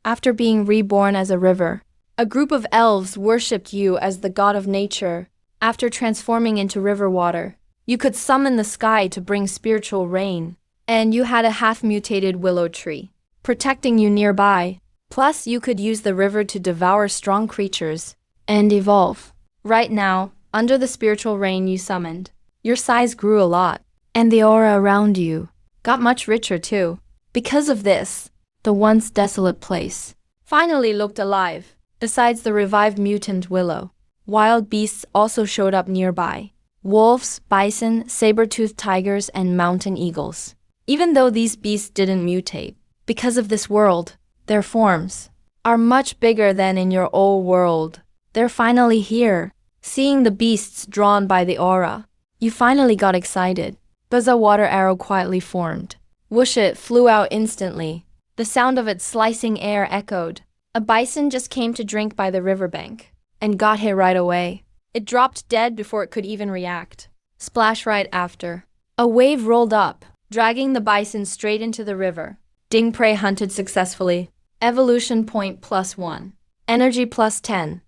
after being reborn as a river. A group of elves worshipped you as the god of nature. After transforming into river water, you could summon the sky to bring spiritual rain. And you had a half-mutated willow tree, protecting you nearby. Plus, you could use the river to devour strong creatures and evolve. Right now, under the spiritual rain you summoned, your size grew a lot, and the aura around you got much richer too. Because of this, the once desolate place finally looked alive. Besides the revived mutant willow, wild beasts also showed up nearby. Wolves, bison, saber-toothed tigers, and mountain eagles. Even though these beasts didn't mutate, because of this world, their forms are much bigger than in your old world. They're finally here. Seeing the beasts drawn by the aura, you finally got excited. Buzz, a water arrow quietly formed. Whoosh, it flew out instantly. The sound of its slicing air echoed. A bison just came to drink by the riverbank and got hit right away. It dropped dead before it could even react. Splash right after. A wave rolled up, dragging the bison straight into the river. Ding, prey hunted successfully. Evolution point +1. Energy +10.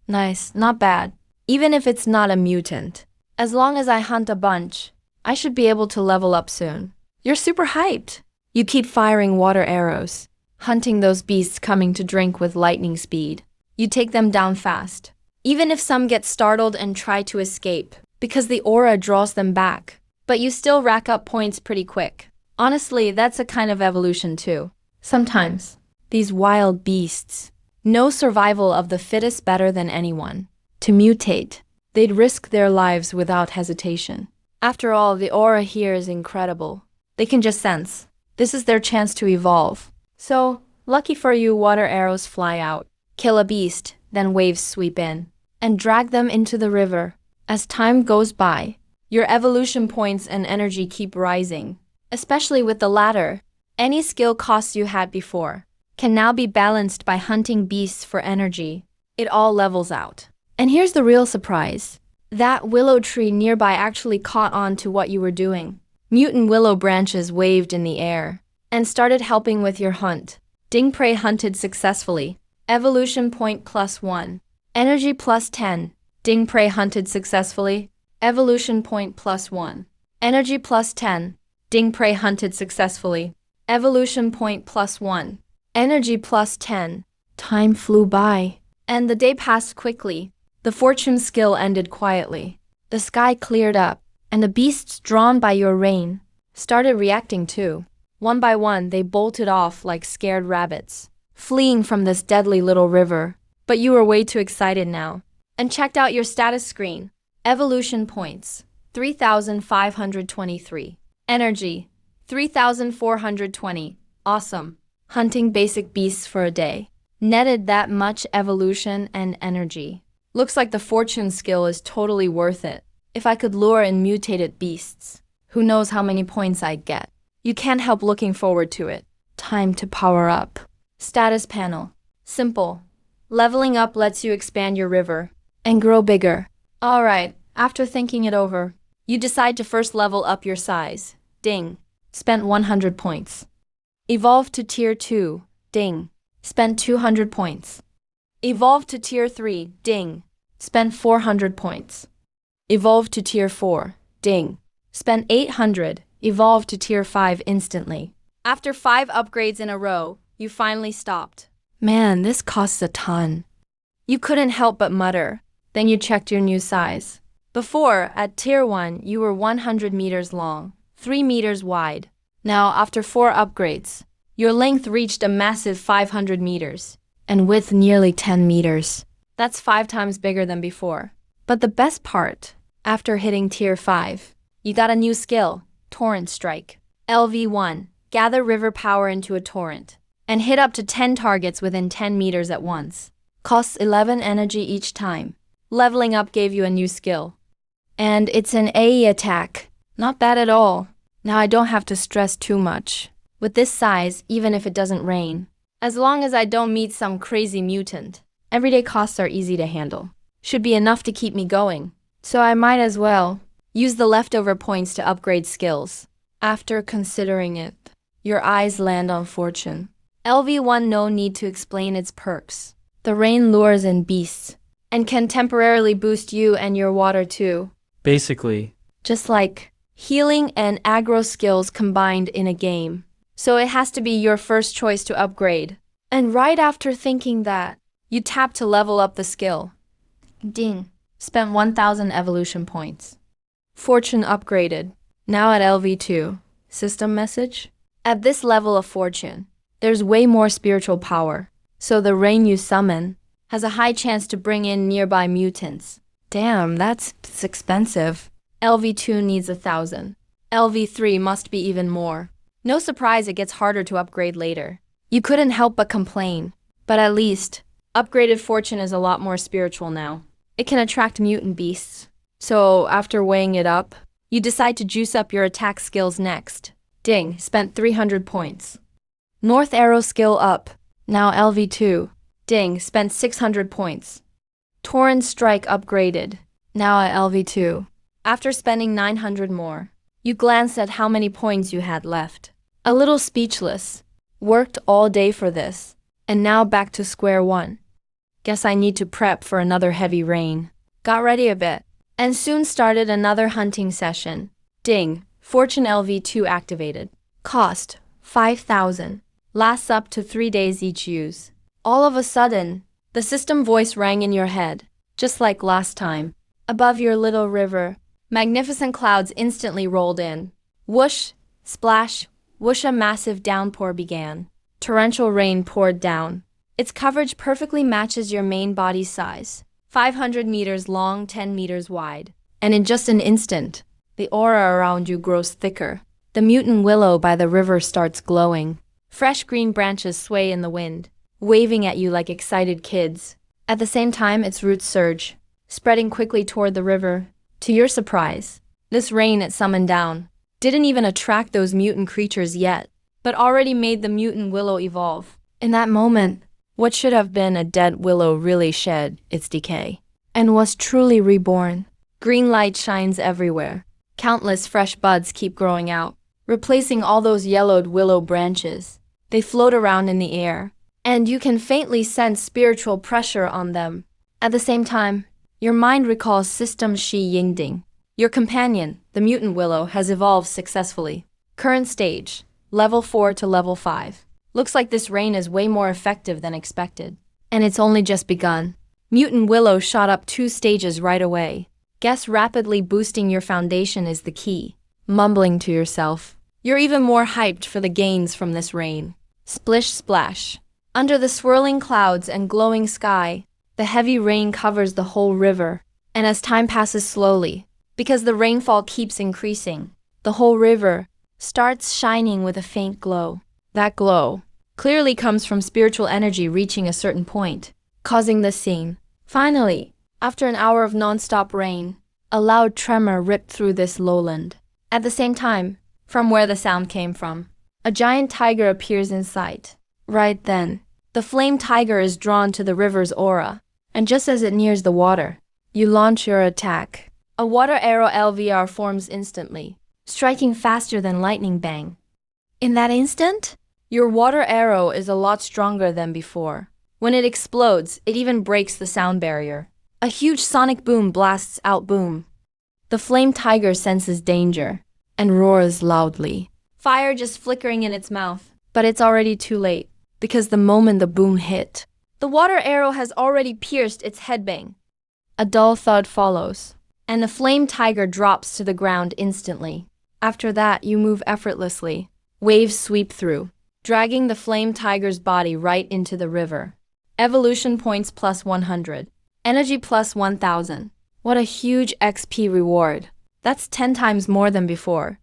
Nice, not bad. Even if it's not a mutant. As long as I hunt a bunch, I should be able to level up soon. You're super hyped. You keep firing water arrows, hunting those beasts coming to drink with lightning speed. You take them down fast. Even if some get startled and try to escape, because the aura draws them back. But you still rack up points pretty quick. Honestly, that's a kind of evolution too. Sometimes, these wild beasts know survival of the fittest better than anyone. To mutate, they'd risk their lives without hesitation. After all, the aura here is incredible. They can just sense. This is their chance to evolve. So, lucky for you, water arrows fly out, kill a beast, then waves sweep in, and drag them into the river. As time goes by, your evolution points and energy keep rising, especially with the latter. Any skill costs you had before can now be balanced by hunting beasts for energy. It all levels out. And here's the real surprise. That willow tree nearby actually caught on to what you were doing. Mutant willow branches waved in the air and started helping with your hunt. Ding, prey hunted successfully. Evolution point +1. Energy +10. Ding, prey hunted successfully. Evolution point +1. Energy +10. Ding, prey hunted successfully. Evolution point +1. Energy +10. Time flew by, and the day passed quickly. The fortune skill ended quietly. The sky cleared up, and the beasts drawn by your rain started reacting too. One by one, they bolted off like scared rabbits, fleeing from this deadly little river. But you were way too excited now, and checked out your status screen. Evolution points, 3,523. Energy, 3,420. Awesome. Hunting basic beasts for a day netted that much evolution and energy. Looks like the fortune skill is totally worth it. If I could lure in mutated beasts, who knows how many points I'd get. You can't help looking forward to it. Time to power up. Status panel. Simple. Leveling up lets you expand your river and grow bigger. Alright, after thinking it over, you decide to first level up your size. Ding. Spent 100 points. Evolve to Tier 2. Ding. Spent 200 points. Evolve to Tier 3. Ding. Spent 400 points. Evolve to Tier 4. Ding. Spent 800. Evolve to Tier 5 instantly. After 5 upgrades in a row, you finally stopped. Man, this costs a ton. You couldn't help but mutter. Then you checked your new size. Before, at Tier 1, you were 100 meters long, 3 meters wide. Now, after 4 upgrades, your length reached a massive 500 meters, and width nearly 10 meters. That's 5 times bigger than before. But the best part, after hitting Tier 5, you got a new skill, Torrent Strike. LV1, gather river power into a torrent, and hit up to 10 targets within 10 meters at once. Costs 11 energy each time. Leveling up gave you a new skill. And it's an AE attack. Not bad at all. Now I don't have to stress too much. With this size, even if it doesn't rain. As long as I don't meet some crazy mutant, everyday costs are easy to handle. Should be enough to keep me going. So I might as well use the leftover points to upgrade skills. After considering it, your eyes land on fortune. LV1 no need to explain its perks. The rain lures in beasts and can temporarily boost you and your water too. Basically, Just like healing and aggro skills combined in a game. So it has to be your first choice to upgrade. And right after thinking that, you tap to level up the skill. Ding. Spent 1000 evolution points. Fortune upgraded. Now at LV2. System message? At this level of fortune, there's way more spiritual power. So the rain you summon has a high chance to bring in nearby mutants. Damn, that's expensive. LV2 needs 1000. LV3 must be even more. No surprise it gets harder to upgrade later. You couldn't help but complain. But at least, upgraded fortune is a lot more spiritual now. It can attract mutant beasts. So after weighing it up, you decide to juice up your attack skills next. Ding, spent 300 points. North arrow skill up. Now LV2. Ding, spent 600 points. Torrent strike upgraded. Now at LV2. After spending 900 more, you glanced at how many points you had left. A little speechless. Worked all day for this, and now back to square one. Guess I need to prep for another heavy rain. Got ready a bit, and soon started another hunting session. Ding, Fortune LV2 activated. Cost, 5000. Lasts up to 3 days each use. All of a sudden, the system voice rang in your head, just like last time. Above your little river, magnificent clouds instantly rolled in. Whoosh, splash, whoosh, a massive downpour began. Torrential rain poured down. Its coverage perfectly matches your main body's size. 500 meters long, 10 meters wide. And in just an instant, the aura around you grows thicker. The mutant willow by the river starts glowing. Fresh green branches sway in the wind, waving at you like excited kids. At the same time, its roots surge, spreading quickly toward the river. To your surprise, this rain it summoned down didn't even attract those mutant creatures yet, but already made the mutant willow evolve. In that moment, what should have been a dead willow really shed its decay and was truly reborn. Green light shines everywhere. Countless fresh buds keep growing out, replacing all those yellowed willow branches. They float around in the air, and you can faintly sense spiritual pressure on them. At the same time, your mind recalls System Shi Yingding. Your companion, the mutant willow, has evolved successfully. Current stage, level 4 to level 5. Looks like this rain is way more effective than expected. And it's only just begun. Mutant willow shot up 2 stages right away. Guess rapidly boosting your foundation is the key. Mumbling to yourself, you're even more hyped for the gains from this rain. Splish splash. Under the swirling clouds and glowing sky, the heavy rain covers the whole river. And as time passes slowly, because the rainfall keeps increasing, the whole river starts shining with a faint glow. That glow clearly comes from spiritual energy reaching a certain point, causing this scene. Finally, after an hour of non-stop rain, a loud tremor ripped through this lowland. At the same time, from where the sound came from, a giant tiger appears in sight. Right then, the flame tiger is drawn to the river's aura, and just as it nears the water, you launch your attack. A water arrow LVR forms instantly, striking faster than lightning bang. In that instant, your water arrow is a lot stronger than before. When it explodes, it even breaks the sound barrier. A huge sonic boom blasts out boom. The flame tiger senses danger and roars loudly, fire just flickering in its mouth. But it's already too late, because the moment the boom hit, the water arrow has already pierced its headbang. A dull thud follows, and the flame tiger drops to the ground instantly. After that, you move effortlessly. Waves sweep through, dragging the flame tiger's body right into the river. Evolution points plus 100. Energy plus 1000. What a huge XP reward. That's 10 times more than before.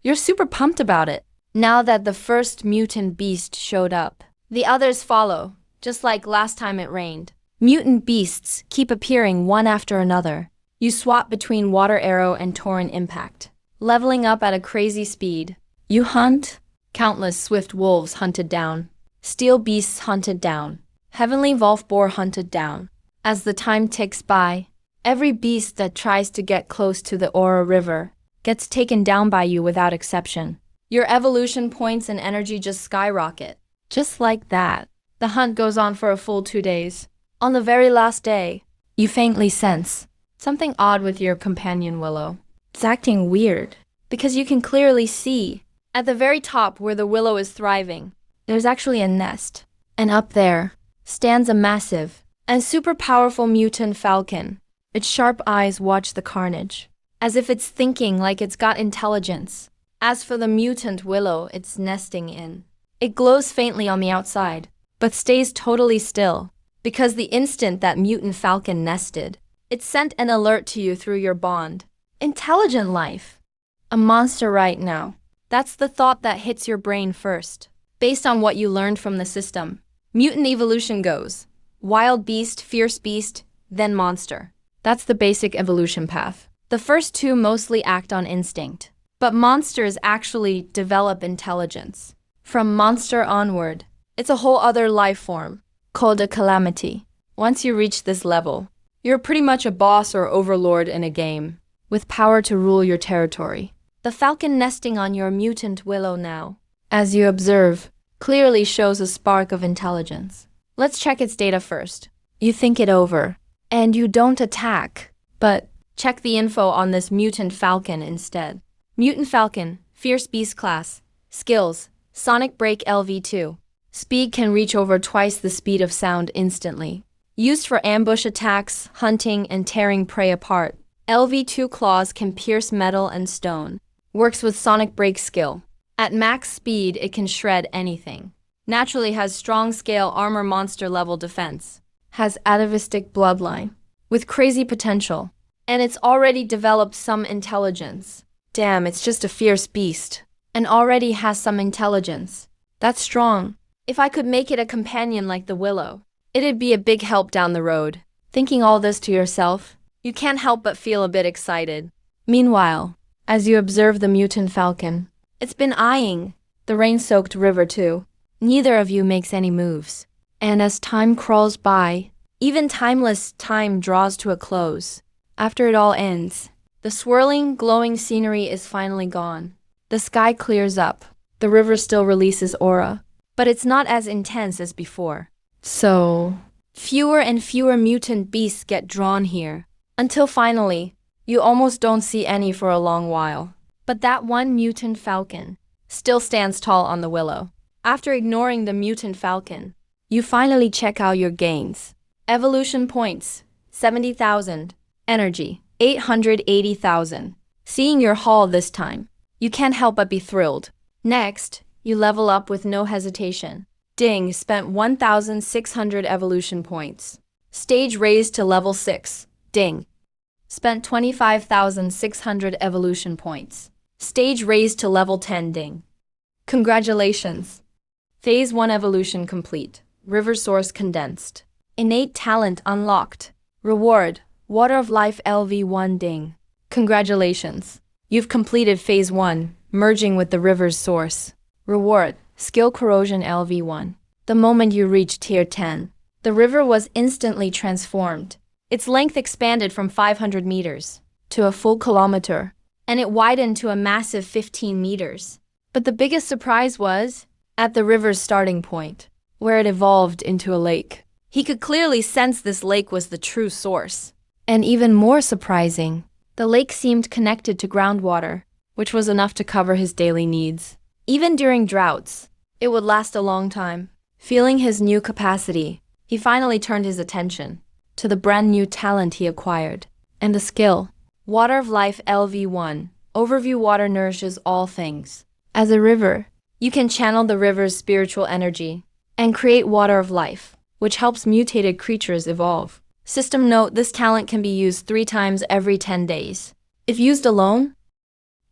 You're super pumped about it. Now that the first mutant beast showed up, the others follow, just like last time it rained. Mutant beasts keep appearing one after another. You swap between water arrow and torrent impact, leveling up at a crazy speed. You hunt. Countless swift wolves hunted down. Steel beasts hunted down. Heavenly wolf boar hunted down. As the time ticks by, every beast that tries to get close to the Aura River gets taken down by you without exception. Your evolution points and energy just skyrocket. Just like that, the hunt goes on for a full 2 days. On the very last day, you faintly sense something odd with your companion willow. It's acting weird, because you can clearly see, at the very top where the willow is thriving, there's actually a nest. And up there stands a massive and super powerful mutant falcon. Its sharp eyes watch the carnage, as if it's thinking like it's got intelligence. As for the mutant willow it's nesting in, it glows faintly on the outside, but stays totally still, because the instant that mutant falcon nested, it sent an alert to you through your bond. Intelligent life. A monster right now. That's the thought that hits your brain first. Based on what you learned from the system, mutant evolution goes wild beast, fierce beast, then monster. That's the basic evolution path. The first two mostly act on instinct, but monsters actually develop intelligence. From monster onward, it's a whole other life form, called a calamity. Once you reach this level, you're pretty much a boss or overlord in a game, with power to rule your territory. The falcon nesting on your mutant willow now, as you observe, clearly shows a spark of intelligence. Let's check its data first. You think it over, and you don't attack, but check the info on this mutant falcon instead. Mutant falcon, fierce beast class, skills, sonic break LV2. Speed can reach over twice the speed of sound instantly. Used for ambush attacks, hunting, and tearing prey apart. LV2 claws can pierce metal and stone. Works with sonic break skill. At max speed, it can shred anything. Naturally has strong scale armor monster level defense. Has atavistic bloodline. With crazy potential. And it's already developed some intelligence. Damn, it's just a fierce beast. And already has some intelligence. That's strong. If I could make it a companion like the willow, it'd be a big help down the road. Thinking all this to yourself, you can't help but feel a bit excited. Meanwhile, as you observe the mutant falcon, it's been eyeing the rain-soaked river too. Neither of you makes any moves. And as time crawls by, even timeless time draws to a close. After it all ends, the swirling, glowing scenery is finally gone. The sky clears up. The river still releases aura, but it's not as intense as before. So, fewer and fewer mutant beasts get drawn here, until finally, you almost don't see any for a long while. But that one mutant falcon still stands tall on the willow. After ignoring the mutant falcon, you finally check out your gains. Evolution points, 70,000. Energy, 880,000. Seeing your haul this time, you can't help but be thrilled. Next, you level up with no hesitation. Ding, spent 1,600 evolution points. Stage raised to level 6. Ding. Spent 25,600 evolution points. Stage raised to level 10. Ding. Congratulations. Phase 1 evolution complete. River source condensed. Innate talent unlocked. Reward, Water of Life LV1. Ding. Congratulations. You've completed Phase 1, merging with the river's source. Reward, Skill Corrosion LV1. The moment you reach Tier 10, the river was instantly transformed. Its length expanded from 500 meters to a full kilometer, and it widened to a massive 15 meters. But the biggest surprise was at the river's starting point, where it evolved into a lake. He could clearly sense this lake was the true source. And even more surprising, the lake seemed connected to groundwater, which was enough to cover his daily needs. Even during droughts, it would last a long time. Feeling his new capacity, he finally turned his attention to the brand new talent he acquired, and the skill. Water of Life LV1. Overview. Water nourishes all things. As a river, you can channel the river's spiritual energy and create water of life, which helps mutated creatures evolve. System note, this talent can be used 3 times every 10 days. If used alone,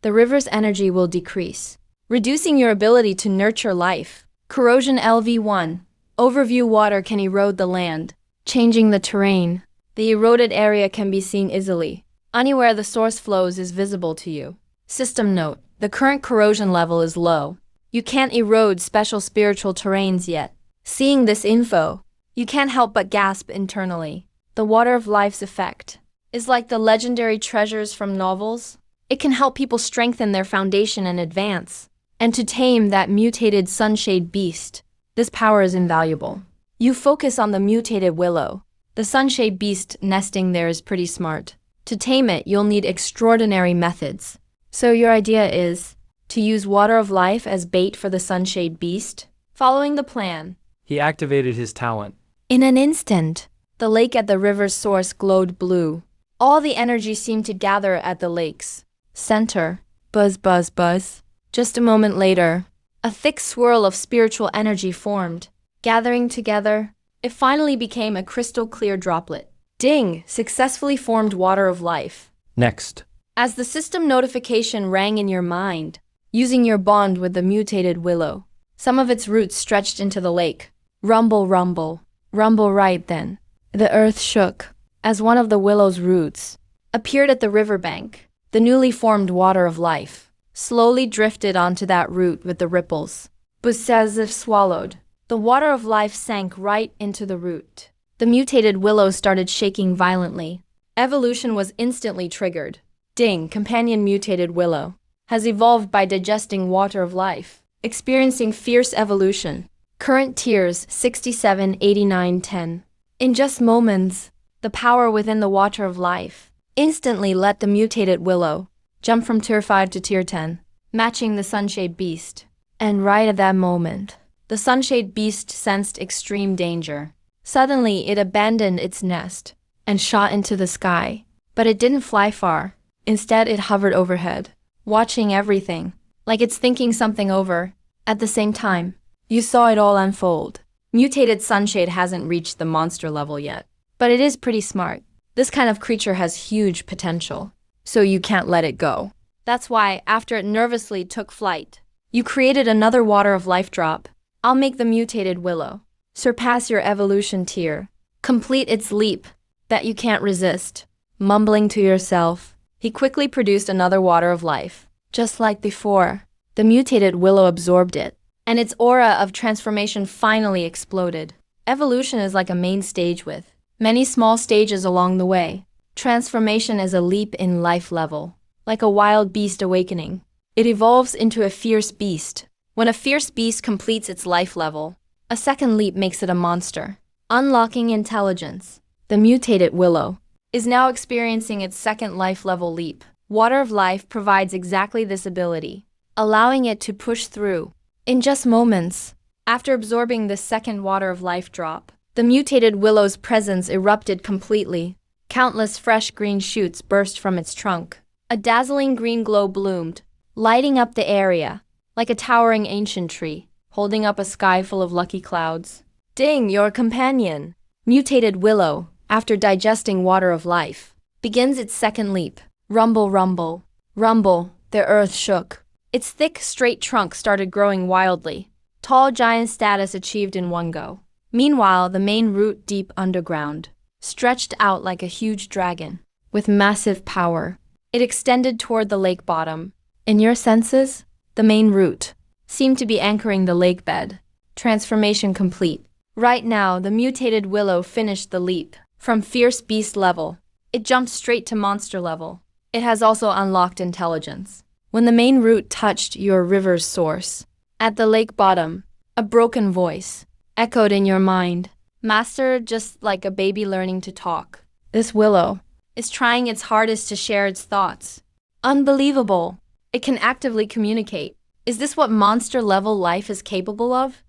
the river's energy will decrease, reducing your ability to nurture life. Corrosion LV1. Overview. Water can erode the land, changing the terrain. The eroded area can be seen easily. Anywhere the source flows is visible to you. System note, the current corrosion level is low. You can't erode special spiritual terrains yet. Seeing this info, you can't help but gasp internally. The Water of Life's effect is like the legendary treasures from novels. It can help people strengthen their foundation and advance, and to tame that mutated sunshade beast. This power is invaluable. You focus on the mutated willow. The sunshade beast nesting there is pretty smart. To tame it, you'll need extraordinary methods. So your idea is to use water of life as bait for the sunshade beast? Following the plan, He activated his talent. in an instant, the lake at the river's source glowed blue. All the energy seemed to gather at the lake's center. Buzz, buzz, buzz. Just a moment later, a thick swirl of spiritual energy formed. Gathering together, it finally became a crystal clear droplet. Ding! Successfully formed water of life. Next. As the system notification rang in your mind, using your bond with the mutated willow, some of its roots stretched into the lake. Rumble, rumble. Rumble right then. The earth shook as one of the willow's roots appeared at the riverbank. The newly formed water of life slowly drifted onto that root with the ripples, but as if swallowed. The water of life sank right into the root. The mutated willow started shaking violently. Evolution was instantly triggered. Ding, companion mutated willow has evolved by digesting water of life, experiencing fierce evolution. Current tiers 67, 89, 10. In just moments, the power within the water of life instantly let the mutated willow jump from tier 5 to tier 10, matching the sunshade beast. And right at that moment, the sunshade beast sensed extreme danger. Suddenly, it abandoned its nest and shot into the sky. But it didn't fly far. Instead, it hovered overhead, watching everything, like it's thinking something over. At the same time, you saw it all unfold. Mutated sunshade hasn't reached the monster level yet, but it is pretty smart. This kind of creature has huge potential, so you can't let it go. That's why, after it nervously took flight, you created another water of life drop. I'll make the mutated willow surpass your evolution tier, complete its leap that you can't resist. Mumbling to yourself, he quickly produced another water of life. Just like before, the mutated willow absorbed it, and its aura of transformation finally exploded. Evolution is like a main stage with many small stages along the way. Transformation is a leap in life level, like a wild beast awakening. It evolves into a fierce beast. When a fierce beast completes its life level, a second leap makes it a monster. Unlocking intelligence. The mutated willow is now experiencing its second life level leap. Water of life provides exactly this ability, allowing it to push through. In just moments, after absorbing this second water of life drop, the mutated willow's presence erupted completely. Countless fresh green shoots burst from its trunk. A dazzling green glow bloomed, lighting up the area, like a towering ancient tree, holding up a sky full of lucky clouds. Ding, your companion, mutated willow, after digesting water of life, begins its second leap. Rumble, rumble, rumble, the earth shook. Its thick, straight trunk started growing wildly. Tall giant status achieved in one go. Meanwhile, the main root deep underground stretched out like a huge dragon. With massive power, it extended toward the lake bottom. In your senses, the main root seemed to be anchoring the lake bed. Transformation complete. Right now, the mutated willow finished the leap. From fierce beast level, it jumped straight to monster level. It has also unlocked intelligence. When the main root touched your river's source, at the lake bottom, a broken voice echoed in your mind. Master, just like a baby learning to talk, this willow is trying its hardest to share its thoughts. Unbelievable. It can actively communicate. Is this what monster-level life is capable of?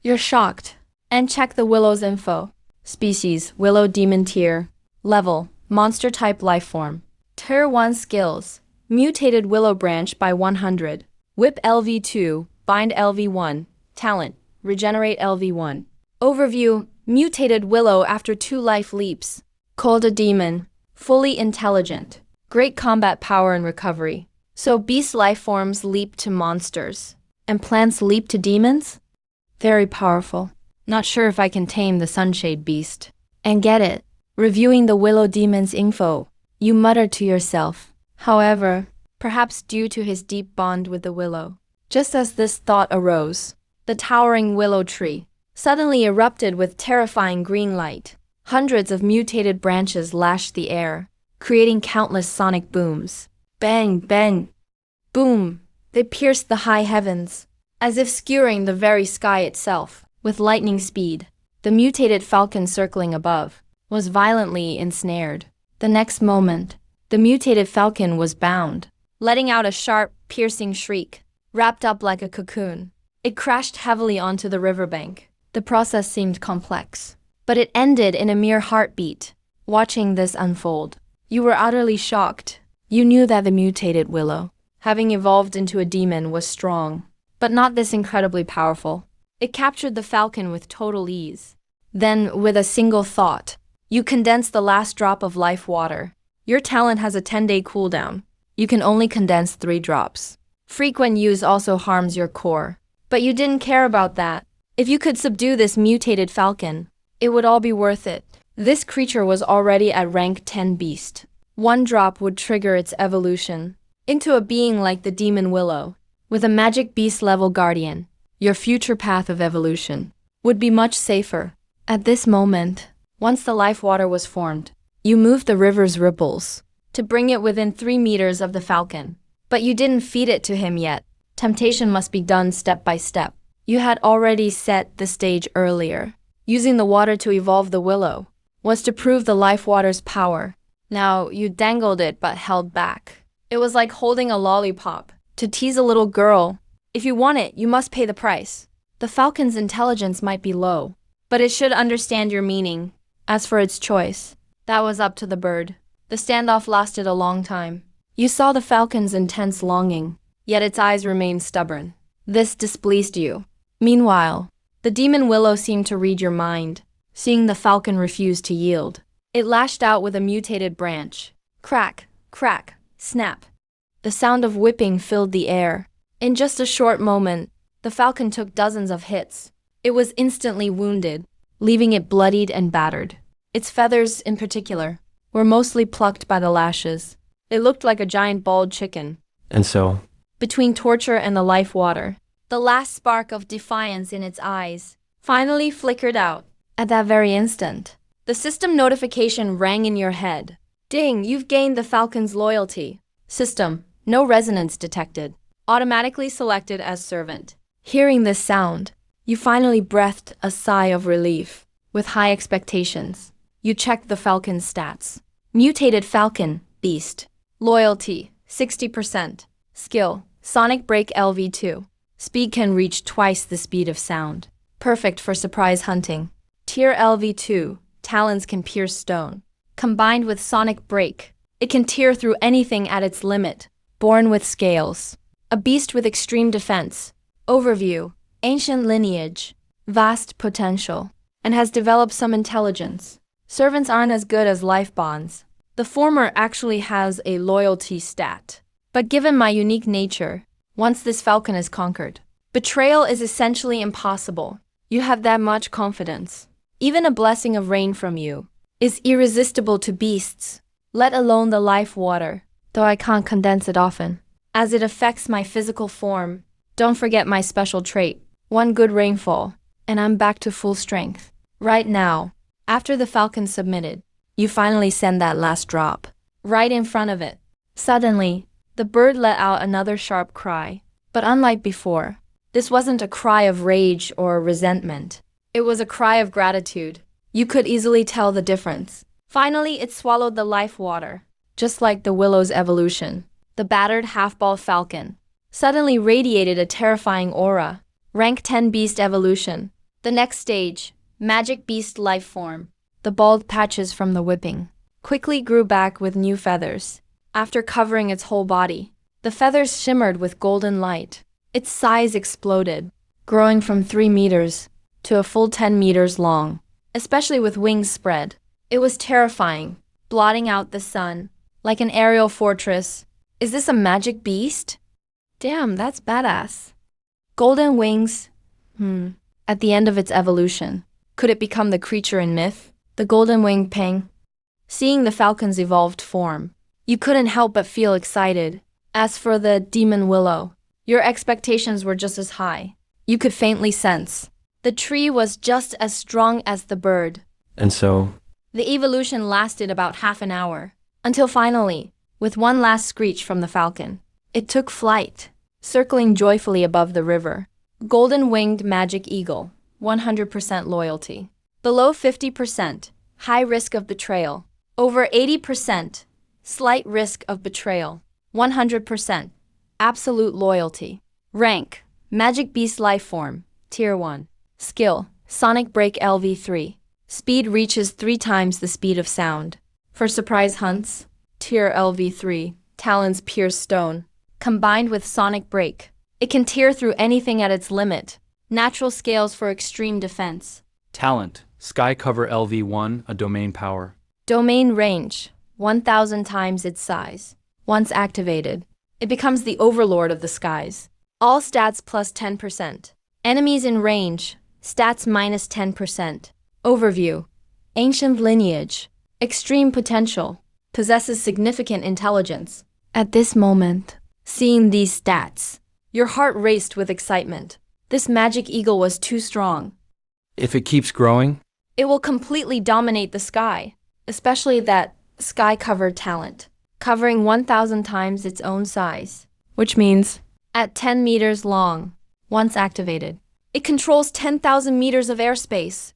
You're shocked. And check the willow's info. Species, willow demon tier. Level, monster-type lifeform. Tier 1 skills. Mutated willow branch by 100. Whip LV2, bind LV1. Talent, regenerate LV1. Overview, mutated willow after 2 life leaps. Called a demon. Fully intelligent. Great combat power and recovery. So beast life forms leap to monsters, and plants leap to demons? Very powerful. Not sure if I can tame the sunshade beast. And get it. Reviewing the willow demon's info, you mutter to yourself. However, perhaps due to his deep bond with the willow, just as this thought arose, the towering willow tree suddenly erupted with terrifying green light. Hundreds of mutated branches lashed the air, creating countless sonic booms. Bang, bang, boom. They pierced the high heavens, as if skewering the very sky itself. with lightning speed. The mutated falcon circling above was violently ensnared. The next moment, the mutated falcon was bound, letting out a sharp, piercing shriek, wrapped up like a cocoon. It crashed heavily onto the riverbank. The process seemed complex, but it ended in a mere heartbeat. Watching this unfold, you were utterly shocked. You knew that the mutated willow, having evolved into a demon, was strong, but not this incredibly powerful. It captured the falcon with total ease. Then, with a single thought, you condensed the last drop of life water. Your talent has a 10-day cooldown. You can only condense 3 drops. Frequent use also harms your core. But you didn't care about that. If you could subdue this mutated falcon, it would all be worth it. This creature was already at rank 10 beast. 1 drop would trigger its evolution into a being like the demon willow. With a magic beast level guardian, your future path of evolution would be much safer. At this moment, once the life water was formed, you moved the river's ripples to bring it within 3 meters of the falcon. But you didn't feed it to him yet. Temptation must be done step by step. You had already set the stage earlier. Using the water to evolve the willow was to prove the life water's power. Now you dangled it but held back. It was like holding a lollipop to tease a little girl. If you want it, you must pay the price. The falcon's intelligence might be low, but it should understand your meaning. As for its choice, that was up to the bird. The standoff lasted a long time. You saw the falcon's intense longing, yet its eyes remained stubborn. This displeased you. Meanwhile, the demon willow seemed to read your mind. Seeing the falcon refuse to yield, it lashed out with a mutated branch. Crack, crack, snap. The sound of whipping filled the air. In just a short moment, the falcon took dozens of hits. It was instantly wounded, leaving it bloodied and battered. Its feathers, in particular, were mostly plucked by the lashes. It looked like a giant bald chicken. And so, Between torture and the life water, the last spark of defiance in its eyes finally flickered out. At that very instant, the system notification rang in your head. Ding, you've gained the falcon's loyalty. System, no resonance detected. Automatically selected as servant. Hearing this sound, you finally breathed a sigh of relief. With high expectations, you checked the falcon's stats. Mutated falcon, beast. Loyalty, 60%. Skill, sonic break LV2. Speed can reach twice the speed of sound. Perfect for surprise hunting. Tier LV2, talons can pierce stone. Combined with sonic break, it can tear through anything at its limit. Born with scales. A beast with extreme defense. Overview, ancient lineage, vast potential, and has developed some intelligence. Servants aren't as good as life bonds. The former actually has a loyalty stat. But given my unique nature, once this falcon is conquered, betrayal is essentially impossible. You have that much confidence. Even a blessing of rain from you is irresistible to beasts, let alone the life water, though I can't condense it often, as it affects my physical form. Don't forget my special trait. 1 good rainfall, and I'm back to full strength. Right now, after the falcon submitted, you finally send that last drop. Right in front of it. Suddenly, the bird let out another sharp cry. But unlike before, this wasn't a cry of rage or resentment. It was a cry of gratitude. You could easily tell the difference. Finally, it swallowed the life water. Just like the willow's evolution, the battered half-ball falcon suddenly radiated a terrifying aura. Rank 10 beast evolution. The next stage, magic beast life form. The bald patches from the whipping quickly grew back with new feathers. After covering its whole body, the feathers shimmered with golden light. Its size exploded, growing from 3 meters to a full 10 meters long, especially with wings spread. It was terrifying, blotting out the sun like an aerial fortress. Is this a magic beast? Damn, that's badass. Golden wings. At the end of its evolution, could it become the creature in myth? The golden winged pang? Seeing the falcon's evolved form, you couldn't help but feel excited. As for the demon willow, your expectations were just as high. You could faintly sense the tree was just as strong as the bird. and so, The evolution lasted about half an hour, until finally, with one last screech from the falcon, it took flight, circling joyfully above the river. Golden-winged magic eagle. 100% loyalty. Below 50%, high risk of betrayal. Over 80%, slight risk of betrayal. 100%, absolute loyalty. Rank, Magic Beast Life Form, Tier 1. Skill, Sonic Break LV3. Speed reaches 3 times the speed of sound. For surprise hunts, Tier LV3, Talons Pierce Stone. Combined with Sonic Break, it can tear through anything at its limit. Natural scales for extreme defense. Talent, Sky Cover LV1, a domain power. Domain range, 1,000 times its size. Once activated, it becomes the overlord of the skies. All stats plus 10%. Enemies in range, stats minus 10%. Overview, ancient lineage, extreme potential, possesses significant intelligence. At this moment, seeing these stats, your heart raced with excitement. This magic eagle was too strong. If it keeps growing, It will completely dominate the sky, especially that sky-covered talent, covering 1,000 times its own size, which means at 10 meters long, once activated, it controls 10,000 meters of airspace.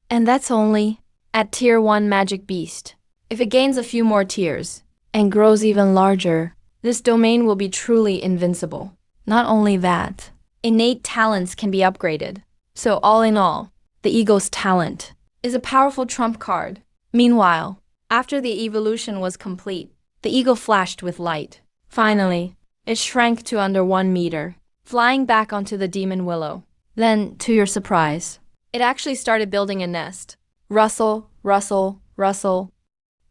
And that's only at Tier 1 Magic Beast. If it gains a few more tiers and grows even larger, this domain will be truly invincible. Not only that, innate talents can be upgraded. So all in all, the eagle's talent is a powerful trump card. Meanwhile, after the evolution was complete, the eagle flashed with light. Finally, it shrank to under 1 meter, flying back onto the demon willow. Then, to your surprise, it actually started building a nest. Rustle, rustle, rustle.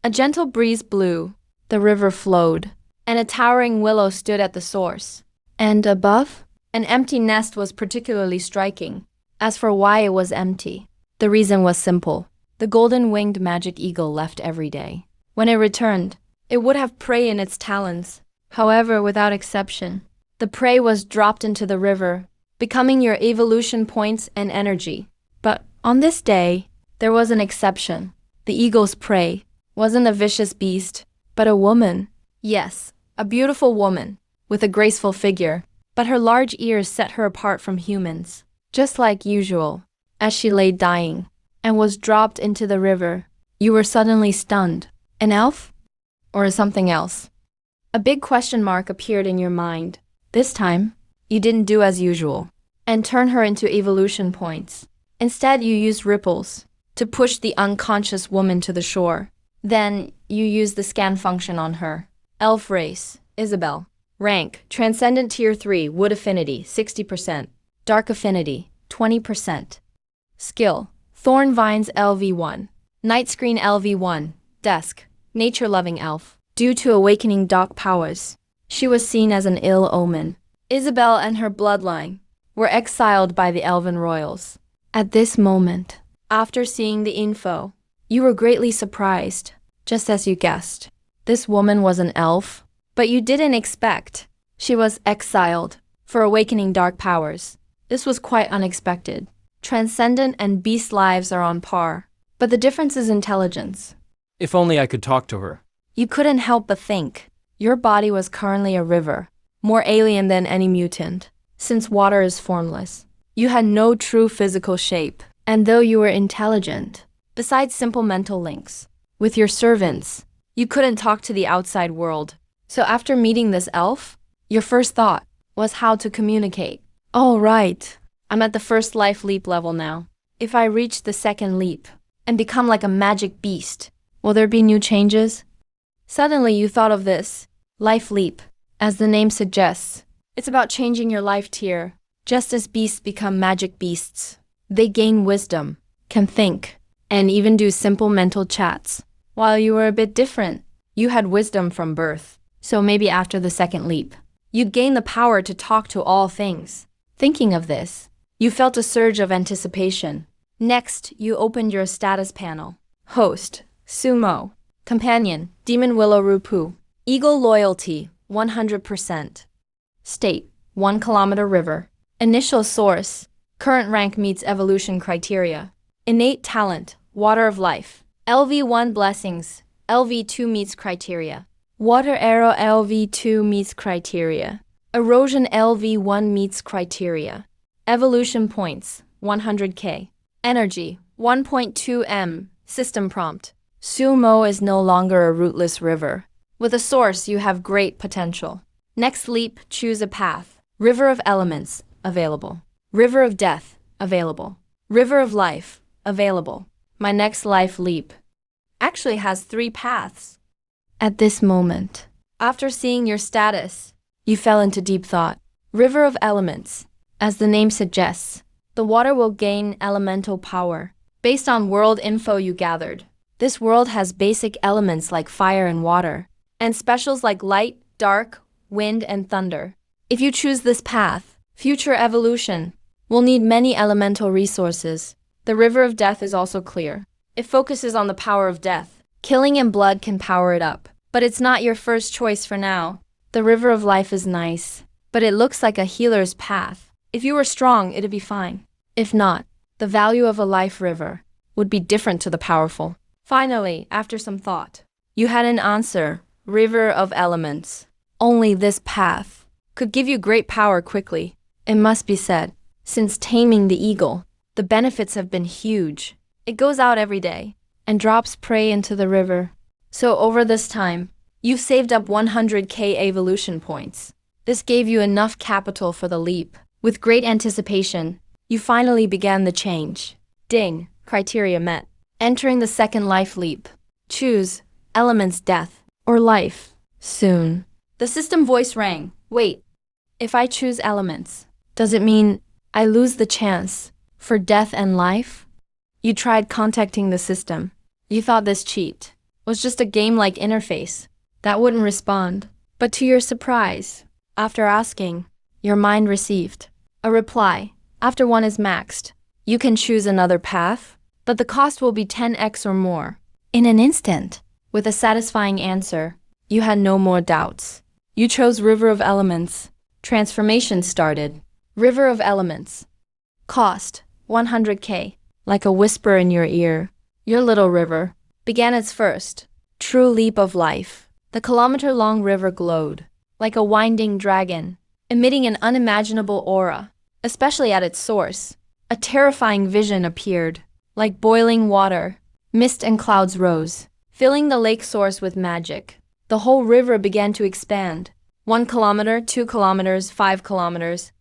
A gentle breeze blew, the river flowed, and a towering willow stood at the source. And above, an empty nest was particularly striking. As for why it was empty, the reason was simple. The golden-winged magic eagle left every day. When it returned, it would have prey in its talons. However, without exception, the prey was dropped into the river, becoming your evolution points and energy. But on this day, there was an exception. The eagle's prey wasn't a vicious beast, but a woman. Yes, a beautiful woman, with a graceful figure, but her large ears set her apart from humans. Just like usual, as she lay dying and was dropped into the river, you were suddenly stunned. An elf? Or something else? A big question mark appeared in your mind. This time, you didn't do as usual and turn her into evolution points. Instead, you used ripples to push the unconscious woman to the shore. Then, you used the scan function on her. Elf race, Isabelle. Rank, Transcendent Tier 3, Wood Affinity, 60%. Dark Affinity, 20%. Skill, Thorn Vines LV1. Night Screen LV1. Desk, Nature-Loving Elf. Due to awakening dark powers, she was seen as an ill omen. Isabelle and her bloodline were exiled by the Elven Royals. At this moment, after seeing the info, you were greatly surprised, just as you guessed. This woman was an elf, but you didn't expect she was exiled for awakening dark powers. This was quite unexpected. Transcendent and beast lives are on par, but the difference is intelligence. if only I could talk to her. You couldn't help but think. Your body was currently a river, more alien than any mutant, since water is formless. You had no true physical shape, and though you were intelligent, besides simple mental links with your servants, you couldn't talk to the outside world. So after meeting this elf, your first thought was how to communicate. Oh right, I'm at the first life leap level now. If I reach the second leap and become like a magic beast, will there be new changes? Suddenly you thought of this. Life leap. As the name suggests, it's about changing your life tier. Just as beasts become magic beasts, they gain wisdom, can think, and even do simple mental chats. While you were a bit different, you had wisdom from birth. So maybe after the second leap, you'd gain the power to talk to all things. Thinking of this, you felt a surge of anticipation. Next, you opened your status panel. Host, Sumo. Companion, Demon Willow Rupu. Eagle loyalty, 100%. State, 1 kilometer river. Initial source, current rank meets evolution criteria. Innate talent, water of life. LV1 blessings, LV2 meets criteria. Water arrow LV2 meets criteria. Erosion LV1 meets criteria. Evolution points, 100k. Energy, 1.2 m. System prompt. Sumo is no longer a rootless river. With a source, you have great potential. Next leap, choose a path. River of elements, available. River of death, available. River of life, available. My next life leap actually has 3 paths. At this moment, after seeing your status, you fell into deep thought. River of elements. As the name suggests, the water will gain elemental power based on world info you gathered. This world has basic elements like fire and water, and specials like light, dark, wind, and thunder. If you choose this path, future evolution will need many elemental resources. The River of Death is also clear. It focuses on the power of death. Killing and blood can power it up, but it's not your first choice for now. The River of Life is nice, but it looks like a healer's path. If you were strong, it'd be fine. If not, the value of a life river would be different to the powerful. Finally, after some thought, you had an answer. River of Elements. Only this path could give you great power quickly. It must be said, since taming the eagle, the benefits have been huge. It goes out every day and drops prey into the river. So over this time, you've saved up 100k evolution points. This gave you enough capital for the leap. With great anticipation, you finally began the change. Ding, criteria met. Entering the second life leap. Choose elements death or life. Soon. The system voice rang. Wait, if I choose elements, does it mean I lose the chance for death and life? You tried contacting the system. You thought this cheat was just a game-like interface that wouldn't respond. But to your surprise, after asking, your mind received a reply. After one is maxed, you can choose another path, but the cost will be 10x or more. In an instant, with a satisfying answer, you had no more doubts. You chose River of Elements. Transformation started. River of Elements. Cost, 100k. Like a whisper in your ear, your little river began its first true leap of life. The kilometer-long river glowed like a winding dragon, emitting an unimaginable aura, especially at its source. A terrifying vision appeared. Like boiling water, mist and clouds rose, filling the lake source with magic. The whole river began to expand. 1 kilometer, 2 kilometers, 5 kilometers.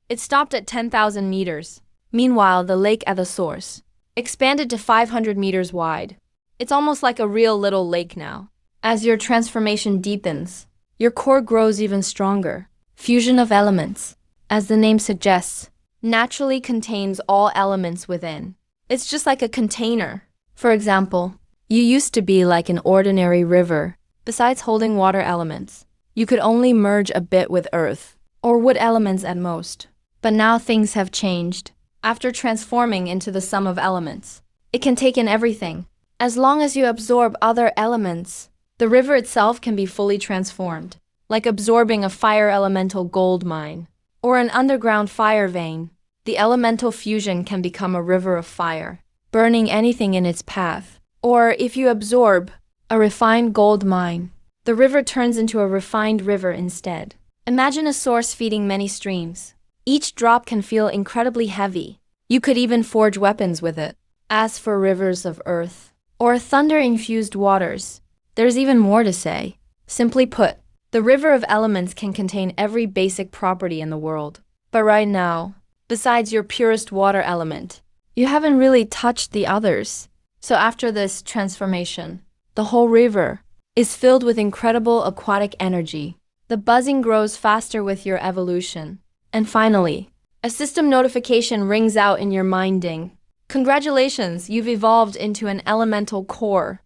It stopped at 10,000 meters. Meanwhile, the lake at the source expanded to 500 meters wide. It's almost like a real little lake now. As your transformation deepens, your core grows even stronger. Fusion of elements, as the name suggests, naturally contains all elements within. It's just like a container. For example, you used to be like an ordinary river. Besides holding water elements, you could only merge a bit with earth, or wood elements at most. But now things have changed. After transforming into the sum of elements, it can take in everything. As long as you absorb other elements, the river itself can be fully transformed, like absorbing a fire elemental gold mine, or an underground fire vein. The elemental fusion can become a river of fire, burning anything in its path. Or if you absorb a refined gold mine, the river turns into a refined river instead. Imagine a source feeding many streams. Each drop can feel incredibly heavy. You could even forge weapons with it. As for rivers of earth, or thunder-infused waters, there's even more to say. Simply put, the river of elements can contain every basic property in the world. But right now, besides your purest water element, you haven't really touched the others. So after this transformation, the whole river is filled with incredible aquatic energy. The buzzing grows faster with your evolution. And finally, a system notification rings out in your mind. Ding. Congratulations, you've evolved into an elemental core.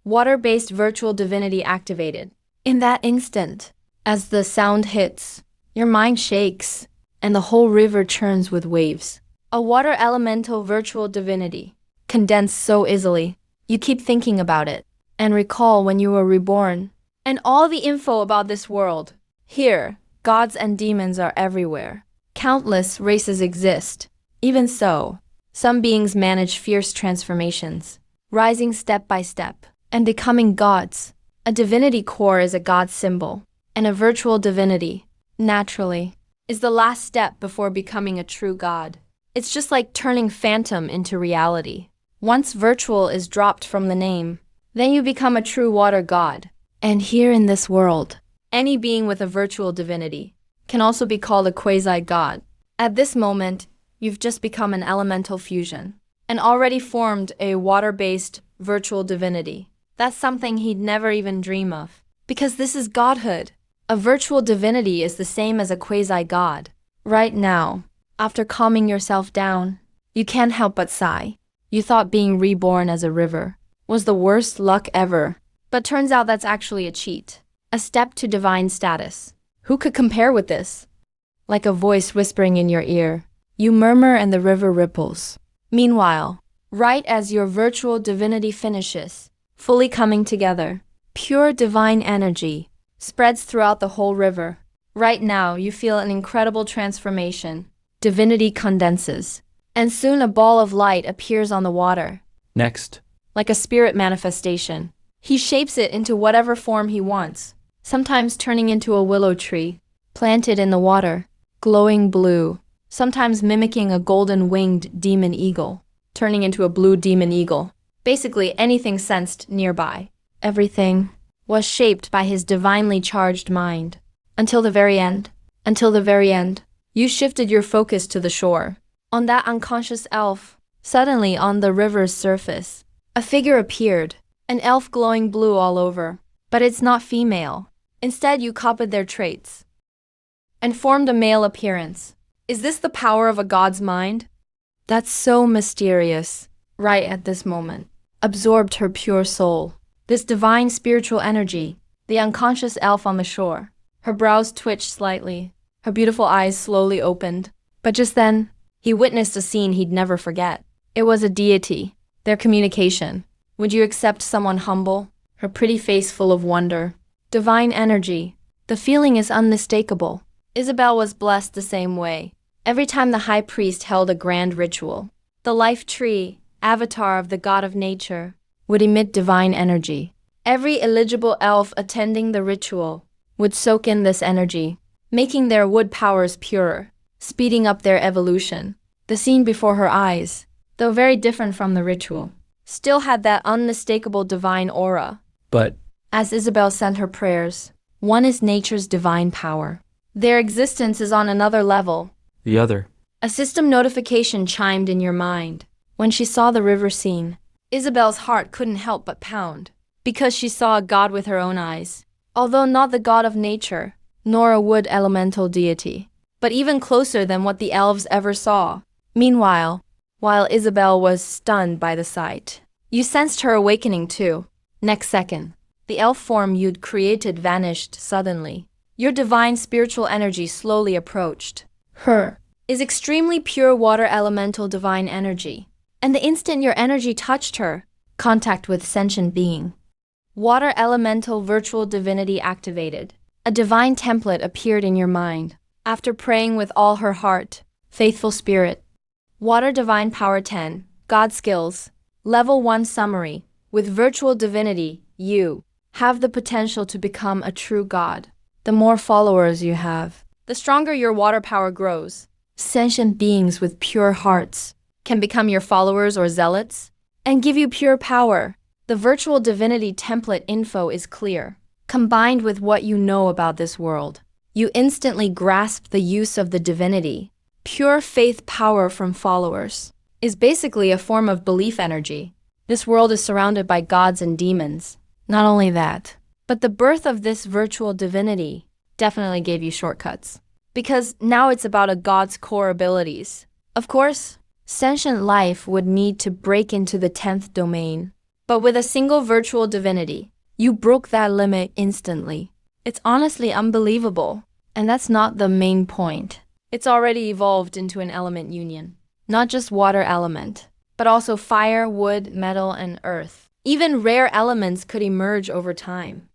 Water-based virtual divinity activated. In that instant, as the sound hits, your mind shakes, and the whole river churns with waves. A water elemental virtual divinity, condensed so easily. You keep thinking about it, and recall when you were reborn, and all the info about this world. Here, gods and demons are everywhere. Countless races exist. Even so, some beings manage fierce transformations, rising step by step, and becoming gods. A divinity core is a god symbol, and a virtual divinity, naturally, is the last step before becoming a true god. It's just like turning phantom into reality. Once virtual is dropped from the name, then you become a true water god. And here in this world, any being with a virtual divinity can also be called a quasi-god. At this moment, you've just become an elemental fusion and already formed a water-based virtual divinity. That's something he'd never even dream of. Because this is godhood. A virtual divinity is the same as a quasi-god. Right now, after calming yourself down, you can't help but sigh. You thought being reborn as a river was the worst luck ever. But turns out that's actually a cheat. A step to divine status. Who could compare with this? Like a voice whispering in your ear, you murmur and the river ripples. Meanwhile, right as your virtual divinity finishes, fully coming together, pure divine energy spreads throughout the whole river. Right now, you feel an incredible transformation. Divinity condenses, and soon a ball of light appears on the water. Next. Like a spirit manifestation. He shapes it into whatever form he wants, sometimes turning into a willow tree, planted in the water, glowing blue, sometimes mimicking a golden-winged demon eagle, turning into a blue demon eagle. Basically anything sensed nearby. Everything was shaped by his divinely charged mind. Until the very end, you shifted your focus to the shore. On that unconscious elf, suddenly on the river's surface, a figure appeared, an elf glowing blue all over. But it's not female. Instead, you copied their traits and formed a male appearance. Is this the power of a god's mind? That's so mysterious. Right at this moment, absorbed her pure soul. This divine spiritual energy, the unconscious elf on the shore. Her brows twitched slightly. Her beautiful eyes slowly opened. But just then, he witnessed a scene he'd never forget. It was a deity, their communication. Would you accept someone humble? Her pretty face full of wonder. Divine energy. The feeling is unmistakable. Isabelle was blessed the same way. Every time the high priest held a grand ritual, the life tree, avatar of the god of nature, would emit divine energy. Every eligible elf attending the ritual would soak in this energy, making their wood powers purer, speeding up their evolution. The scene before her eyes, though very different from the ritual, still had that unmistakable divine aura. But as Isabelle sent her prayers, one is nature's divine power. Their existence is on another level. the other. A system notification chimed in your mind. When she saw the river scene, Isabelle's heart couldn't help but pound, because she saw a god with her own eyes. Although not the god of nature, nor a wood elemental deity, but even closer than what the elves ever saw. Meanwhile, while Isabelle was stunned by the sight, you sensed her awakening too. Next second, the elf form you'd created vanished suddenly. Your divine spiritual energy slowly approached. Her is extremely pure water elemental divine energy. And the instant your energy touched her, contact with sentient being. Water elemental virtual divinity activated. A divine template appeared in your mind. After praying with all her heart, faithful spirit. Water divine power 10, God skills. Level 1 summary. With virtual divinity, you have the potential to become a true god. The more followers you have, the stronger your water power grows. Sentient beings with pure hearts can become your followers or zealots and give you pure power. The virtual divinity template info is clear. Combined with what you know about this world, you instantly grasp the use of the divinity. Pure faith power from followers is basically a form of belief energy. This world is surrounded by gods and demons. Not only that, but the birth of this virtual divinity definitely gave you shortcuts. Because now it's about a god's core abilities. Of course, sentient life would need to break into the 10th domain. But with a single virtual divinity, you broke that limit instantly. It's honestly unbelievable. And that's not the main point. It's already evolved into an element union. Not just water element, but also fire, wood, metal, and earth. Even rare elements could emerge over time.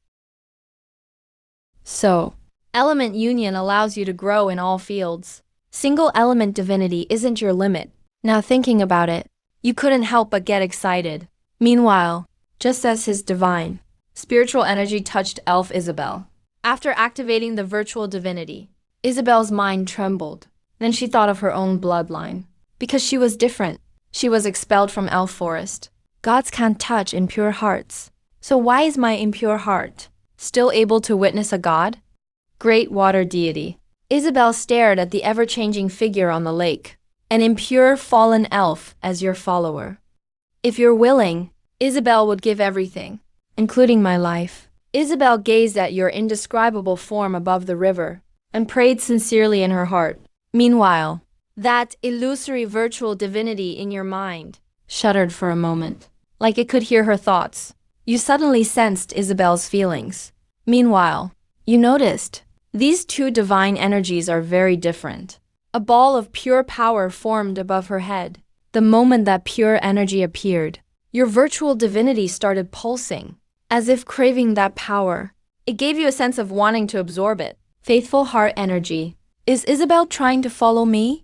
So, element union allows you to grow in all fields. Single element divinity isn't your limit. Now thinking about it, you couldn't help but get excited. Meanwhile, just as his divine, spiritual energy touched elf Isabelle. After activating the virtual divinity, Isabelle's mind trembled. Then she thought of her own bloodline. Because she was different. She was expelled from elf forest. Gods can't touch impure hearts. So why is my impure heart still able to witness a god? Great water deity. Isabelle stared at the ever-changing figure on the lake. An impure fallen elf as your follower. If you're willing, Isabelle would give everything, including my life. Isabelle gazed at your indescribable form above the river and prayed sincerely in her heart. Meanwhile, that illusory virtual divinity in your mind shuddered for a moment, like it could hear her thoughts. You suddenly sensed Isabelle's feelings. Meanwhile, you noticed these two divine energies are very different. A ball of pure power formed above her head. The moment that pure energy appeared, your virtual divinity started pulsing, as if craving that power. It gave you a sense of wanting to absorb it. Faithful heart energy. Is Isabelle trying to follow me?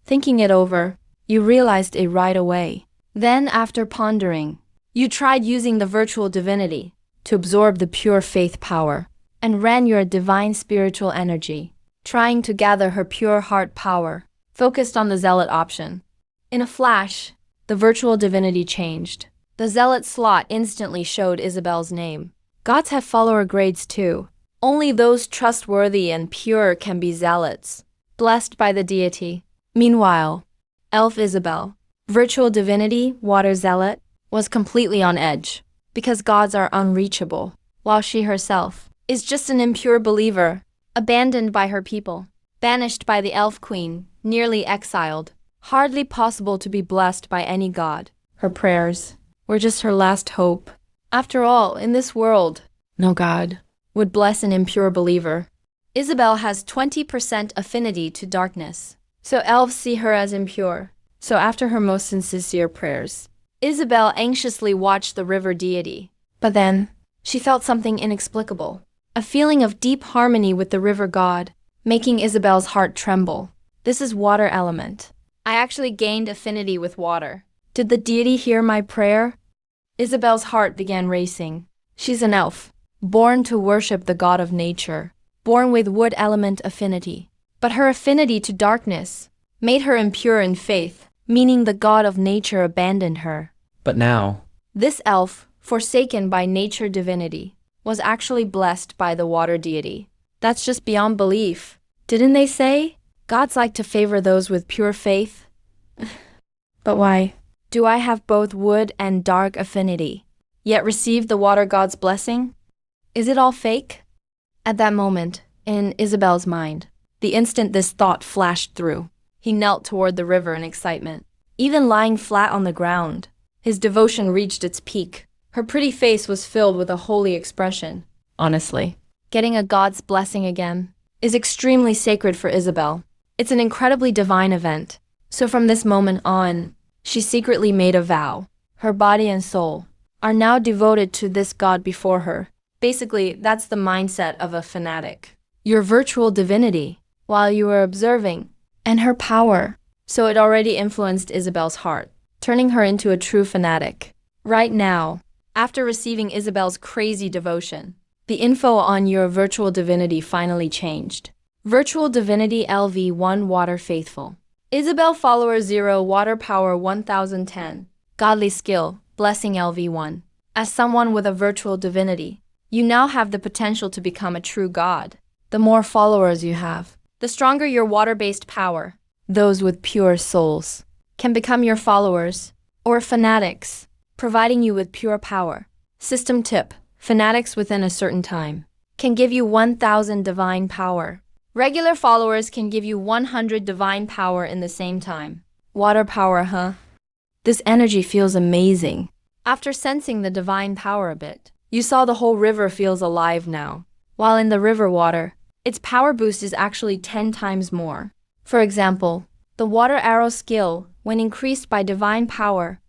Thinking it over, you realized it right away. Then, after pondering, you tried using the virtual divinity to absorb the pure faith power and ran your divine spiritual energy, trying to gather her pure heart power, focused on the zealot option. In a flash, the virtual divinity changed. The zealot slot instantly showed Isabelle's name. Gods have follower grades too. Only those trustworthy and pure can be zealots, blessed by the deity. Meanwhile, Elf Isabelle, virtual divinity, water zealot, was completely on edge, because gods are unreachable, while she herself is just an impure believer, abandoned by her people, banished by the elf queen, nearly exiled, hardly possible to be blessed by any god. Her prayers were just her last hope. After all, in this world, no god would bless an impure believer. Isabelle has 20% affinity to darkness, so elves see her as impure. So after her most sincere prayers, Isabelle anxiously watched the river deity. But then, she felt something inexplicable. A feeling of deep harmony with the river god, making Isabelle's heart tremble. This is water element. I actually gained affinity with water. Did the deity hear my prayer? Isabelle's heart began racing. She's an elf, born to worship the god of nature, born with wood element affinity. But her affinity to darkness made her impure in faith, meaning the god of nature abandoned her. But now, this elf, forsaken by nature divinity, was actually blessed by the water deity. That's just beyond belief. Didn't they say gods like to favor those with pure faith? But why do I have both wood and dark affinity, yet receive the water god's blessing? Is it all fake? At that moment, in Isabelle's mind, the instant this thought flashed through, he knelt toward the river in excitement. Even lying flat on the ground, his devotion reached its peak. Her pretty face was filled with a holy expression. Honestly, getting a god's blessing again is extremely sacred for Isabelle. It's an incredibly divine event. So from this moment on, she secretly made a vow. Her body and soul are now devoted to this god before her. Basically, that's the mindset of a fanatic. Your virtual divinity, while you were observing, and her power. So it already influenced Isabelle's heart, turning her into a true fanatic. Right now, after receiving Isabelle's crazy devotion, the info on your virtual divinity finally changed. Virtual divinity LV1 Water Faithful. Isabelle follower 0 Water Power 1010. Godly skill, blessing LV1. As someone with a virtual divinity, you now have the potential to become a true god. The more followers you have, the stronger your water-based power. Those with pure souls can become your followers, or fanatics, providing you with pure power. System tip: fanatics within a certain time can give you 1000 divine power. Regular followers can give you 100 divine power in the same time. Water power, huh? This energy feels amazing. After sensing the divine power a bit, you saw the whole river feels alive now. While in the river water, its power boost is actually 10 times more. For example, the water arrow skill, when increased by divine power,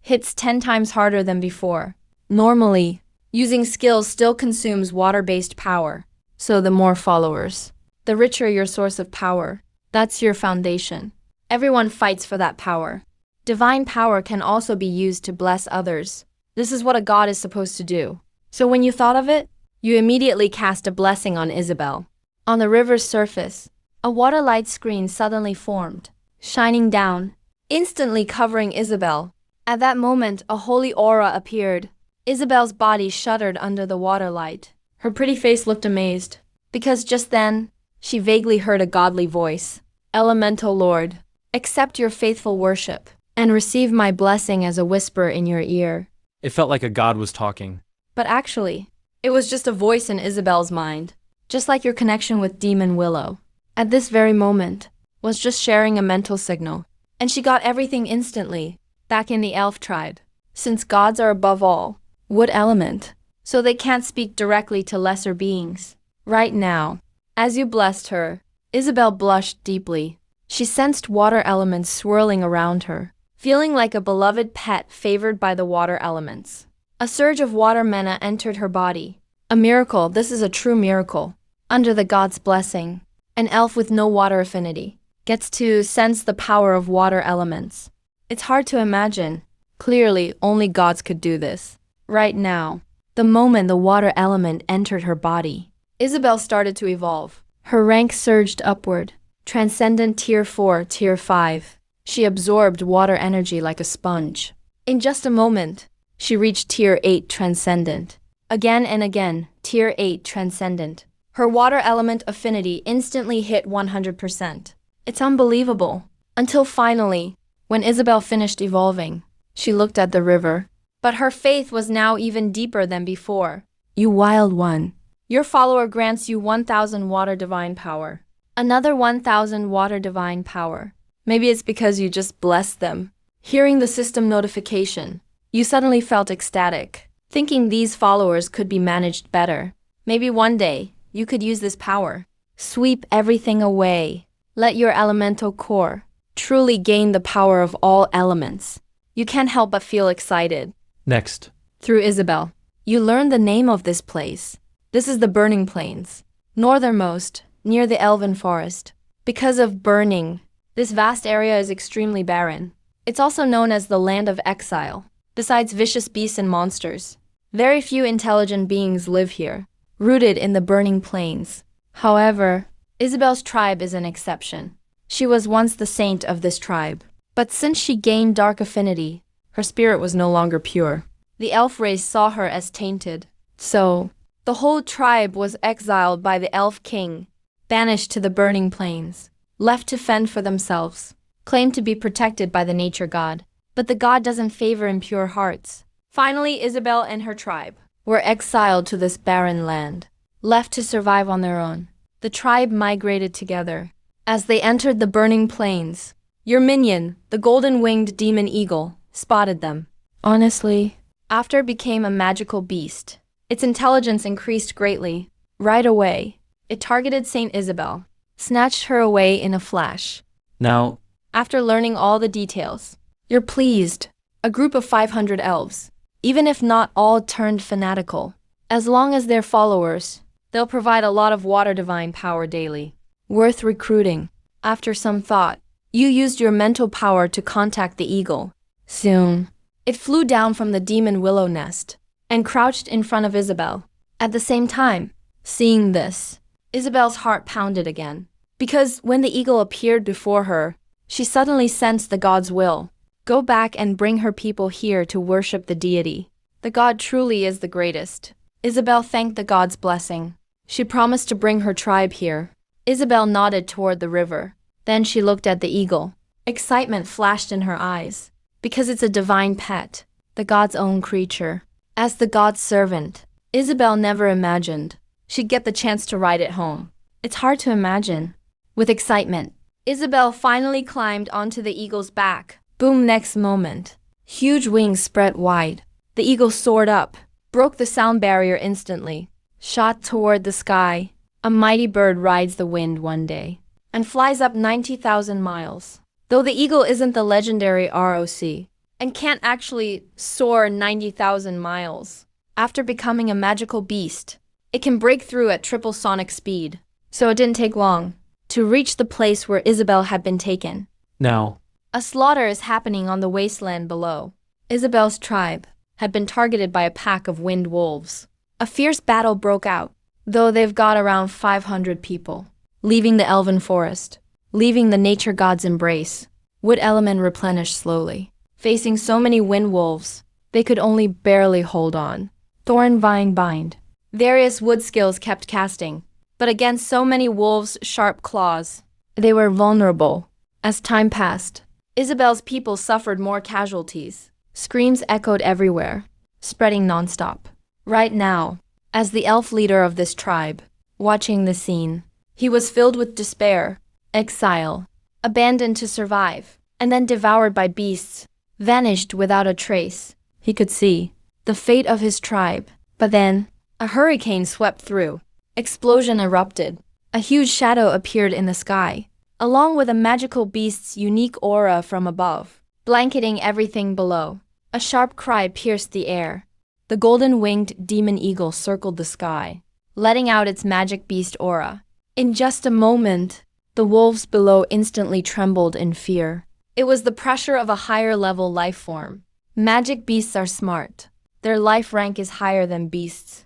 hits 10 times harder than before. Normally, using skills still consumes water-based power. So the more followers, the richer your source of power. That's your foundation. Everyone fights for that power. Divine power can also be used to bless others. This is what a god is supposed to do. So when you thought of it, you immediately cast a blessing on Isabelle. On the river's surface, a water light screen suddenly formed, shining down, instantly covering Isabelle. At that moment, a holy aura appeared. Isabelle's body shuddered under the water light. Her pretty face looked amazed, because just then, she vaguely heard a godly voice. Elemental Lord, accept your faithful worship, and receive my blessing as a whisper in your ear. It felt like a god was talking. But actually, it was just a voice in Isabelle's mind, just like your connection with Demon Willow. At this very moment, was just sharing a mental signal, and she got everything instantly, back in the elf tribe. Since gods are above all, wood element, so they can't speak directly to lesser beings. Right now, as you blessed her, Isabelle blushed deeply. She sensed water elements swirling around her, feeling like a beloved pet favored by the water elements. A surge of water mana entered her body. A miracle, this is a true miracle. Under the god's blessing, an elf with no water affinity gets to sense the power of water elements. It's hard to imagine. Clearly, only gods could do this. Right now, the moment the water element entered her body, Isabelle started to evolve. Her rank surged upward. Transcendent Tier 4, Tier 5. She absorbed water energy like a sponge. In just a moment, she reached Tier 8 Transcendent. Again and again, Tier 8 Transcendent. Her water element affinity instantly hit 100%. It's unbelievable. Until finally, when Isabelle finished evolving, she looked at the river. But her faith was now even deeper than before. You wild one. Your follower grants you 1,000 water divine power. Another 1,000 water divine power. Maybe it's because you just blessed them. Hearing the system notification, you suddenly felt ecstatic, thinking these followers could be managed better. Maybe one day, you could use this power. Sweep everything away. Let your elemental core truly gain the power of all elements. You can't help but feel excited. Next. Through Isabelle, you learn the name of this place. This is the Burning Plains, northernmost, near the Elven Forest. Because of burning, this vast area is extremely barren. It's also known as the Land of Exile. Besides vicious beasts and monsters, very few intelligent beings live here, rooted in the Burning Plains. However, Isabelle's tribe is an exception. She was once the saint of this tribe, but since she gained dark affinity, her spirit was no longer pure. The elf race saw her as tainted. So, the whole tribe was exiled by the elf king, banished to the Burning Plains, left to fend for themselves, claimed to be protected by the nature god. But the god doesn't favor impure hearts. Finally, Isabelle and her tribe were exiled to this barren land, left to survive on their own. The tribe migrated together. As they entered the Burning Plains, your minion, the golden-winged demon eagle, spotted them. Honestly, after it became a magical beast, its intelligence increased greatly. Right away, it targeted Saint Isabelle, snatched her away in a flash. Now, After learning all the details, you're pleased. A group of 500 elves, even if not all turned fanatical, as long as they're followers, they'll provide a lot of water divine power daily. Worth recruiting. After some thought, you used your mental power to contact the eagle. Soon, it flew down from the demon willow nest and crouched in front of Isabelle. At the same time, seeing this, Isabelle's heart pounded again, because when the eagle appeared before her, she suddenly sensed the god's will. Go back and bring her people here to worship the deity. The god truly is the greatest. Isabelle thanked the god's blessing. She promised to bring her tribe here. Isabelle nodded toward the river. Then she looked at the eagle. Excitement flashed in her eyes, because it's a divine pet, the god's own creature. As the god's servant, Isabelle never imagined she'd get the chance to ride it home. It's hard to imagine. With excitement, Isabelle finally climbed onto the eagle's back. Boom, next moment. Huge wings spread wide. The eagle soared up, broke the sound barrier instantly, shot toward the sky. A mighty bird rides the wind one day, and flies up 90,000 miles. Though the eagle isn't the legendary ROC, and can't actually soar 90,000 miles, after becoming a magical beast, it can break through at triple sonic speed. So it didn't take long to reach the place where Isabelle had been taken. now, A slaughter is happening on the wasteland below. Isabelle's tribe had been targeted by a pack of wind wolves. A fierce battle broke out, though they've got around 500 people, leaving the elven forest, leaving the nature god's embrace. Wood element replenished slowly. Facing so many wind wolves, they could only barely hold on. Thorn vine bind. Various wood skills kept casting, but against so many wolves' sharp claws, they were vulnerable. As time passed, Isabelle's people suffered more casualties. Screams echoed everywhere, spreading nonstop. Right now, as the elf leader of this tribe, watching the scene, he was filled with despair, exile, abandoned to survive, and then devoured by beasts, vanished without a trace. He could see the fate of his tribe. But then, a hurricane swept through. Explosion erupted. A huge shadow appeared in the sky, along with a magical beast's unique aura from above, blanketing everything below. A sharp cry pierced the air. The golden-winged demon eagle circled the sky, letting out its magic beast aura. In just a moment, the wolves below instantly trembled in fear. It was the pressure of a higher-level life form. Magic beasts are smart. Their life rank is higher than beasts.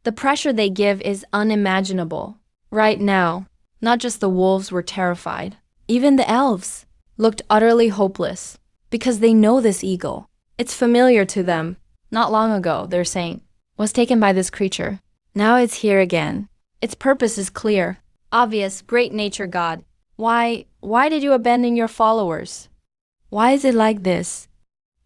The pressure they give is unimaginable. Right now, not just the wolves were terrified. Even the elves looked utterly hopeless, because they know this eagle. It's familiar to them. Not long ago, their saint was taken by this creature. Now it's here again. Its purpose is clear. Obvious, great nature god. Why did you abandon your followers? Why is it like this?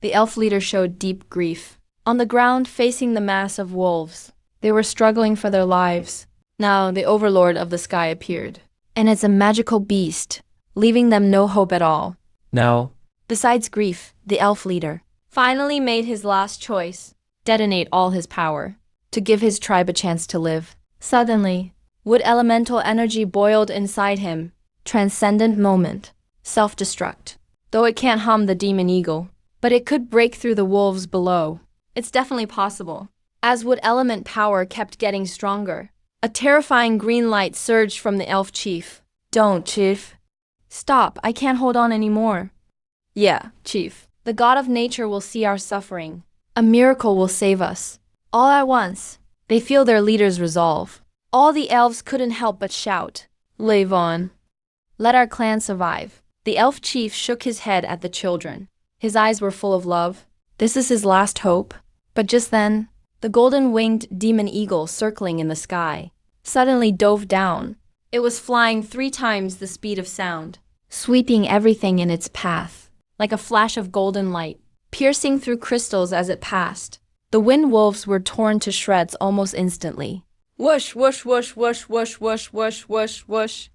The elf leader showed deep grief. On the ground, facing the mass of wolves, they were struggling for their lives. Now the overlord of the sky appeared, and it's a magical beast, leaving them no hope at all. Now, Besides grief, the elf leader finally made his last choice: detonate all his power, to give his tribe a chance to live. Suddenly, wood elemental energy boiled inside him. Transcendent moment. Self-destruct. Though it can't harm the demon eagle, but it could break through the wolves below. It's definitely possible. As wood element power kept getting stronger, a terrifying green light surged from the elf chief. Don't, chief. Stop, I can't hold on anymore. Yeah, chief. The god of nature will see our suffering. A miracle will save us. All at once, they feel their leader's resolve. All the elves couldn't help but shout, "Live on. Let our clan survive." The elf chief shook his head at the children. His eyes were full of love. This is his last hope. But just then, the golden-winged demon eagle circling in the sky suddenly dove down. It was flying 3 times the speed of sound, sweeping everything in its path, like a flash of golden light, piercing through crystals as it passed. The wind wolves were torn to shreds almost instantly. Whoosh, whoosh, whoosh, whoosh, whoosh, whoosh, whoosh, whoosh, whoosh.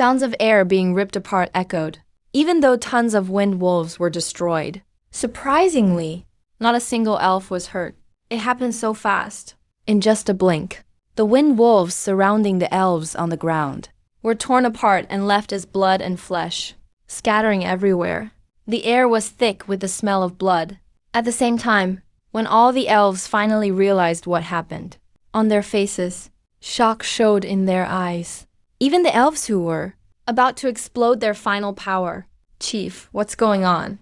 Sounds of air being ripped apart echoed, even though tons of wind wolves were destroyed. Surprisingly, not a single elf was hurt. It happened so fast. In just a blink, the wind wolves surrounding the elves on the ground were torn apart and left as blood and flesh, scattering everywhere. The air was thick with the smell of blood. At the same time, when all the elves finally realized what happened, on their faces, shock showed in their eyes. Even the elves who were about to explode their final power. Chief, what's going on?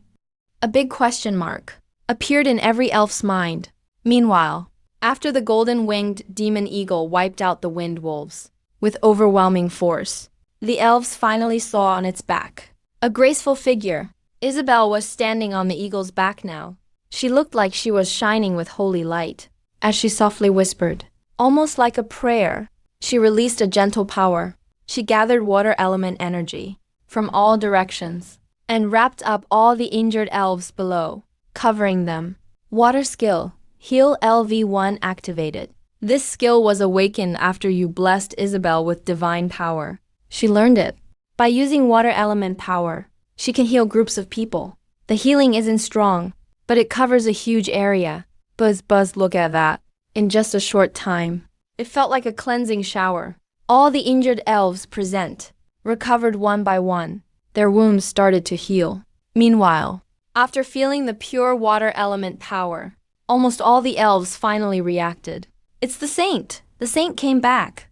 A big question mark appeared in every elf's mind. Meanwhile, after the golden-winged demon eagle wiped out the wind wolves with overwhelming force, the elves finally saw on its back a graceful figure. Isabelle was standing on the eagle's back now. She looked like she was shining with holy light. As she softly whispered, almost like a prayer, she released a gentle power. She gathered water element energy from all directions and wrapped up all the injured elves below, covering them. Water skill, Heal LV1 activated. This skill was awakened after you blessed Isabelle with divine power. She learned it. By using water element power, she can heal groups of people. The healing isn't strong, but it covers a huge area. Buzz, look at that. In just a short time, it felt like a cleansing shower. All the injured elves present recovered one by one. Their wounds started to heal. Meanwhile, after feeling the pure water element power, almost all the elves finally reacted. It's the saint! The saint came back!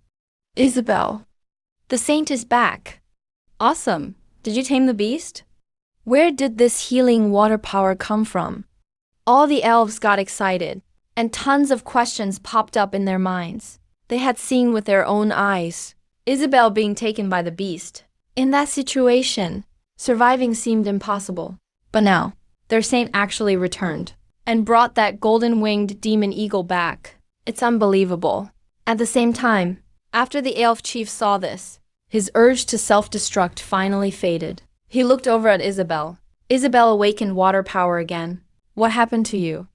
Isabelle, the saint is back! Awesome! Did you tame the beast? Where did this healing water power come from? All the elves got excited, and tons of questions popped up in their minds. They had seen with their own eyes Isabelle being taken by the beast. In that situation, Surviving seemed impossible. But now, their saint actually returned and brought that golden-winged demon eagle back. It's unbelievable. At the same time, after the elf chief saw this, his urge to self-destruct finally faded. He looked over at Isabelle. Isabelle awakened water power again. What happened to you?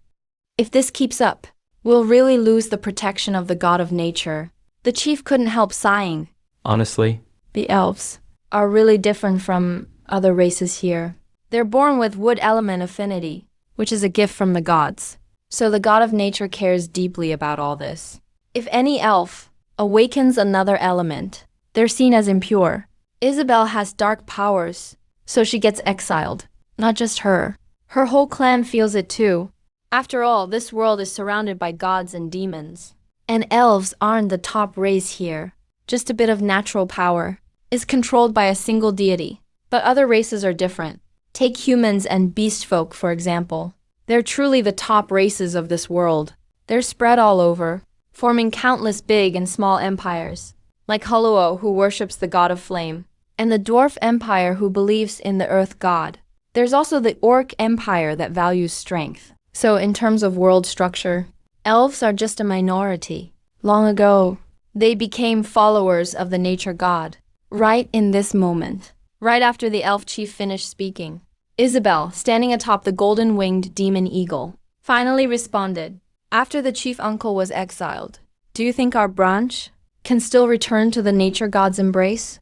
If this keeps up, we'll really lose the protection of the god of nature. The chief couldn't help sighing. Honestly, The elves are really different from other races here. They're born with wood element affinity, which is a gift from the gods. So the god of nature cares deeply about all this. If any elf awakens another element, they're seen as impure. Isabelle has dark powers, so she gets exiled. Not just her. Her whole clan feels it too. After all, this world is surrounded by gods and demons. And elves aren't the top race here. Just a bit of natural power is controlled by a single deity. But other races are different. Take humans and beast folk, for example. They're truly the top races of this world. They're spread all over, forming countless big and small empires, like Willow, who worships the god of flame, and the dwarf empire, who believes in the earth god. There's also the orc empire that values strength. So in terms of world structure, elves are just a minority. Long ago, they became followers of the nature god. Right in this moment, right after the elf chief finished speaking, Isabelle, standing atop the golden-winged demon eagle, finally responded. After the chief uncle was exiled, do you think our branch can still return to the nature god's embrace?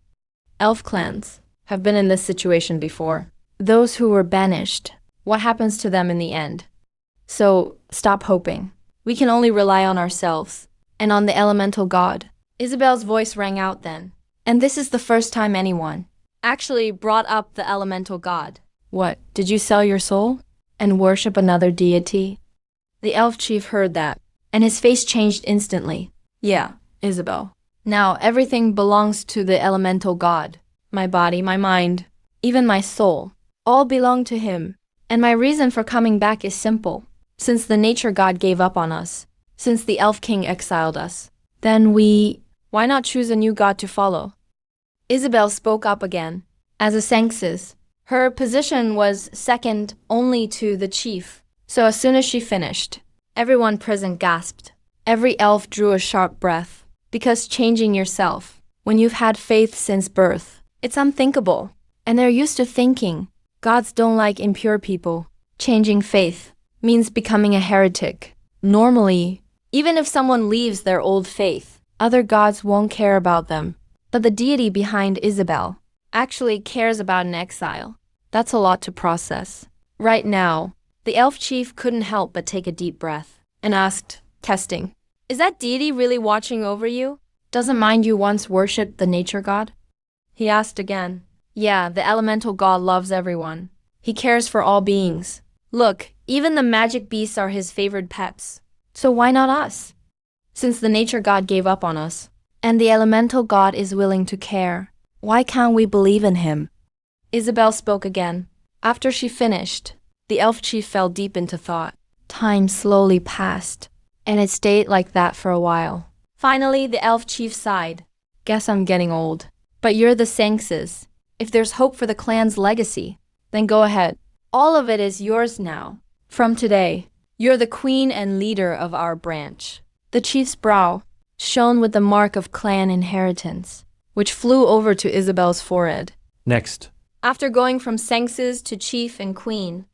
Elf clans have been in this situation before. Those who were banished, what happens to them in the end? So, stop hoping. We can only rely on ourselves and on the elemental god. Isabelle's voice rang out then. And this is the first time anyone actually brought up the elemental god. What, did you sell your soul and worship another deity? The elf chief heard that, and his face changed instantly. Yeah, Isabelle. Now everything belongs to the elemental god. My body, my mind, even my soul, all belong to him. And my reason for coming back is simple. Since the nature god gave up on us, since the elf king exiled us, then why not choose a new god to follow? Isabelle spoke up again. As a Senxes, her position was second only to the chief. So as soon as she finished, everyone present gasped. Every elf drew a sharp breath. Because changing yourself, when you've had faith since birth, it's unthinkable. And they're used to thinking, gods don't like impure people. Changing faith means becoming a heretic. Normally, even if someone leaves their old faith, other gods won't care about them. But the deity behind Isabelle actually cares about an exile. That's a lot to process. Right now, the elf chief couldn't help but take a deep breath and asked, testing, is that deity really watching over you? Doesn't mind you once worshipped the nature god? He asked again. Yeah, the elemental god loves everyone. He cares for all beings. Look, even the magic beasts are his favored pets. So why not us? Since the nature god gave up on us, and the elemental god is willing to care, why can't we believe in him? Isabelle spoke again. After she finished, the elf chief fell deep into thought. Time slowly passed, and it stayed like that for a while. Finally, the elf chief sighed. Guess I'm getting old. But you're the Senxes. If there's hope for the clan's legacy, then go ahead. All of it is yours now. From today, you're the queen and leader of our branch. The chief's brow shone with the mark of clan inheritance, which flew over to Isabelle's forehead. next. After going from Senxes to chief and queen,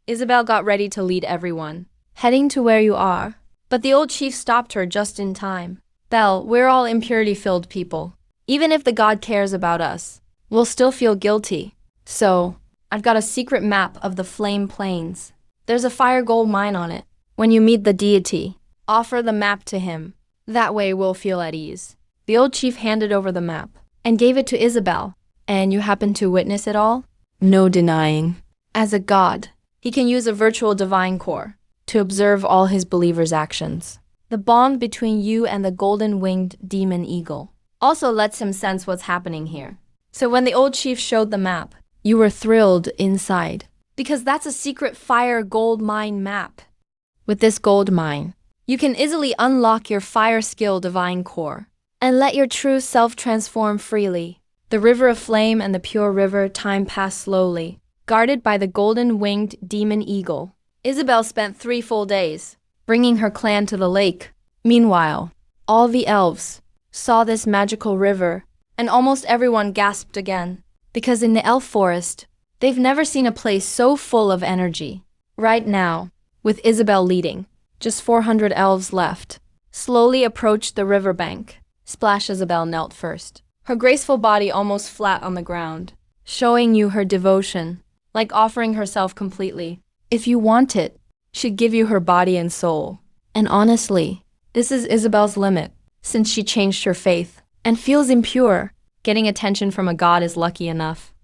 Isabelle got ready to lead everyone, heading to where you are. But the old chief stopped her just in time. Belle, we're all impurity-filled people. Even if the god cares about us, we'll still feel guilty. So, I've got a secret map of the Flame Plains. There's a fire gold mine on it. When you meet the deity, offer the map to him. That way we'll feel at ease. The old chief handed over the map and gave it to Isabelle. And you happen to witness it all? No denying. As a god, he can use a virtual divine core to observe all his believers' actions. The bond between you and the golden-winged demon eagle also lets him sense what's happening here. So when the old chief showed the map, you were thrilled inside, because that's a secret fire gold mine map. With this gold mine, you can easily unlock your fire skill divine core and let your true self transform freely. The river of flame and the pure river time passed slowly, guarded by the golden-winged demon eagle. Isabelle spent 3 full days, bringing her clan to the lake. Meanwhile, all the elves saw this magical river, and almost everyone gasped again, because in the elf forest, they've never seen a place so full of energy. Right now, with Isabelle leading, just 400 elves left, slowly approached the riverbank. Splash Isabelle knelt first, her graceful body almost flat on the ground, showing you her devotion, like offering herself completely. If you want it, she'd give you her body and soul. And honestly, this is Isabelle's limit, since she changed her faith and feels impure. Getting attention from a god is lucky enough.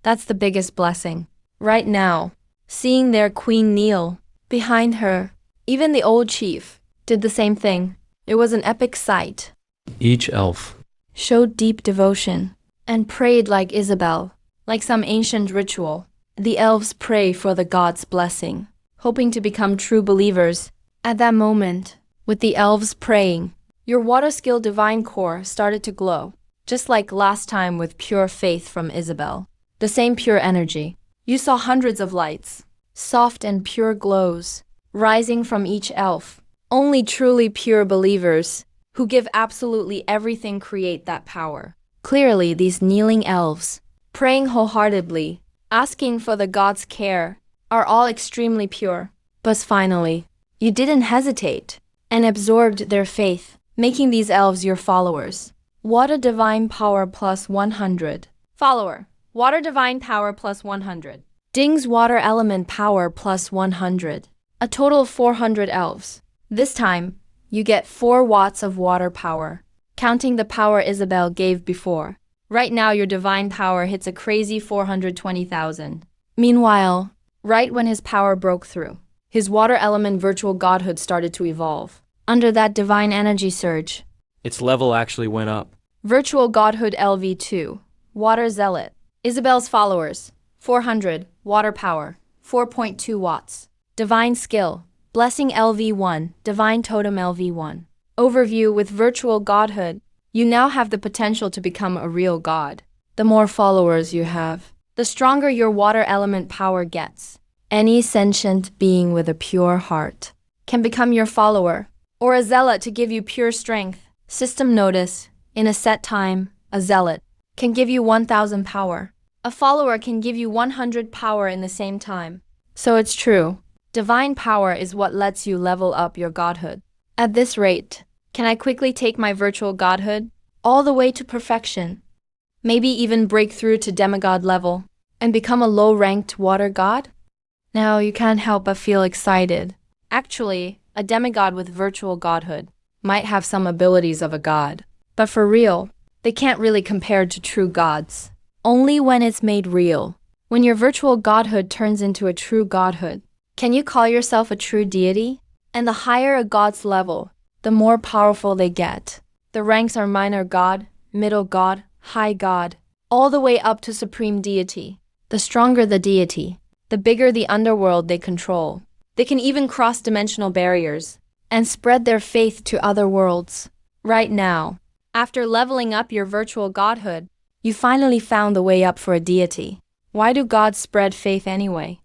That's the biggest blessing. Right now, seeing their queen kneel behind her, even the old chief did the same thing. It was an epic sight. Each elf Showed deep devotion and prayed like Isabelle, like some ancient ritual. The elves pray for the god's blessing, hoping to become true believers. At that moment, with the elves praying, your water skill divine core started to glow, just like last time with pure faith from Isabelle. The same pure energy. You saw hundreds of lights, soft and pure glows, rising from each elf. Only truly pure believers, who give absolutely everything, create that power. Clearly, these kneeling elves, praying wholeheartedly, asking for the god's care, are all extremely pure. But finally, you didn't hesitate and absorbed their faith, making these elves your followers. Water divine power plus 100. Follower. Water divine power plus 100. Ding's water element power plus 100. A total of 400 elves. This time, you get 4 watts of water power, counting the power Isabelle gave before. Right now your divine power hits a crazy 420,000. Meanwhile, right when his power broke through, his water element virtual godhood started to evolve. Under that divine energy surge, its level actually went up. Virtual godhood LV2, water zealot. Isabelle's followers, 400, water power, 4.2 watts. Divine skill, blessing LV1, divine totem LV1. Overview with virtual godhood. You now have the potential to become a real god. The more followers you have, the stronger your water element power gets. Any sentient being with a pure heart can become your follower, or a zealot to give you pure strength. System notice, in a set time, a zealot can give you 1000 power. A follower can give you 100 power in the same time. So it's true. Divine power is what lets you level up your godhood. At this rate, can I quickly take my virtual godhood all the way to perfection? Maybe even break through to demigod level and become a low-ranked water god? Now you can't help but feel excited. Actually, a demigod with virtual godhood might have some abilities of a god. But for real, they can't really compare to true gods. Only when it's made real. When your virtual godhood turns into a true godhood, can you call yourself a true deity? And the higher a god's level, the more powerful they get. The ranks are minor god, middle god, high god, all the way up to supreme deity. The stronger the deity, the bigger the underworld they control. They can even cross dimensional barriers and spread their faith to other worlds. Right now, after leveling up your virtual godhood, you finally found the way up for a deity. Why do gods spread faith anyway?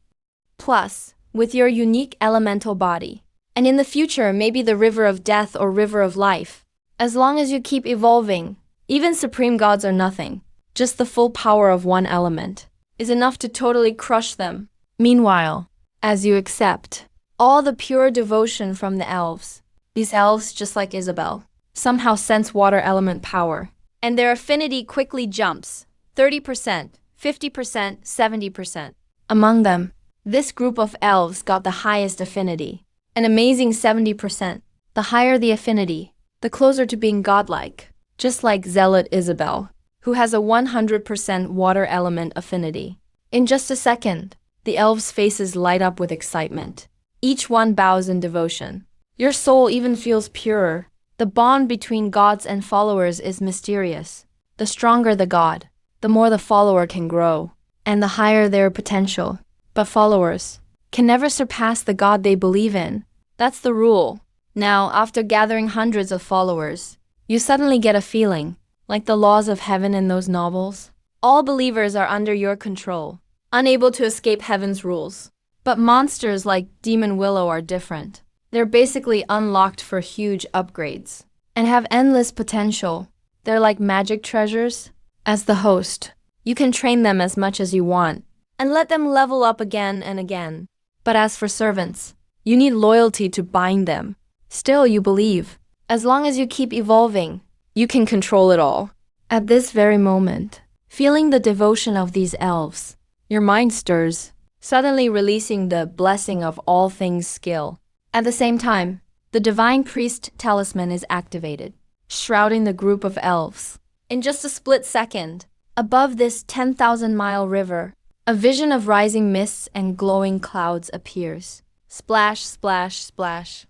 Plus, with your unique elemental body, and in the future maybe the river of death or river of life, as long as you keep evolving, even supreme gods are nothing. Just the full power of one element is enough to totally crush them. Meanwhile, as you accept all the pure devotion from the elves, these elves, just like Isabelle, somehow sense water element power, and their affinity quickly jumps 30%, 50%, 70%. Among them, this group of elves got the highest affinity, an amazing 70%. The higher the affinity, the closer to being godlike, just like zealot Isabelle, who has a 100% water element affinity. In just a second, the elves' faces light up with excitement. Each one bows in devotion. Your soul even feels purer. The bond between gods and followers is mysterious. The stronger the god, the more the follower can grow, and the higher their potential. But followers can never surpass the god they believe in. That's the rule. Now, after gathering hundreds of followers, you suddenly get a feeling like the laws of heaven in those novels. All believers are under your control, unable to escape heaven's rules. But monsters like Demon Willow are different. They're basically unlocked for huge upgrades and have endless potential. They're like magic treasures. As the host, you can train them as much as you want and let them level up again and again. But as for servants, you need loyalty to bind them. Still, you believe. As long as you keep evolving, you can control it all. At this very moment, feeling the devotion of these elves, your mind stirs, suddenly releasing the blessing of all things skill. At the same time, the divine priest talisman is activated, shrouding the group of elves. In just a split second, above this 10,000-mile river, a vision of rising mists and glowing clouds appears. Splash, splash, splash.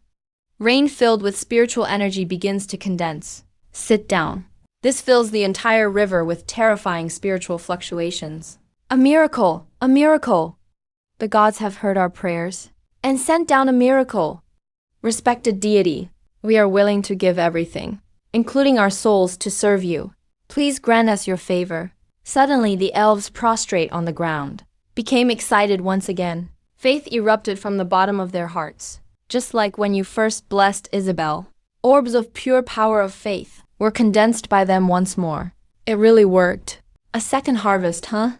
Rain filled with spiritual energy begins to condense. Sit down. This fills the entire river with terrifying spiritual fluctuations. A miracle! A miracle! The gods have heard our prayers and sent down a miracle. Respected deity, we are willing to give everything, including our souls, to serve you. Please grant us your favor. Suddenly, the elves prostrate on the ground, became excited once again. Faith erupted from the bottom of their hearts, just like when you first blessed Isabelle. Orbs of pure power of faith were condensed by them once more. It really worked. A second harvest, huh?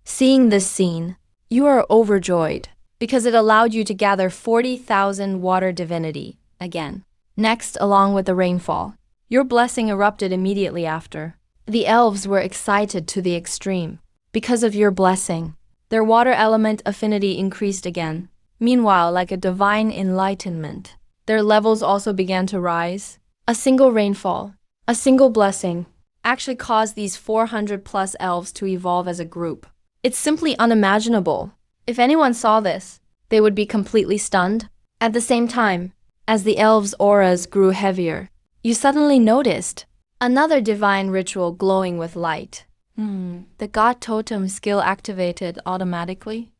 Seeing this scene, you are overjoyed because it allowed you to gather 40,000 water divinity again. Next, along with the rainfall, your blessing erupted immediately after. The elves were excited to the extreme. Because of your blessing, their water element affinity increased again. Meanwhile, like a divine enlightenment, their levels also began to rise. A single rainfall, a single blessing, actually caused these 400+ elves to evolve as a group. It's simply unimaginable. If anyone saw this, they would be completely stunned. At the same time, as the elves' auras grew heavier, you suddenly noticed another divine ritual glowing with light. The god totem skill activated automatically.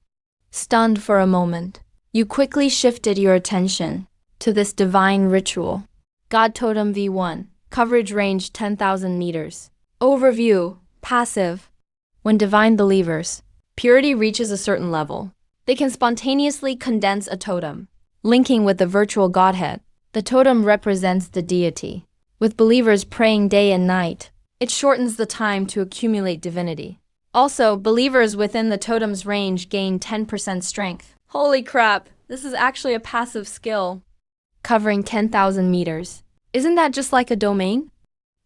Stunned for a moment, you quickly shifted your attention to this divine ritual. God totem V1, coverage range 10,000 meters. Overview, passive. When divine believers, purity reaches a certain level, they can spontaneously condense a totem, linking with the virtual godhead. The totem represents the deity. With believers praying day and night, it shortens the time to accumulate divinity. Also, believers within the totem's range gain 10% strength. Holy crap, this is actually a passive skill. Covering 10,000 meters. Isn't that just like a domain?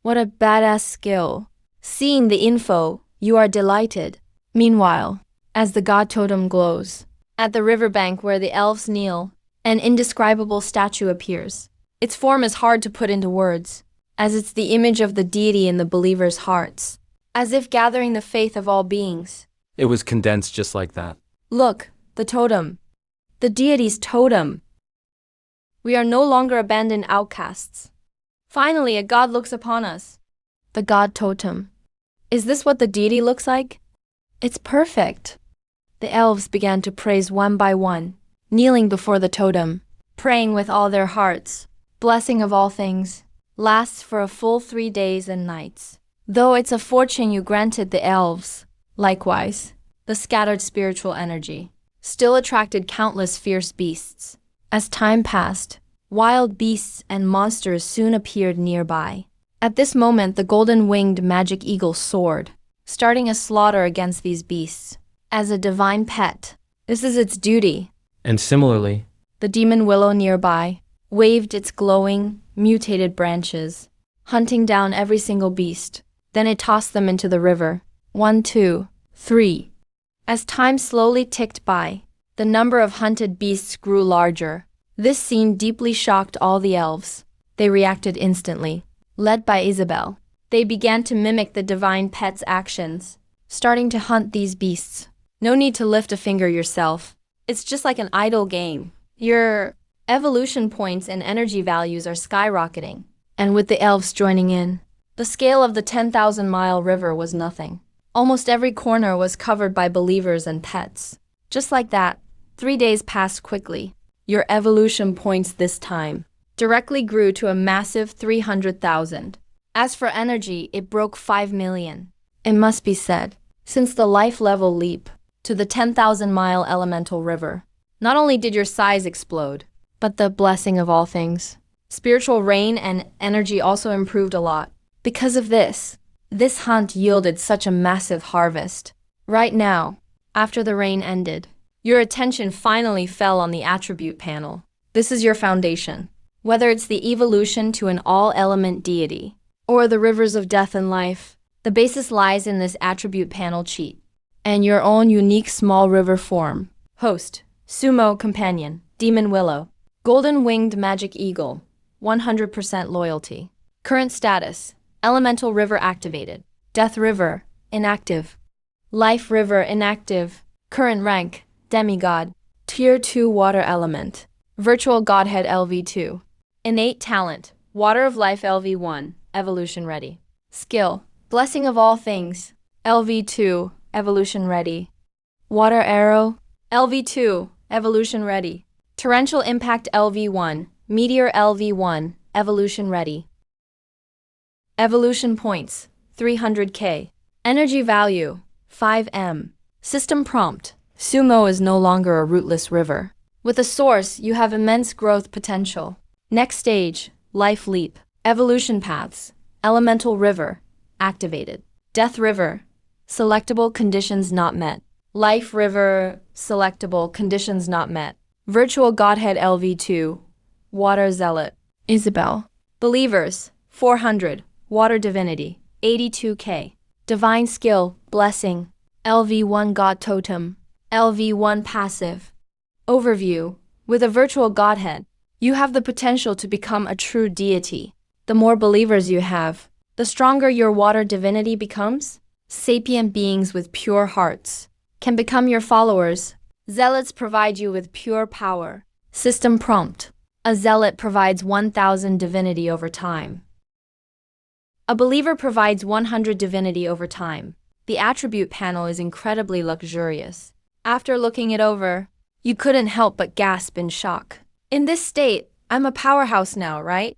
What a badass skill. Seeing the info, you are delighted. Meanwhile, as the god totem glows, at the riverbank where the elves kneel, an indescribable statue appears. Its form is hard to put into words, as it's the image of the deity in the believers' hearts, as if gathering the faith of all beings. It was condensed just like that. Look, the totem. The deity's totem. We are no longer abandoned outcasts. Finally, a god looks upon us. The god totem. Is this what the deity looks like? It's perfect. The elves began to praise one by one, kneeling before the totem, praying with all their hearts. Blessing of all things lasts for a full 3 days and nights. Though it's a fortune you granted the elves, likewise, the scattered spiritual energy still attracted countless fierce beasts. As time passed, wild beasts and monsters soon appeared nearby. At this moment, the golden-winged magic eagle soared, starting a slaughter against these beasts. As a divine pet, this is its duty. And similarly, The demon willow nearby waved its glowing, mutated branches, hunting down every single beast. Then it tossed them into the river. 1, 2, 3. As time slowly ticked by, the number of hunted beasts grew larger. This scene deeply shocked all the elves. They reacted instantly. Led by Isabelle, they began to mimic the divine pet's actions, starting to hunt these beasts. No need to lift a finger yourself. It's just like an idle game. Your evolution points and energy values are skyrocketing. And with the elves joining in, the scale of the 10,000-mile river was nothing. Almost every corner was covered by believers and pets. Just like that, 3 days passed quickly. Your evolution points this time directly grew to a massive 300,000. As for energy, it broke 5 million. It must be said, since the life level leap to the 10,000-mile elemental river, not only did your size explode, but the blessing of all things. Spiritual rain and energy also improved a lot. Because of this hunt yielded such a massive harvest. Right now, after the rain ended, your attention finally fell on the attribute panel. This is your foundation. Whether it's the evolution to an all-element deity, or the rivers of death and life, the basis lies in this attribute panel cheat, and your own unique small river form. Host, Sumo Companion, Demon Willow, Golden Winged Magic Eagle, 100% loyalty. Current status, Elemental River activated. Death River, inactive. Life River inactive. Current rank, Demigod. Tier 2 Water Element. Virtual Godhead LV2. Innate Talent, Water of Life LV1, Evolution Ready. Skill, Blessing of All Things, LV2, Evolution Ready. Water Arrow, LV2, Evolution Ready. Torrential Impact LV1, Meteor LV1, Evolution Ready. Evolution Points, 300k. Energy Value, 5m. System Prompt, Sumo is no longer a rootless river. With a source, you have immense growth potential. Next stage, Life Leap. Evolution Paths, Elemental River, activated. Death River, selectable conditions not met. Life River, selectable conditions not met. Virtual Godhead LV2, Water Zealot. Isabelle. Believers, 400. Water Divinity, 82k. Divine Skill, Blessing. LV1 God Totem. LV1 Passive. Overview. With a virtual Godhead, you have the potential to become a true deity. The more believers you have, the stronger your water divinity becomes. Sapient beings with pure hearts can become your followers. Zealots provide you with pure power. System Prompt. A zealot provides 1,000 divinity over time. A believer provides 100 divinity over time. The attribute panel is incredibly luxurious. After looking it over, you couldn't help but gasp in shock. In this state, I'm a powerhouse now, right?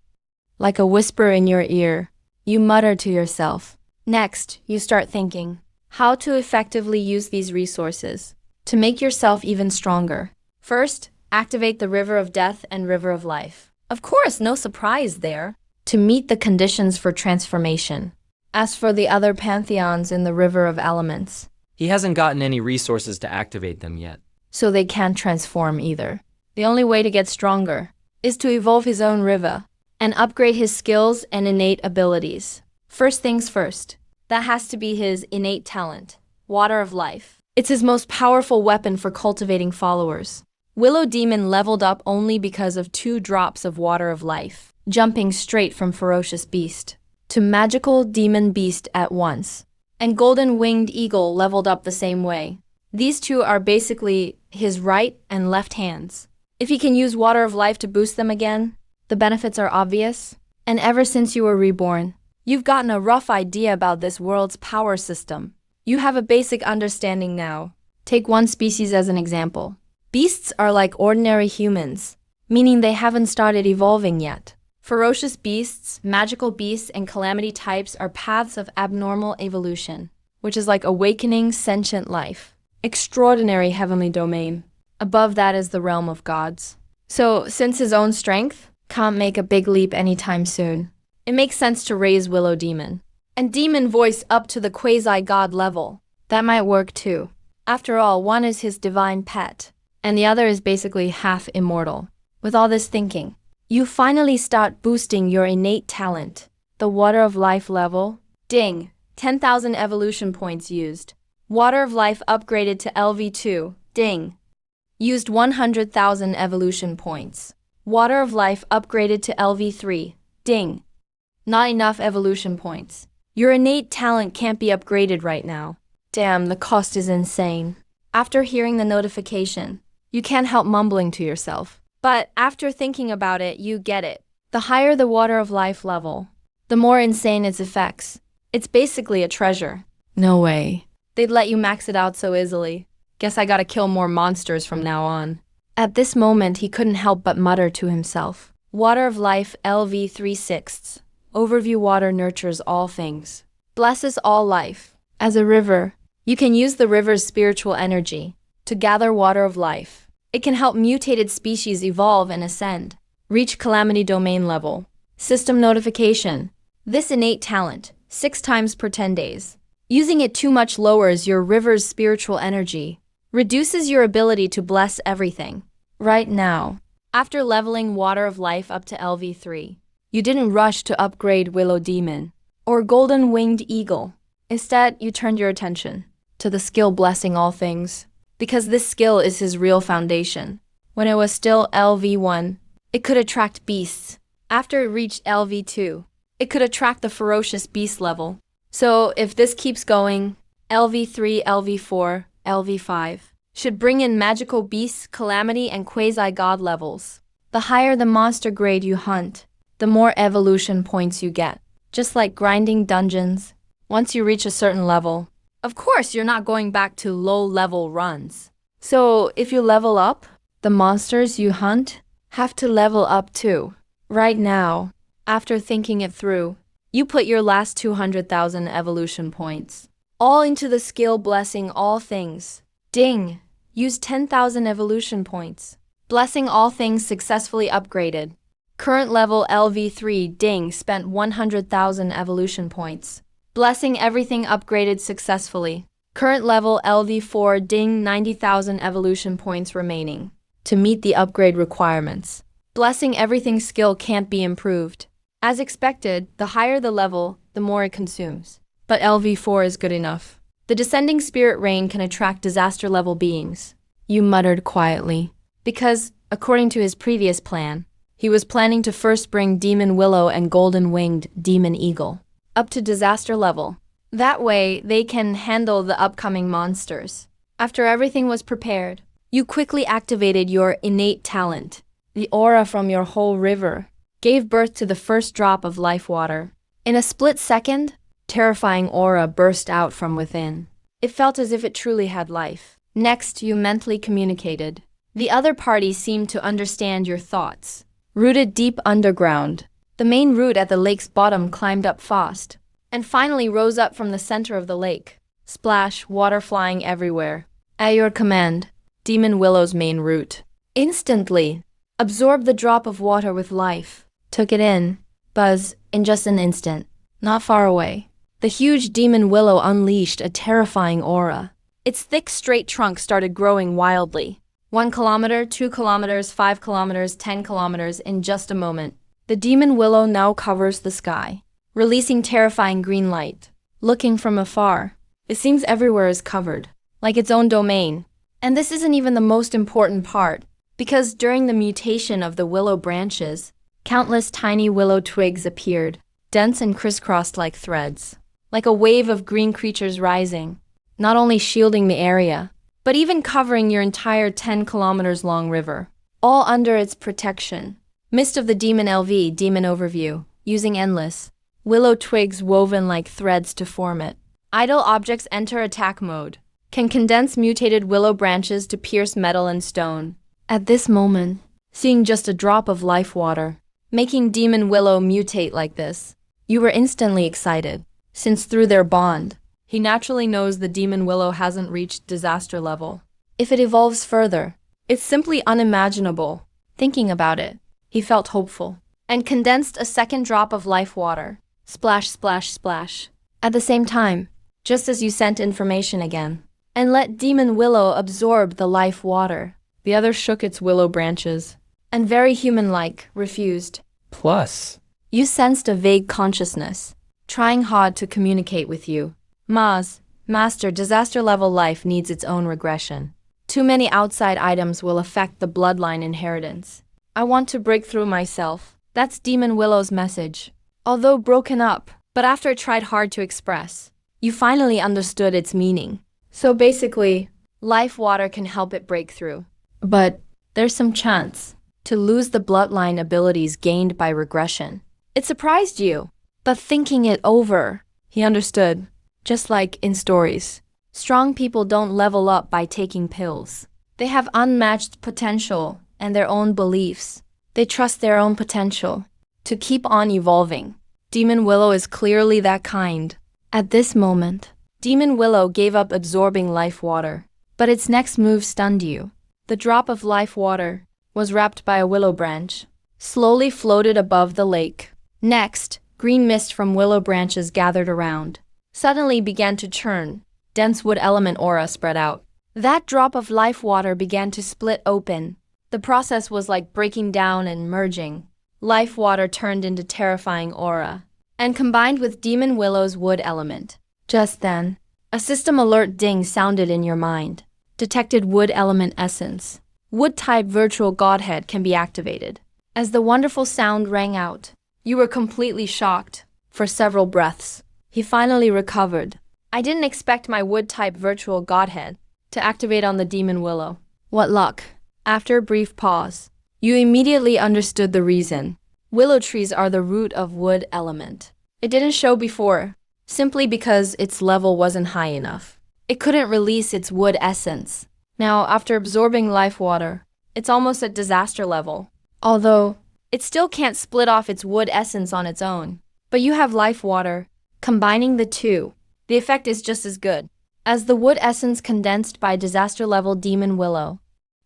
Like a whisper in your ear, you mutter to yourself. Next, you start thinking how to effectively use these resources to make yourself even stronger. First, activate the River of Death and River of Life. Of course, no surprise there. To meet the conditions for transformation. As for the other pantheons in the River of Elements, He hasn't gotten any resources to activate them yet. so they can't transform either. The only way to get stronger is to evolve his own river and upgrade his skills and innate abilities. First things first, that has to be his innate talent, Water of Life. It's his most powerful weapon for cultivating followers. Willow Demon leveled up only because of 2 drops of Water of Life, jumping straight from Ferocious Beast to Magical Demon Beast at once. And Golden Winged Eagle leveled up the same way. These 2 are basically his right and left hands. If he can use Water of Life to boost them again, the benefits are obvious. And ever since you were reborn, you've gotten a rough idea about this world's power system. You have a basic understanding now. Take one species as an example. Beasts are like ordinary humans, meaning they haven't started evolving yet. Ferocious beasts, magical beasts, and calamity types are paths of abnormal evolution, which is like awakening sentient life. Extraordinary heavenly domain. Above that is the realm of gods. So, since his own strength can't make a big leap anytime soon, it makes sense to raise Willow Demon. And Demon Voice up to the quasi-god level. That might work too. After all, one is his divine pet, and the other is basically half immortal. With all this thinking, you finally start boosting your innate talent. The Water of Life level. Ding! 10,000 evolution points used. Water of Life upgraded to LV2. Ding! Used 100,000 evolution points. Water of Life upgraded to LV3. Ding! Not enough evolution points. Your innate talent can't be upgraded right now. Damn, the cost is insane. After hearing the notification, you can't help mumbling to yourself. But after thinking about it, you get it. The higher the Water of Life level, the more insane its effects. It's basically a treasure. No way. They'd let you max it out so easily. Guess I gotta kill more monsters from now on. At this moment, he couldn't help but mutter to himself. Water of Life LV 3/6. Overview: water nurtures all things, blesses all life. As a river, you can use the river's spiritual energy to gather water of life. It can help mutated species evolve and ascend, reach calamity domain level. System notification: this innate talent, 6 times per 10 days. Using it too much lowers your river's spiritual energy, reduces your ability to bless everything. Right now, after leveling Water of Life up to LV3, you didn't rush to upgrade Willow Demon or Golden Winged Eagle. Instead, you turned your attention to the skill Blessing All Things, because this skill is his real foundation. When it was still LV1, it could attract beasts. After it reached LV2, it could attract the ferocious beast level. So if this keeps going, LV3, LV4, LV5 should bring in magical beasts, calamity, and quasi-god levels. The higher the monster grade you hunt, the more evolution points you get. Just like grinding dungeons, once you reach a certain level, of course you're not going back to low-level runs. So if you level up, the monsters you hunt have to level up too. Right now, after thinking it through, you put your last 200,000 evolution points all into the skill Blessing All Things. Ding! Use 10,000 evolution points. Blessing All Things successfully upgraded. Current level LV3. Ding! Spent 100,000 evolution points. Blessing Everything upgraded successfully. Current level LV4. Ding! 90,000 evolution points remaining to meet the upgrade requirements. Blessing Everything skill can't be improved. As expected, the higher the level, the more it consumes. But LV4 is good enough. The descending spirit rain can attract disaster-level beings. You muttered quietly, because, according to his previous plan, he was planning to first bring Demon Willow and Golden-Winged Demon Eagle up to disaster level. That way, they can handle the upcoming monsters. After everything was prepared, you quickly activated your innate talent. The aura from your whole river gave birth to the first drop of life water. In a split second, terrifying aura burst out from within. It felt as if it truly had life. Next, you mentally communicated. The other party seemed to understand your thoughts. Rooted deep underground, the main root at the lake's bottom climbed up fast, and finally rose up from the center of the lake. Splash, water flying everywhere. At your command, Demon Willow's main root instantly absorbed the drop of water with life, took it in. Buzz, in just an instant, not far away, the huge Demon Willow unleashed a terrifying aura. Its thick, straight trunk started growing wildly. 1 kilometer, 2 kilometers, 5 kilometers, 10 kilometers in just a moment. The Demon Willow now covers the sky, releasing terrifying green light. Looking from afar, it seems everywhere is covered, like its own domain. And this isn't even the most important part, because during the mutation of the willow branches, countless tiny willow twigs appeared, dense and crisscrossed like threads, like a wave of green creatures rising, not only shielding the area, but even covering your entire 10 kilometers long river, all under its protection. Mist of the Demon LV, Demon Overview, using endless willow twigs woven like threads to form it. Idle objects enter attack mode, can condense mutated willow branches to pierce metal and stone. At this moment, seeing just a drop of life water, making Demon Willow mutate like this, you were instantly excited, since through their bond, he naturally knows the Demon Willow hasn't reached disaster level. If it evolves further, it's simply unimaginable. Thinking about it, he felt hopeful, and condensed a second drop of life water. Splash, splash, splash. At the same time, just as you sent information again, and let Demon Willow absorb the life water, the other shook its willow branches, and very human-like, refused. Plus, You sensed a vague consciousness, trying hard to communicate with you. Master, disaster-level life needs its own regression. Too many outside items will affect the bloodline inheritance. I want to break through myself. That's Demon Willow's message. Although broken up, but after it tried hard to express, you finally understood its meaning. So basically, life water can help it break through. But there's some chance to lose the bloodline abilities gained by regression. It surprised you, but thinking it over, he understood. Just like in stories, strong people don't level up by taking pills. They have unmatched potential and their own beliefs. They trust their own potential to keep on evolving. Demon Willow is clearly that kind. At this moment, Demon Willow gave up absorbing life water. But its next move stunned you. The drop of life water was wrapped by a willow branch, slowly floated above the lake. Next, green mist from willow branches gathered around, suddenly began to churn. Dense wood element aura spread out. That drop of life water began to split open. The process was like breaking down and merging. Life water turned into terrifying aura, and combined with Demon Willow's wood element. Just then, a system alert ding sounded in your mind. Detected wood element essence. Wood-type virtual godhead can be activated. As the wonderful sound rang out, you were completely shocked. For several breaths, he finally recovered. I didn't expect my wood-type virtual godhead to activate on the Demon Willow. What luck. After a brief pause, you immediately understood the reason. Willow trees are the root of wood element. It didn't show before, simply because its level wasn't high enough. It couldn't release its wood essence. Now, after absorbing life water, it's almost at disaster level. Although, it still can't split off its wood essence on its own. But you have life water. Combining the two, the effect is just as good. As the wood essence condensed by disaster level Demon Willow,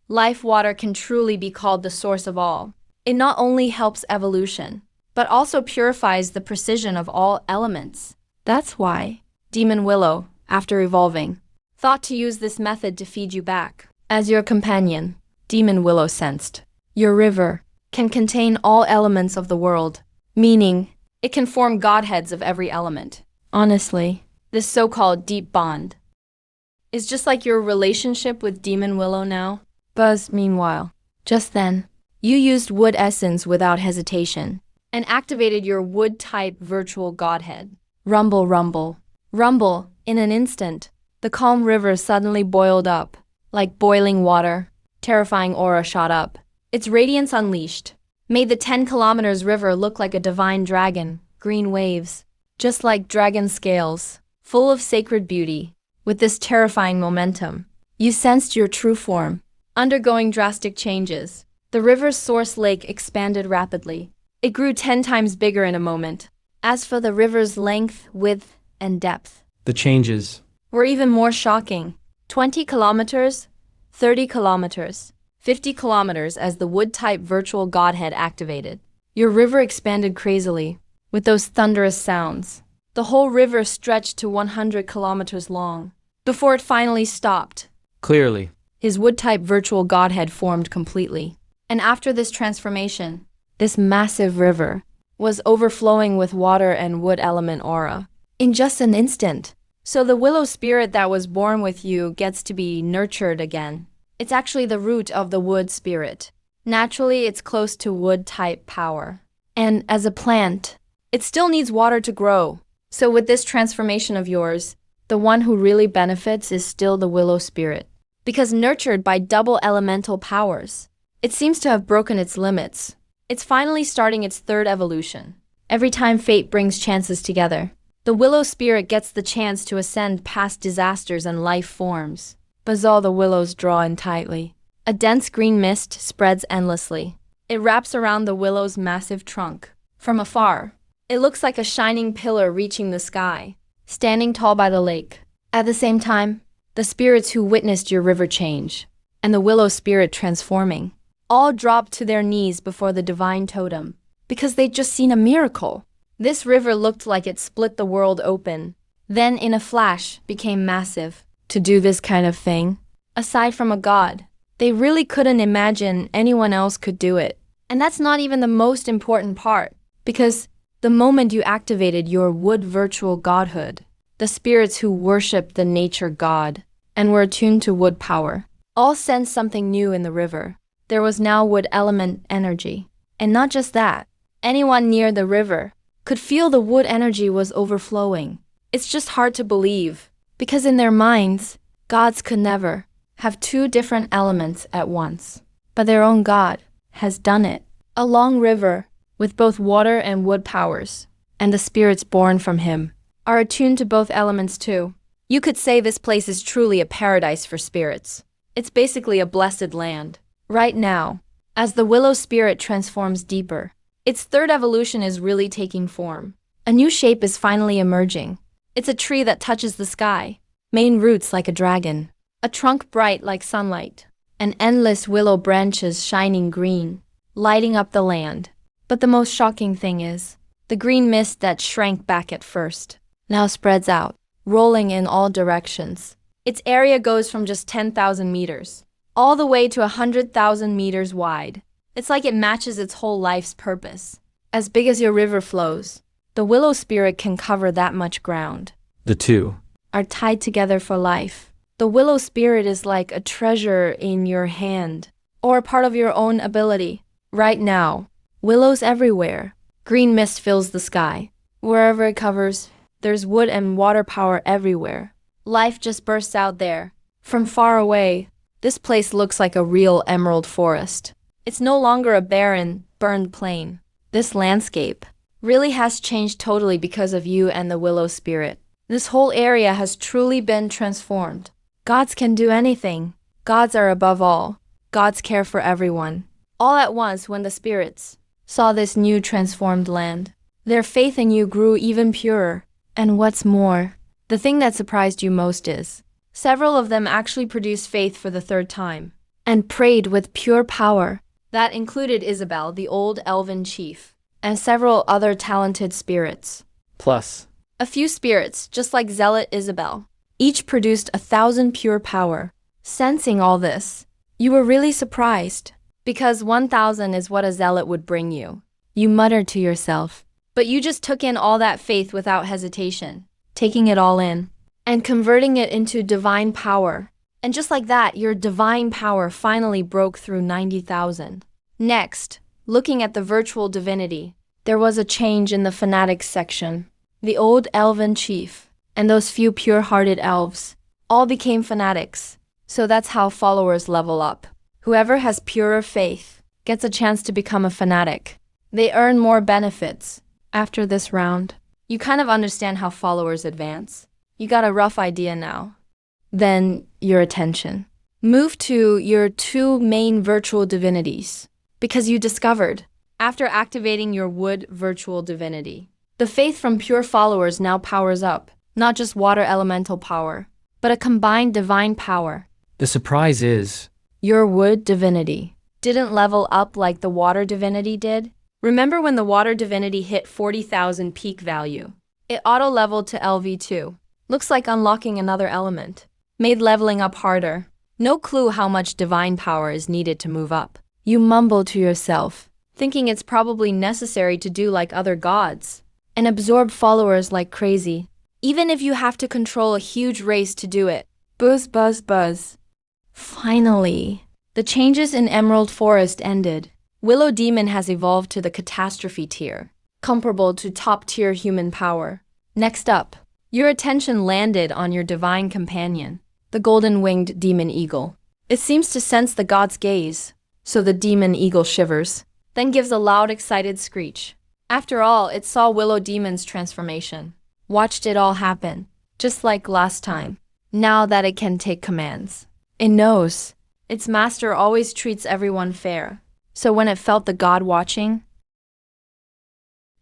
life water can truly be called the source of all. It not only helps evolution, but also purifies the precision of all elements. That's why Demon Willow, after evolving, thought to use this method to feed you back. As your companion, Demon Willow sensed, your river can contain all elements of the world, meaning it can form godheads of every element. Honestly, this so-called deep bond is just like your relationship with Demon Willow now. Buzz, meanwhile, just then, you used wood essence without hesitation and activated your wood-type virtual godhead. Rumble, rumble, rumble. In an instant, the calm river suddenly boiled up. Like boiling water, terrifying aura shot up. Its radiance unleashed made the 10 kilometers river look like a divine dragon, green waves, just like dragon scales, full of sacred beauty. With this terrifying momentum, you sensed your true form, undergoing drastic changes. The river's source lake expanded rapidly. It grew 10 times bigger in a moment. As for the river's length, width, and depth, The changes. were even more shocking. 20 kilometers, 30 kilometers, 50 kilometers as the wood-type virtual godhead activated. Your river expanded crazily, with those thunderous sounds. The whole river stretched to 100 kilometers long, before it finally stopped. Clearly. His wood-type virtual godhead formed completely. And after this transformation, this massive river was overflowing with water and wood element aura. In just an instant. So the willow spirit that was born with you gets to be nurtured again. It's actually the root of the wood spirit. Naturally, it's close to wood-type power. And as a plant, it still needs water to grow. So with this transformation of yours, the one who really benefits is still the willow spirit. Because nurtured by double elemental powers, it seems to have broken its limits. It's finally starting its third evolution. Every time fate brings chances together, the willow spirit gets the chance to ascend past disasters and life forms. But all the willows draw in tightly. A dense green mist spreads endlessly. It wraps around the willow's massive trunk. From afar, it looks like a shining pillar reaching the sky, standing tall by the lake. At the same time, the spirits who witnessed your river change, and the willow spirit transforming, all dropped to their knees before the divine totem, because they'd just seen a miracle. This river looked like it split the world open, then in a flash became massive. To do this kind of thing, aside from a god, they really couldn't imagine anyone else could do it. And that's not even the most important part, because the moment you activated your wood virtual godhood, the spirits who worshipped the nature god and were attuned to wood power all sensed something new in the river. There was now wood element energy. And not just that, anyone near the river could feel the wood energy was overflowing. It's just hard to believe, because in their minds, gods could never have two different elements at once. But their own god has done it. A long river with both water and wood powers, and the spirits born from him are attuned to both elements too. You could say this place is truly a paradise for spirits. It's basically a blessed land. Right now, as the willow spirit transforms deeper, its third evolution is really taking form. A new shape is finally emerging. It's a tree that touches the sky, main roots like a dragon, a trunk bright like sunlight, and endless willow branches shining green, lighting up the land. But the most shocking thing is, the green mist that shrank back at first now spreads out, rolling in all directions. Its area goes from just 10,000 meters, all the way to 100,000 meters wide. It's like it matches its whole life's purpose. As big as your river flows, the willow spirit can cover that much ground. The two Are tied together for life. The willow spirit is like a treasure in your hand, or part of your own ability. Right now, willows everywhere. Green mist fills the sky. Wherever it covers, there's wood and water power everywhere. Life just bursts out there. From far away, this place looks like a real emerald forest. It's no longer a barren, burned plain. This landscape really has changed totally because of you and the willow spirit. This whole area has truly been transformed. Gods can do anything. Gods are above all. Gods care for everyone. All at once, when the spirits saw this new transformed land, their faith in you grew even purer. And what's more, the thing that surprised you most is, several of them actually produced faith for the third time, and prayed with pure power. That included Isabelle, the old elven chief, and several other talented spirits. Plus, A few spirits, just like Zealot Isabelle, each produced 1,000 pure power. Sensing all this, you were really surprised, because 1,000 is what a zealot would bring you. You muttered to yourself, but you just took in all that faith without hesitation, taking it all in, and converting it into divine power. And just like that, your divine power finally broke through 90,000. Next, looking at the virtual divinity, there was a change in the fanatics section. The old elven chief, and those few pure-hearted elves, all became fanatics. So that's how followers level up. Whoever has purer faith gets a chance to become a fanatic. They earn more benefits. After this round, you kind of understand how followers advance. You got a rough idea now. Then, your attention. Move to your two main virtual divinities, because you discovered, after activating your wood virtual divinity, the faith from pure followers now powers up, not just water elemental power, but a combined divine power. The surprise is, Your wood divinity didn't level up like the water divinity did. Remember when the water divinity hit 40,000 peak value? It auto-leveled to LV2. Looks like unlocking another element. Made leveling up harder. No clue how much divine power is needed to move up. You mumble to yourself, thinking it's probably necessary to do like other gods, and absorb followers like crazy, even if you have to control a huge race to do it. Buzz, buzz, buzz. Finally, the changes in Emerald Forest ended. Willow Demon has evolved to the catastrophe tier, comparable to top-tier human power. Next up, your attention landed on your divine companion, the golden-winged demon eagle. It seems to sense the god's gaze, so the demon eagle shivers, then gives a loud, excited screech. After all, it saw Willow Demon's transformation, watched it all happen, just like last time. Now that it can take commands, it knows its master always treats everyone fair. So when it felt the god watching,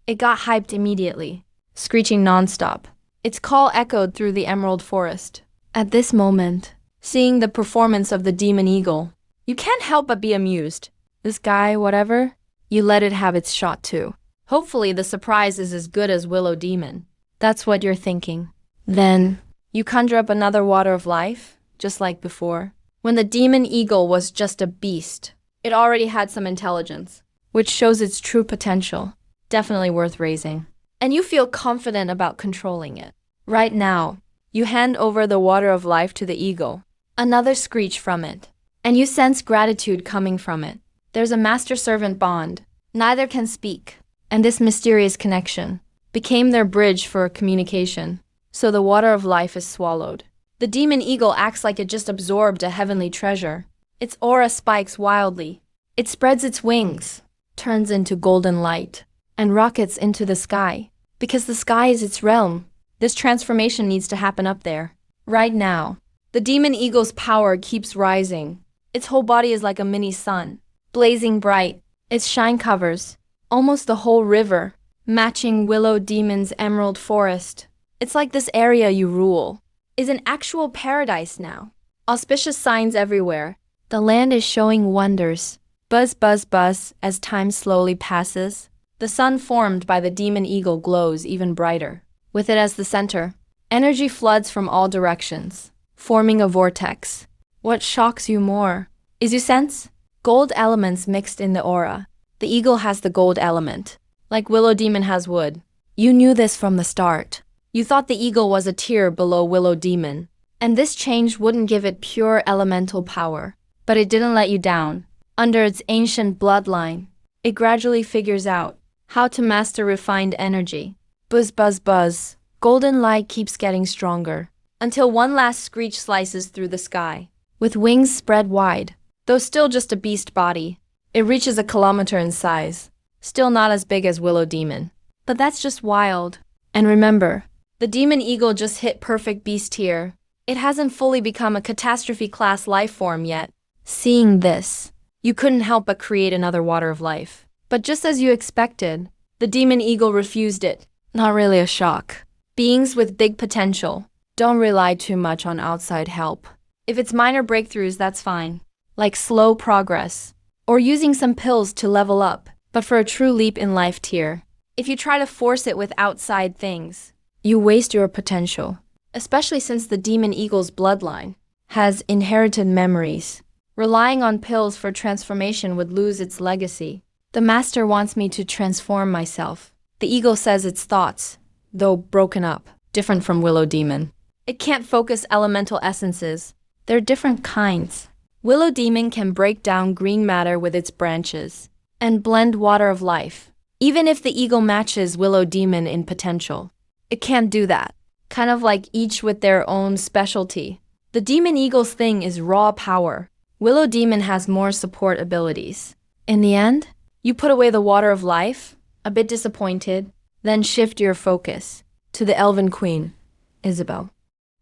it got hyped immediately, screeching nonstop. Its call echoed through the Emerald Forest. At this moment, seeing the performance of the demon eagle, you can't help but be amused. This guy, whatever, you let it have its shot too. Hopefully the surprise is as good as Willow Demon. That's what you're thinking. Then, you conjure up another water of life, just like before. When the demon eagle was just a beast, it already had some intelligence, which shows its true potential. Definitely worth raising. And you feel confident about controlling it. Right now, you hand over the water of life to the eagle. Another screech from it. And you sense gratitude coming from it. There's a master-servant bond. Neither can speak. And this mysterious connection became their bridge for communication. So the water of life is swallowed. The demon eagle acts like it just absorbed a heavenly treasure. Its aura spikes wildly. It spreads its wings, turns into golden light, and rockets into the sky. Because the sky is its realm, this transformation needs to happen up there. Right now, the demon eagle's power keeps rising. Its whole body is like a mini sun, blazing bright. Its shine covers almost the whole river. matching Willow Demon's emerald forest. It's like this area you rule is an actual paradise now. Auspicious signs everywhere. The land is showing wonders. Buzz, buzz, buzz as time slowly passes. The sun formed by the demon eagle glows even brighter. With it as the center, energy floods from all directions, forming a vortex. What shocks you more? Is you sense? Gold elements mixed in the aura. The eagle has the gold element, like Willow Demon has wood. You knew this from the start. You thought the eagle was a tier below Willow Demon, and this change wouldn't give it pure elemental power. But it didn't let you down. Under its ancient bloodline, it gradually figures out how to master refined energy. Buzz, buzz, buzz. Golden light keeps getting stronger, until one last screech slices through the sky. With wings spread wide, though still just a beast body, it reaches a kilometer in size. Still not as big as Willow Demon. But that's just wild. And remember, the demon eagle just hit perfect beast tier. It hasn't fully become a catastrophe-class life form yet. Seeing this, you couldn't help but create another water of life. But just as you expected, the demon eagle refused it. Not really a shock. Beings with big potential don't rely too much on outside help. If it's minor breakthroughs, that's fine. Like slow progress, or using some pills to level up. But for a true leap in life tier, if you try to force it with outside things, you waste your potential. Especially since the demon eagle's bloodline has inherited memories. Relying on pills for transformation would lose its legacy. The master wants me to transform myself. The eagle says its thoughts, though broken up, different from Willow Demon. It can't focus elemental essences. They're different kinds. Willow Demon can break down green matter with its branches and blend water of life. Even if the eagle matches Willow Demon in potential, it can't do that. Kind of like each with their own specialty. The demon eagle's thing is raw power. Willow Demon has more support abilities. In the end, you put away the water of life, a bit disappointed, then shift your focus to the elven queen, Isabelle.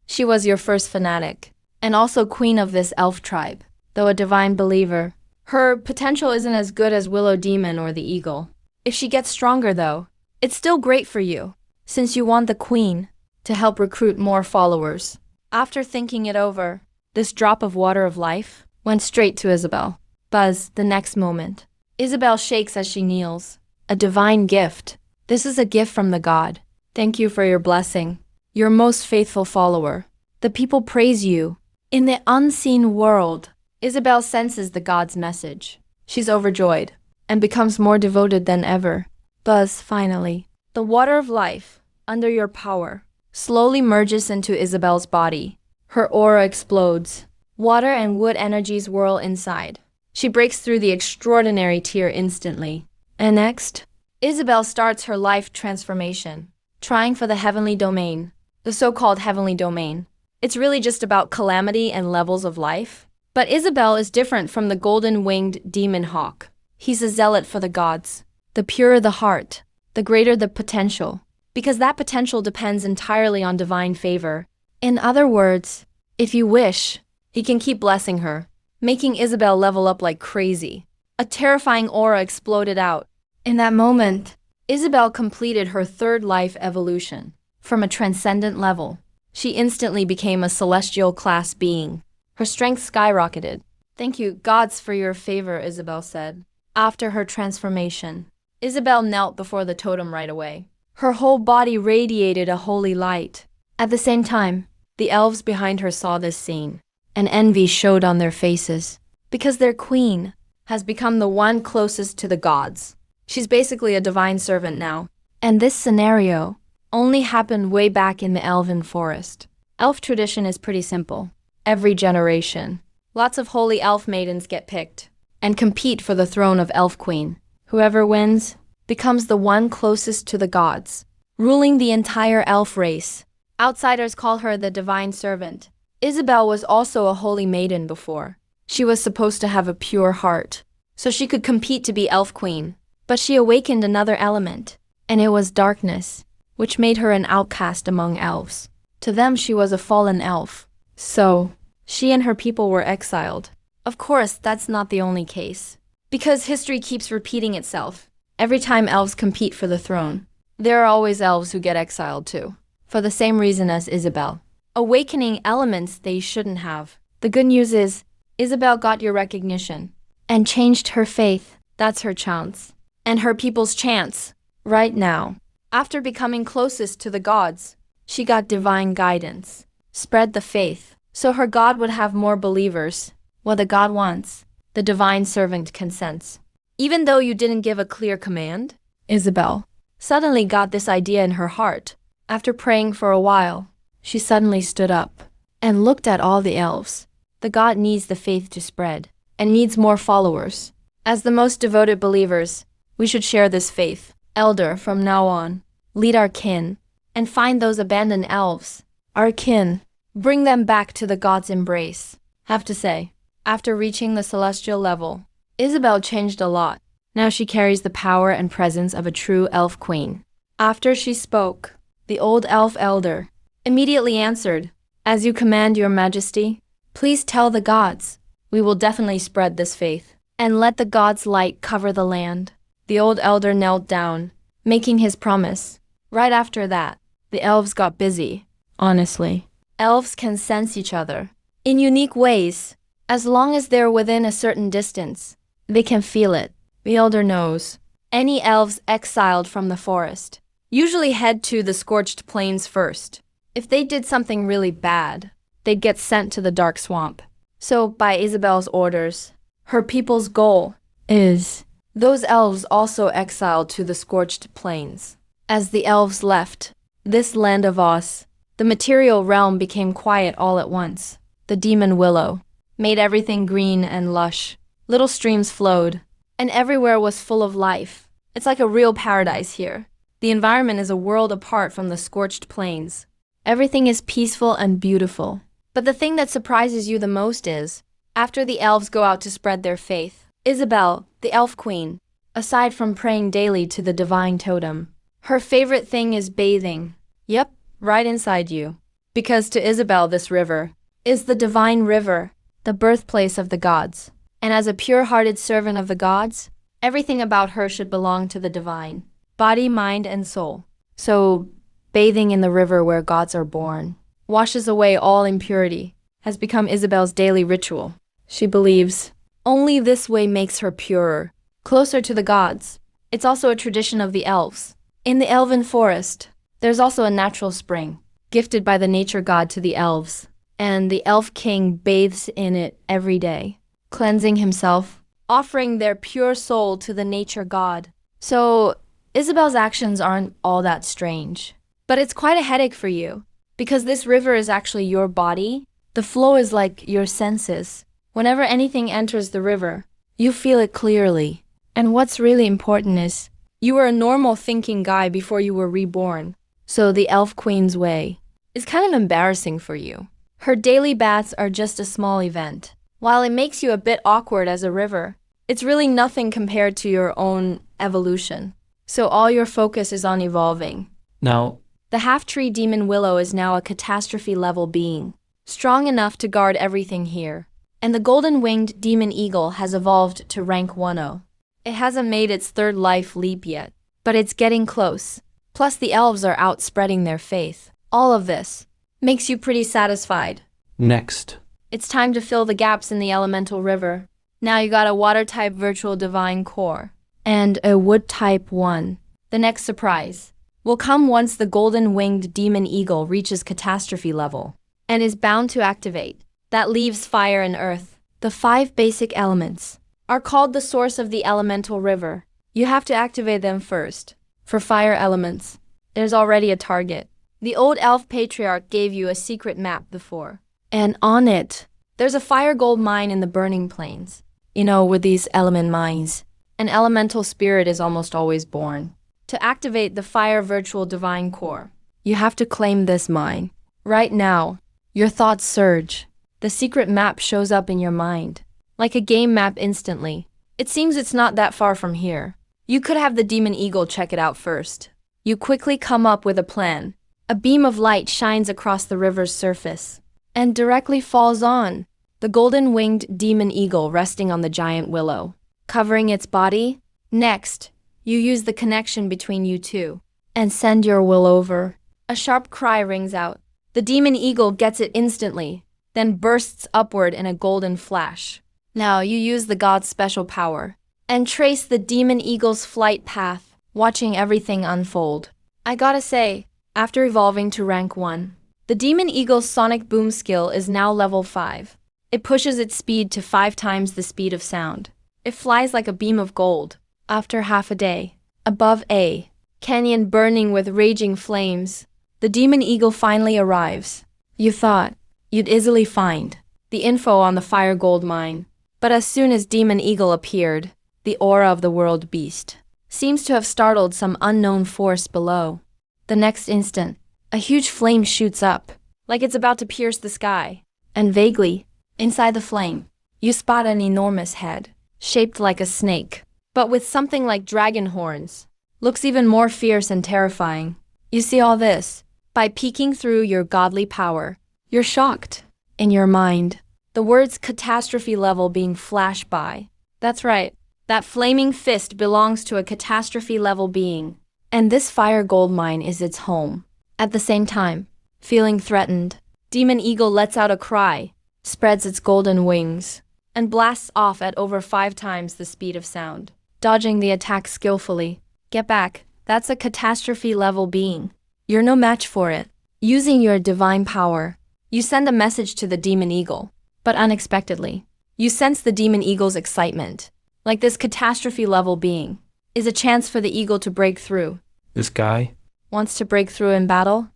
She was your first fanatic, and also queen of this elf tribe. Though a divine believer, her potential isn't as good as Willow Demon or the eagle. If she gets stronger though, it's still great for you, since you want the queen to help recruit more followers. After thinking it over, this drop of water of life went straight to Isabelle. Buzz, the next moment. Isabelle shakes as she kneels. A divine gift. This is a gift from the god. Thank you for your blessing. Your most faithful follower. The people praise you. In the unseen world, Isabelle senses the god's message. She's overjoyed and becomes more devoted than ever. Buzz, finally. The water of life, under your power, slowly merges into Isabelle's body. Her aura explodes. Water and wood energies whirl inside. She breaks through the extraordinary tier instantly. And next, Isabelle starts her life transformation, trying for the heavenly domain, the so-called heavenly domain. It's really just about calamity and levels of life. But Isabelle is different from the golden-winged demon hawk. He's a zealot for the gods. The purer the heart, the greater the potential, because that potential depends entirely on divine favor. In other words, if you wish, he can keep blessing her, making Isabelle level up like crazy. A terrifying aura exploded out. In that moment, Isabelle completed her third life evolution. From a transcendent level, she instantly became a celestial class being. Her strength skyrocketed. Thank you, gods, for your favor, Isabelle said. After her transformation, Isabelle knelt before the totem right away. Her whole body radiated a holy light. At the same time, the elves behind her saw this scene, and envy showed on their faces, because their queen has become the one closest to the gods. She's basically a divine servant now. And this scenario only happened way back in the elven forest. Elf tradition is pretty simple. Every generation, lots of holy elf maidens get picked and compete for the throne of elf queen. Whoever wins becomes the one closest to the gods, ruling the entire elf race. Outsiders call her the divine servant. Isabelle was also a holy maiden before. She was supposed to have a pure heart, so she could compete to be elf queen. But she awakened another element, and it was darkness, which made her an outcast among elves. To them, she was a fallen elf. So, she and her people were exiled. Of course, that's not the only case. Because history keeps repeating itself. Every time elves compete for the throne, There are always elves who get exiled too, for the same reason as Isabelle. Awakening elements they shouldn't have. The good news is, Isabelle got your recognition and changed her faith. That's her chance. And her people's chance, right now. After becoming closest to the gods, she got divine guidance. Spread the faith, so her god would have more believers. What the god wants, the divine servant consents. Even though you didn't give a clear command, Isabelle suddenly got this idea in her heart. After praying for a while, she suddenly stood up and looked at all the elves. The god needs the faith to spread and needs more followers. As the most devoted believers, we should share this faith. Elder, from now on, lead our kin and find those abandoned elves. Our kin, bring them back to the god's embrace. Have to say, after reaching the celestial level, Isabelle changed a lot. Now she carries the power and presence of a true elf queen. After she spoke, the old elf elder immediately answered, "As you command, your majesty, please tell the gods. We will definitely spread this faith and let the gods' light cover the land." The old elder knelt down, making his promise. Right after that, the elves got busy. Honestly, elves can sense each other in unique ways. As long as they're within a certain distance, they can feel it. The elder knows. Any elves exiled from the forest usually head to the scorched plains first. If they did something really bad, they'd get sent to the dark swamp. So, by Isabelle's orders, her people's goal is those elves also exiled to the scorched plains. As the elves left this land of Oz, the material realm became quiet all at once. The demon willow made everything green and lush. Little streams flowed, and everywhere was full of life. It's like a real paradise here. The environment is a world apart from the scorched plains. Everything is peaceful and beautiful. But the thing that surprises you the most is, after the elves go out to spread their faith, Isabelle, the elf queen, aside from praying daily to the divine totem, her favorite thing is bathing. Yep, right inside you. Because to Isabelle, this river is the divine river, the birthplace of the gods. And as a pure-hearted servant of the gods, everything about her should belong to the divine, body, mind, and soul. So, bathing in the river where gods are born washes away all impurity, has become Isabelle's daily ritual. She believes only this way makes her purer, closer to the gods. It's also a tradition of the elves. In the elven forest, there's also a natural spring, gifted by the nature god to the elves, and the elf king bathes in it every day, cleansing himself, offering their pure soul to the nature god. So, Isabelle's actions aren't all that strange. But it's quite a headache for you, because this river is actually your body. The flow is like your senses. Whenever anything enters the river, you feel it clearly. And what's really important is, you were a normal thinking guy before you were reborn. So the elf queen's way is kind of embarrassing for you. Her daily baths are just a small event. While it makes you a bit awkward as a river, it's really nothing compared to your own evolution. So all your focus is on evolving. Now, The half-tree demon willow is now a catastrophe-level being, strong enough to guard everything here. And the golden-winged demon eagle has evolved to rank 1-0. It hasn't made its third life leap yet, but it's getting close. Plus the elves are out spreading their faith. All of this makes you pretty satisfied. Next. It's time to fill the gaps in the elemental river. Now you got a water-type virtual divine core, and a wood-type one. The next surprise will come once the golden-winged demon eagle reaches catastrophe level, and is bound to activate. That leaves fire and earth. The 5 basic elements are called the source of the elemental river. You have to activate them first. For fire elements, there's already a target. The old elf patriarch gave you a secret map before. And on it, there's a fire gold mine in the burning plains. You know, with these element mines, an elemental spirit is almost always born. To activate the fire virtual divine core, you have to claim this mine. Right now, your thoughts surge. The secret map shows up in your mind, like a game map instantly. It seems it's not that far from here. You could have the demon eagle check it out first. You quickly come up with a plan. A beam of light shines across the river's surface, and directly falls on the golden-winged demon eagle resting on the giant willow, covering its body. Next, you use the connection between you two. and send your will over. A sharp cry rings out. The demon eagle gets it instantly, then bursts upward in a golden flash. Now you use the god's special power and trace the demon eagle's flight path, watching everything unfold. I gotta say, after evolving to rank 1, the demon eagle's sonic boom skill is now level 5. It pushes its speed to 5 times the speed of sound. It flies like a beam of gold. After half a day, above a canyon burning with raging flames, the demon eagle finally arrives. You thought you'd easily find the info on the fire gold mine, but as soon as demon eagle appeared, the aura of the world beast seems to have startled some unknown force below. The next instant, a huge flame shoots up, like it's about to pierce the sky, and vaguely, inside the flame, you spot an enormous head, shaped like a snake, but with something like dragon horns. Looks even more fierce and terrifying. You see all this by peeking through your godly power. You're shocked. In your mind, the words catastrophe level being flashed by. That's right, that flaming fist belongs to a catastrophe level being, and this fire gold mine is its home. At the same time, feeling threatened, demon eagle lets out a cry, spreads its golden wings, and blasts off at over 5 times the speed of sound, dodging the attack skillfully. Get back, that's a catastrophe level being. You're no match for it. Using your divine power, you send a message to the demon eagle, but unexpectedly, you sense the demon eagle's excitement. Like this catastrophe level being is a chance for the eagle to break through. This guy? Wants to break through in battle?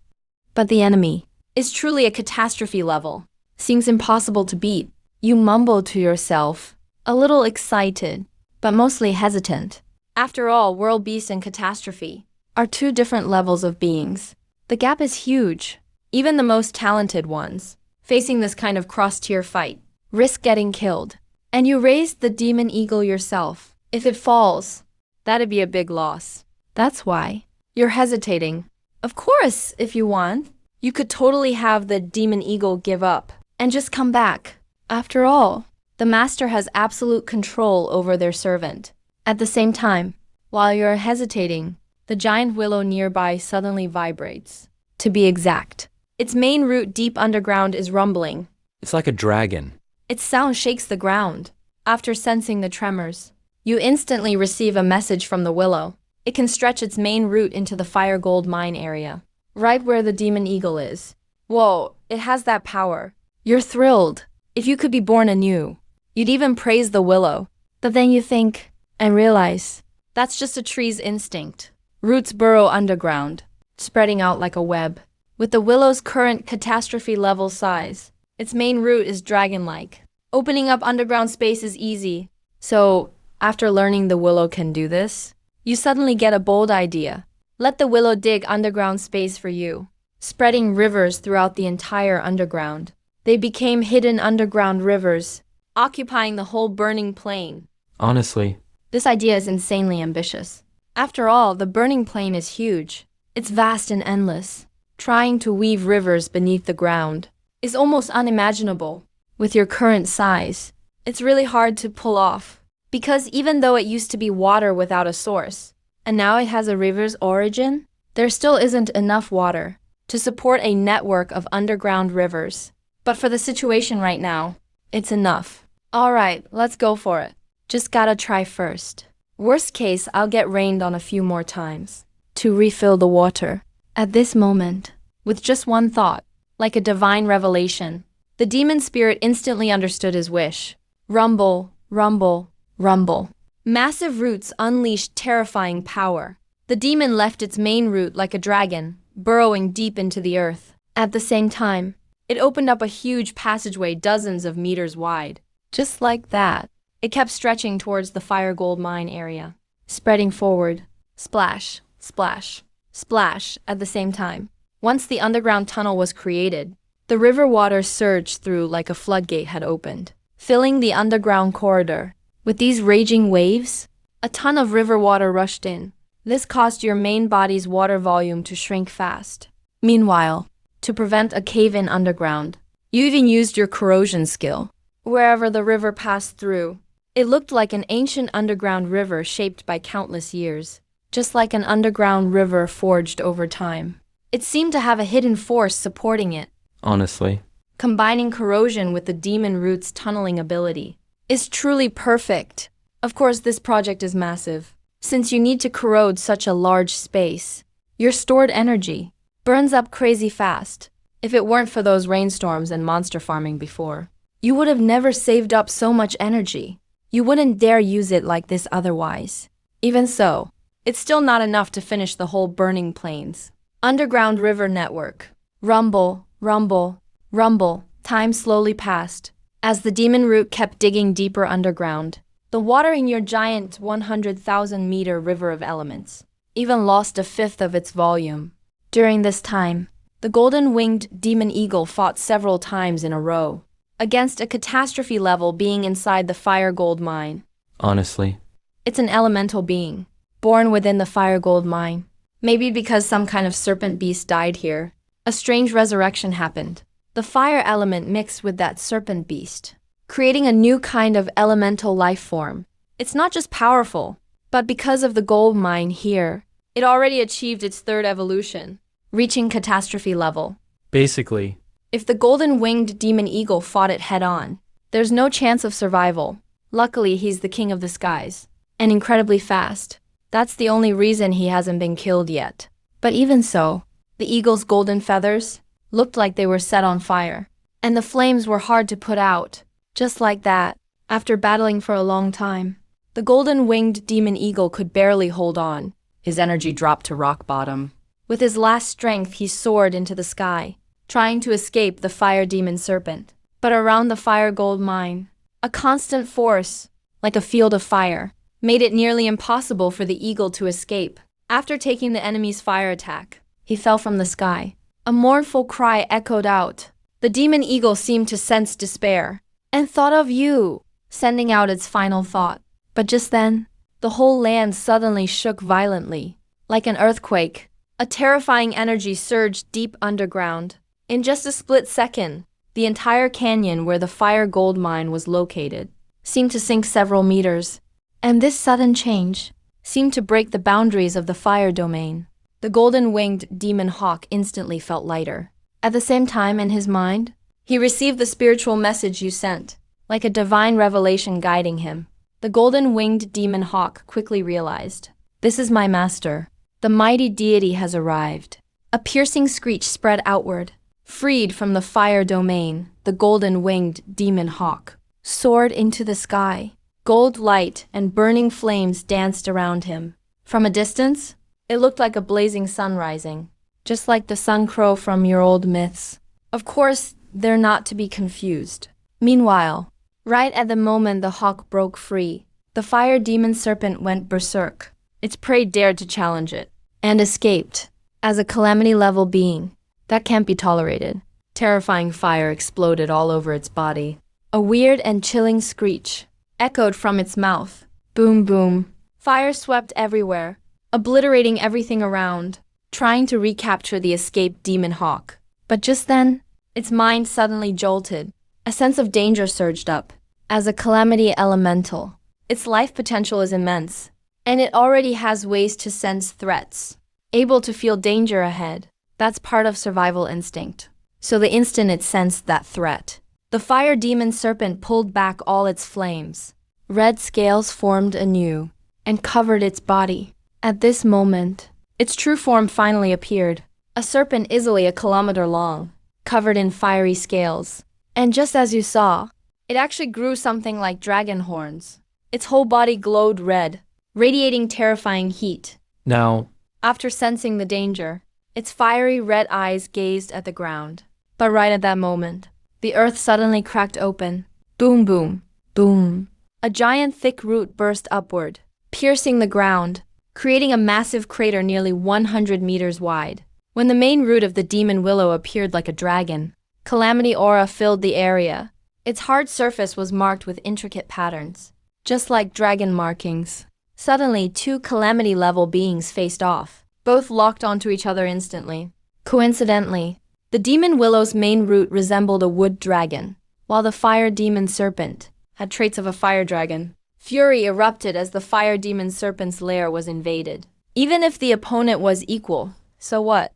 But the enemy is truly a catastrophe level. Seems impossible to beat. You mumble to yourself, a little excited, but mostly hesitant. After all, world beast and catastrophe are 2 different levels of beings. The gap is huge. Even the most talented ones, facing this kind of cross-tier fight, risk getting killed. And you raised the demon eagle yourself. If it falls, that'd be a big loss. That's why you're hesitating. Of course, if you want, you could totally have the demon eagle give up and just come back. After all, the master has absolute control over their servant. At the same time, while you're hesitating, the giant willow nearby suddenly vibrates. To be exact, its main root deep underground is rumbling. It's like a dragon. Its sound shakes the ground. After sensing the tremors, you instantly receive a message from the willow. It can stretch its main root into the fire gold mine area, right where the demon eagle is. Whoa, it has that power. You're thrilled. If you could be born anew, you'd even praise the willow. But then you think and realize that's just a tree's instinct. Roots burrow underground, spreading out like a web. With the willow's current catastrophe level size, its main root is dragon-like. Opening up underground space is easy. So, after learning the willow can do this, you suddenly get a bold idea. Let the willow dig underground space for you, spreading rivers throughout the entire underground. They became hidden underground rivers, occupying the whole burning plain. Honestly, this idea is insanely ambitious. After all, the burning plain is huge. It's vast and endless. Trying to weave rivers beneath the ground is almost unimaginable. With your current size, it's really hard to pull off. Because even though it used to be water without a source, and now it has a river's origin, there still isn't enough water to support a network of underground rivers. But for the situation right now, it's enough. Alright, let's go for it. Just gotta try first. Worst case, I'll get rained on a few more times to refill the water. At this moment, with just one thought, like a divine revelation, the demon spirit instantly understood his wish. Rumble, rumble, rumble. Massive roots unleashed terrifying power. The demon left its main root like a dragon, burrowing deep into the earth. At the same time, it opened up a huge passageway dozens of meters wide. Just like that, it kept stretching towards the fire gold mine area, spreading forward. Splash, splash, splash at the same time. Once the underground tunnel was created, the river water surged through like a floodgate had opened, filling the underground corridor. With these raging waves, a ton of river water rushed in. This caused your main body's water volume to shrink fast. Meanwhile, to prevent a cave-in underground, you even used your corrosion skill. Wherever the river passed through, it looked like an ancient underground river shaped by countless years. just like an underground river forged over time. It seemed to have a hidden force supporting it, Honestly. combining corrosion with the demon root's tunneling ability. Is truly perfect. Of course, this project is massive. Since you need to corrode such a large space, your stored energy burns up crazy fast. If it weren't for those rainstorms and monster farming before, you would have never saved up so much energy. You wouldn't dare use it like this otherwise. Even so, it's still not enough to finish the whole burning plains. Underground river network. Rumble, rumble, rumble. Time slowly passed. As the demon root kept digging deeper underground, the water in your giant 100,000-meter river of elements even lost a fifth of its volume. During this time, the golden-winged demon eagle fought several times in a row against a catastrophe level being inside the fire gold mine. Honestly. It's an elemental being, born within the fire gold mine. Maybe because some kind of serpent beast died here, a strange resurrection happened. The fire element mixed with that serpent beast, creating a new kind of elemental life form. It's not just powerful, but because of the gold mine here, it already achieved its third evolution, reaching catastrophe level. Basically, If the golden-winged demon eagle fought it head-on, there's no chance of survival. Luckily, he's the king of the skies, and incredibly fast. That's the only reason he hasn't been killed yet. But even so, the eagle's golden feathers looked like they were set on fire, and the flames were hard to put out. Just like that, after battling for a long time, the golden-winged demon eagle could barely hold on. His energy dropped to rock bottom. With his last strength, he soared into the sky, trying to escape the fire demon serpent. But around the fire gold mine, a constant force, like a field of fire, made it nearly impossible for the eagle to escape. After taking the enemy's fire attack, he fell from the sky. A mournful cry echoed out. The demon eagle seemed to sense despair, and thought of you, sending out its final thought. But just then, the whole land suddenly shook violently, like an earthquake. A terrifying energy surged deep underground. In just a split second, the entire canyon where the fire gold mine was located seemed to sink several meters. And this sudden change seemed to break the boundaries of the fire domain. The golden-winged demon hawk instantly felt lighter. At the same time, in his mind, he received the spiritual message you sent, like a divine revelation guiding him. The golden-winged demon hawk quickly realized, "This is my master. The mighty deity has arrived." A piercing screech spread outward. Freed from the fire domain, the golden-winged demon hawk soared into the sky. Gold light and burning flames danced around him. From a distance, it looked like a blazing sun rising, just like the sun crow from your old myths. Of course, they're not to be confused. Meanwhile, right at the moment the hawk broke free, the fire demon serpent went berserk. Its prey dared to challenge it, and escaped. As a calamity-level being, that can't be tolerated. Terrifying fire exploded all over its body. A weird and chilling screech echoed from its mouth. Boom, boom. Fire swept everywhere, obliterating everything around, trying to recapture the escaped demon hawk. But just then, its mind suddenly jolted. A sense of danger surged up. As a calamity elemental, its life potential is immense, and it already has ways to sense threats, able to feel danger ahead. That's part of survival instinct. So the instant it sensed that threat, the fire demon serpent pulled back all its flames. Red scales formed anew and covered its body. At this moment, its true form finally appeared. A serpent easily a kilometer long, covered in fiery scales. And just as you saw, it actually grew something like dragon horns. Its whole body glowed red, radiating terrifying heat. now, After sensing the danger, its fiery red eyes gazed at the ground. But right at that moment, the earth suddenly cracked open. Boom, boom, boom. A giant thick root burst upward, piercing the ground, creating a massive crater nearly 100 meters wide. When the main root of the demon willow appeared like a dragon, calamity aura filled the area. Its hard surface was marked with intricate patterns, just like dragon markings. Suddenly, two calamity-level beings faced off. Both locked onto each other instantly. Coincidentally, the demon willow's main root resembled a wood dragon, while the fire demon serpent had traits of a fire dragon. Fury erupted as the fire demon serpent's lair was invaded. Even if the opponent was equal, so what?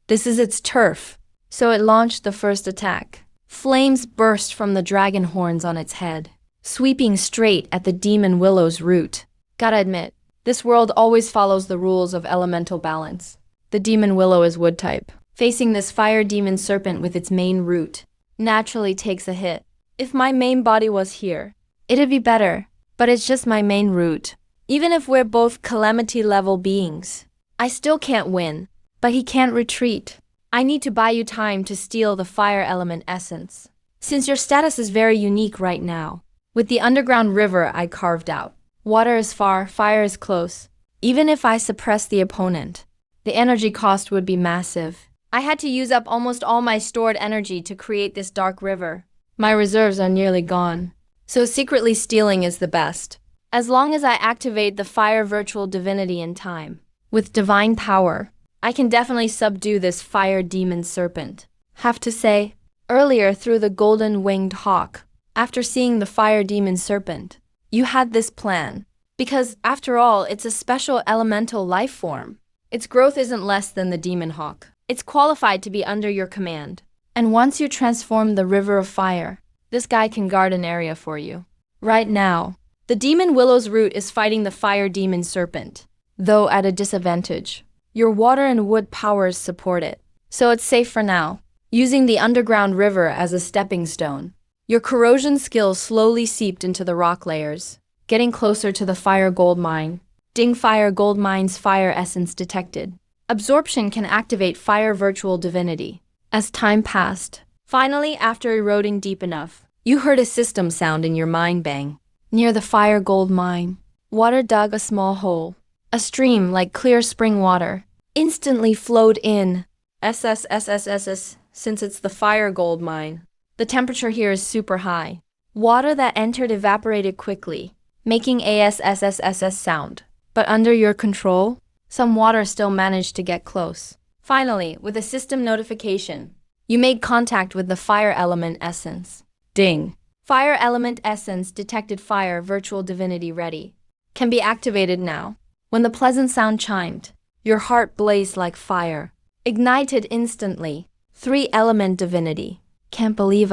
This is its turf. So it launched the first attack. Flames burst from the dragon horns on its head, sweeping straight at the demon willow's root. Gotta admit, this world always follows the rules of elemental balance. The demon willow is wood type. Facing this fire demon serpent with its main root naturally takes a hit. If my main body was here, it'd be better, but it's just my main root. Even if we're both calamity level beings, I still can't win, but he can't retreat. I need to buy you time to steal the fire element essence, since your status is very unique right now. With the underground river I carved out, water is far, fire is close. Even if I suppress the opponent, the energy cost would be massive. I had to use up almost all my stored energy to create this dark river. My reserves are nearly gone, so secretly stealing is the best. As long as I activate the fire virtual divinity in time, with divine power, I can definitely subdue this fire demon serpent. Have to say, earlier through the golden winged hawk, after seeing the fire demon serpent, you had this plan. Because after all, it's a special elemental life form. Its growth isn't less than the demon hawk. It's qualified to be under your command. And once you transform the river of fire, this guy can guard an area for you. Right now, the demon willow's root is fighting the fire demon serpent, though at a disadvantage. Your water and wood powers support it, so it's safe for now, using the underground river as a stepping stone. Your corrosion skills slowly seeped into the rock layers, getting closer to the fire gold mine. Ding fire gold mine's fire essence detected. Absorption can activate fire virtual divinity. As time passed, finally after eroding deep enough, you heard a system sound in your mind bang. Near the fire gold mine, water dug a small hole. A stream like clear spring water instantly flowed in. SSSSSS, since it's the fire gold mine. The temperature here is super high. Water that entered evaporated quickly, making ASSSSS sound. But under your control, some water still managed to get close. Finally, with a system notification, you made contact with the fire element essence. Ding. Fire element essence detected fire virtual divinity ready. Can be activated now. When the pleasant sound chimed, your heart blazed like fire. Ignited instantly. 3-element divinity. Can't believe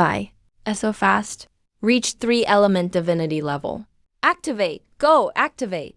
so fast. Reached 3-element divinity level. Activate! Go, activate!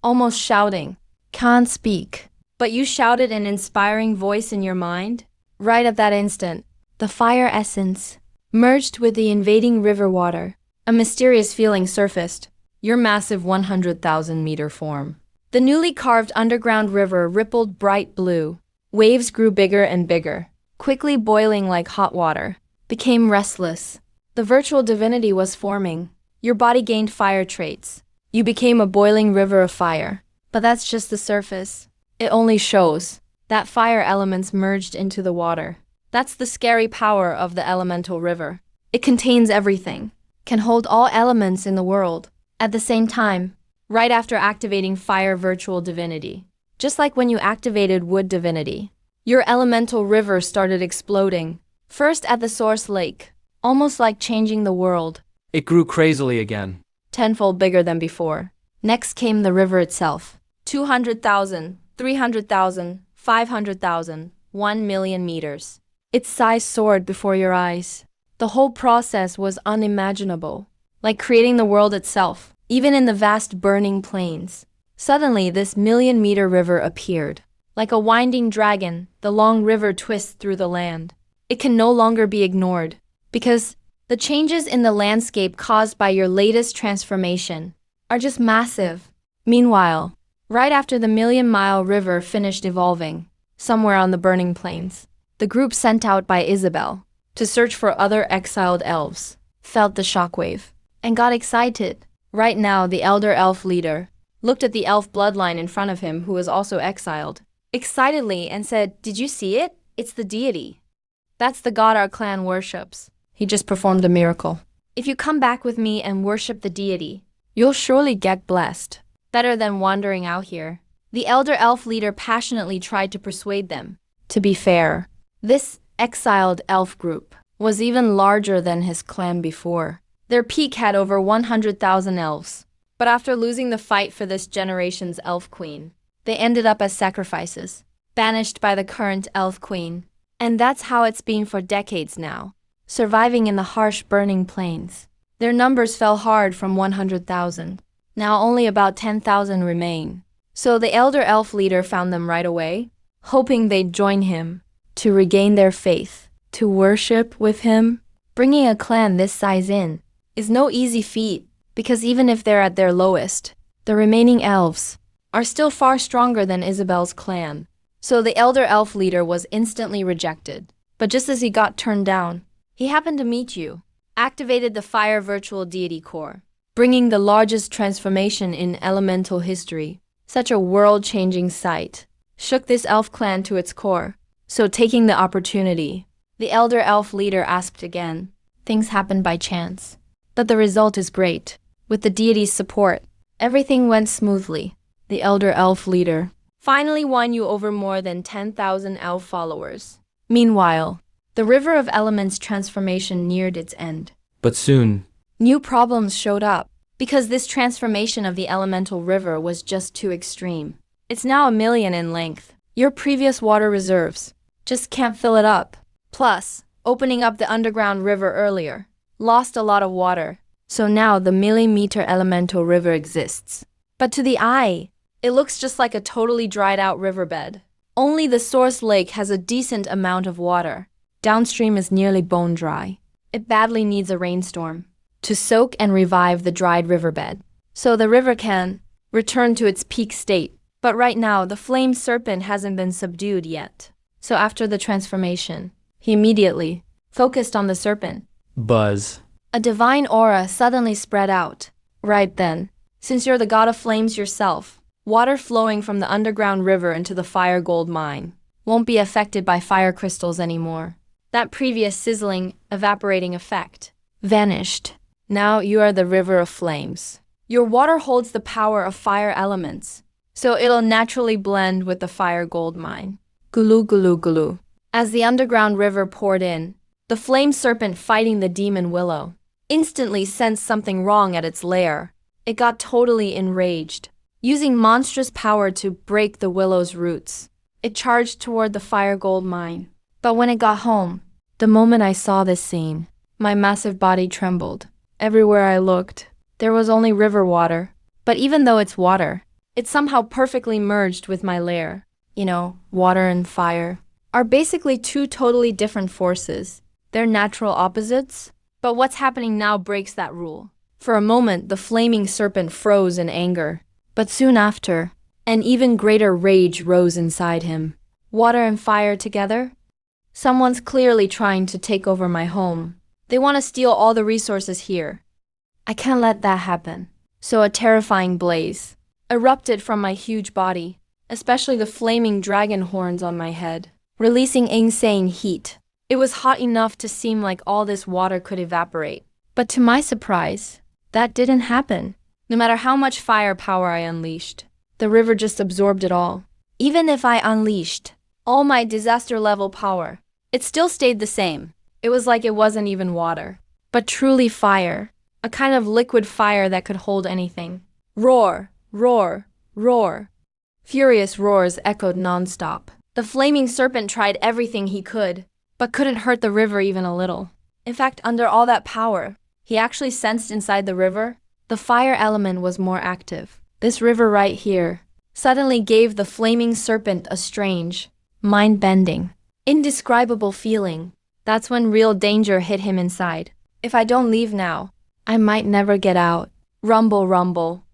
Almost shouting. Can't speak. But you shouted an inspiring voice in your mind? Right at that instant, the fire essence merged with the invading river water. A mysterious feeling surfaced. Your massive 100,000 meter form. The newly carved underground river rippled bright blue. Waves grew bigger and bigger, quickly boiling like hot water. Became restless. The virtual divinity was forming. Your body gained fire traits. You became a boiling river of fire. But that's just the surface. It only shows that fire elements merged into the water. That's the scary power of the elemental river. It contains everything, can hold all elements in the world. At the same time, right after activating fire virtual divinity, just like when you activated wood divinity, your elemental river started exploding. First at the source lake, almost like changing the world. It grew crazily again. Tenfold bigger than before. Next came the river itself. 200,000, 300,000, 500,000, 1 million meters. Its size soared before your eyes. The whole process was unimaginable, like creating the world itself, even in the vast burning plains. Suddenly, this million-meter river appeared. Like a winding dragon, the long river twists through the land. It can no longer be ignored, because the changes in the landscape caused by your latest transformation are just massive. Meanwhile, right after the million-mile river finished evolving, somewhere on the burning plains, the group sent out by Isabelle to search for other exiled elves felt the shockwave and got excited. Right now, the elder elf leader looked at the elf bloodline in front of him who was also exiled, excitedly and said, "Did you see it? It's the deity. That's the god our clan worships. He just performed a miracle. If you come back with me and worship the deity, you'll surely get blessed. Better than wandering out here." The elder elf leader passionately tried to persuade them. To be fair, this exiled elf group was even larger than his clan before. Their peak had over 100,000 elves. But after losing the fight for this generation's elf queen, They ended up as sacrifices, banished by the current elf queen. And that's how it's been for decades now, surviving in the harsh burning plains. Their numbers fell hard from 100,000. Now only about 10,000 remain. So the elder elf leader found them right away, hoping they'd join him, to regain their faith, to worship with him. Bringing a clan this size in is no easy feat, because even if they're at their lowest, the remaining elves are still far stronger than Isabelle's clan. So the elder elf leader was instantly rejected. But just as he got turned down, he happened to meet you, activated the fire virtual deity core, bringing the largest transformation in elemental history. Such a world-changing sight shook this elf clan to its core. So taking the opportunity, the elder elf leader asked again. Things happened by chance, but the result is great. With the deity's support, everything went smoothly. The elder elf leader finally won you over more than 10,000 elf followers. Meanwhile, the River of Elements transformation neared its end. But soon, new problems showed up, because this transformation of the elemental river was just too extreme. It's now 1 million in length. Your previous water reserves just can't fill it up. Plus, opening up the underground river earlier lost a lot of water. So now the millimeter elemental river exists. But to the eye, it looks just like a totally dried out riverbed. Only the source lake has a decent amount of water. Downstream is nearly bone dry. It badly needs a rainstorm to soak and revive the dried riverbed, so the river can return to its peak state. But right now, the flame serpent hasn't been subdued yet. So after the transformation, he immediately focused on the serpent. Buzz. A divine aura suddenly spread out. Right then, since you're the god of flames yourself, water flowing from the underground river into the fire gold mine won't be affected by fire crystals anymore. That previous sizzling, evaporating effect vanished. Now you are the river of flames. Your water holds the power of fire elements, so it'll naturally blend with the fire gold mine. Gulu gulu gulu. As the underground river poured in, the flame serpent fighting the demon willow instantly sensed something wrong at its lair. It got totally enraged. Using monstrous power to break the willow's roots, it charged toward the fire gold mine. But when it got home, the moment I saw this scene, my massive body trembled. Everywhere I looked, there was only river water. But even though it's water, it somehow perfectly merged with my lair. You know, water and fire are basically two totally different forces. They're natural opposites, but what's happening now breaks that rule. For a moment, the flaming serpent froze in anger, but soon after, an even greater rage rose inside him. Water and fire together? Someone's clearly trying to take over my home. They want to steal all the resources here. I can't let that happen. So a terrifying blaze erupted from my huge body, especially the flaming dragon horns on my head, releasing insane heat. It was hot enough to seem like all this water could evaporate. But to my surprise, that didn't happen. No matter how much firepower I unleashed, the river just absorbed it all. Even if I unleashed all my disaster-level power, it still stayed the same. It was like it wasn't even water, but truly fire, a kind of liquid fire that could hold anything. Roar, roar, roar. Furious roars echoed nonstop. The flaming serpent tried everything he could, but couldn't hurt the river even a little. In fact, under all that power, he actually sensed inside the river, the fire element was more active. This river right here suddenly gave the flaming serpent a strange, mind-bending, indescribable feeling. That's when real danger hit him inside. If I don't leave now, I might never get out. Rumble, rumble.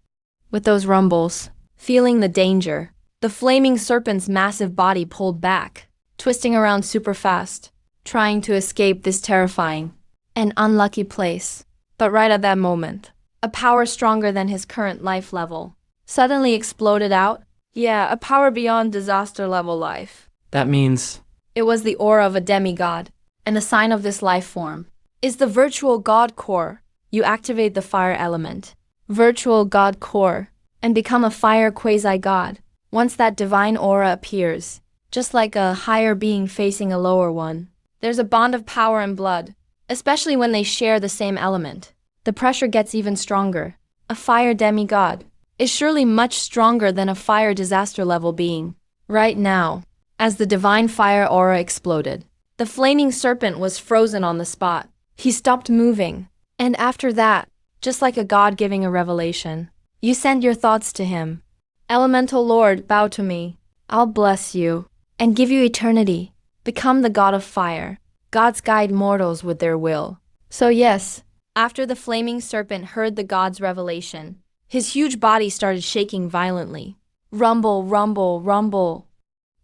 With those rumbles, feeling the danger, the flaming serpent's massive body pulled back, twisting around super fast, trying to escape this terrifying and unlucky place. But right at that moment, a power stronger than his current life level suddenly exploded out. Yeah, a power beyond disaster level life. that means It was the aura of a demigod, and the sign of this life form is the virtual god core. You activate the fire element, virtual god core, and become a fire quasi-god. Once that divine aura appears, just like a higher being facing a lower one, there's a bond of power and blood, especially when they share the same element. The pressure gets even stronger. A fire demigod is surely much stronger than a fire disaster level being. Right now, as the divine fire aura exploded, the flaming serpent was frozen on the spot. He stopped moving. And after that, just like a god giving a revelation, you send your thoughts to him. Elemental Lord, bow to me. I'll bless you and give you eternity. Become the god of fire. Gods guide mortals with their will. So yes, after the flaming serpent heard the god's revelation, his huge body started shaking violently. Rumble, rumble, rumble.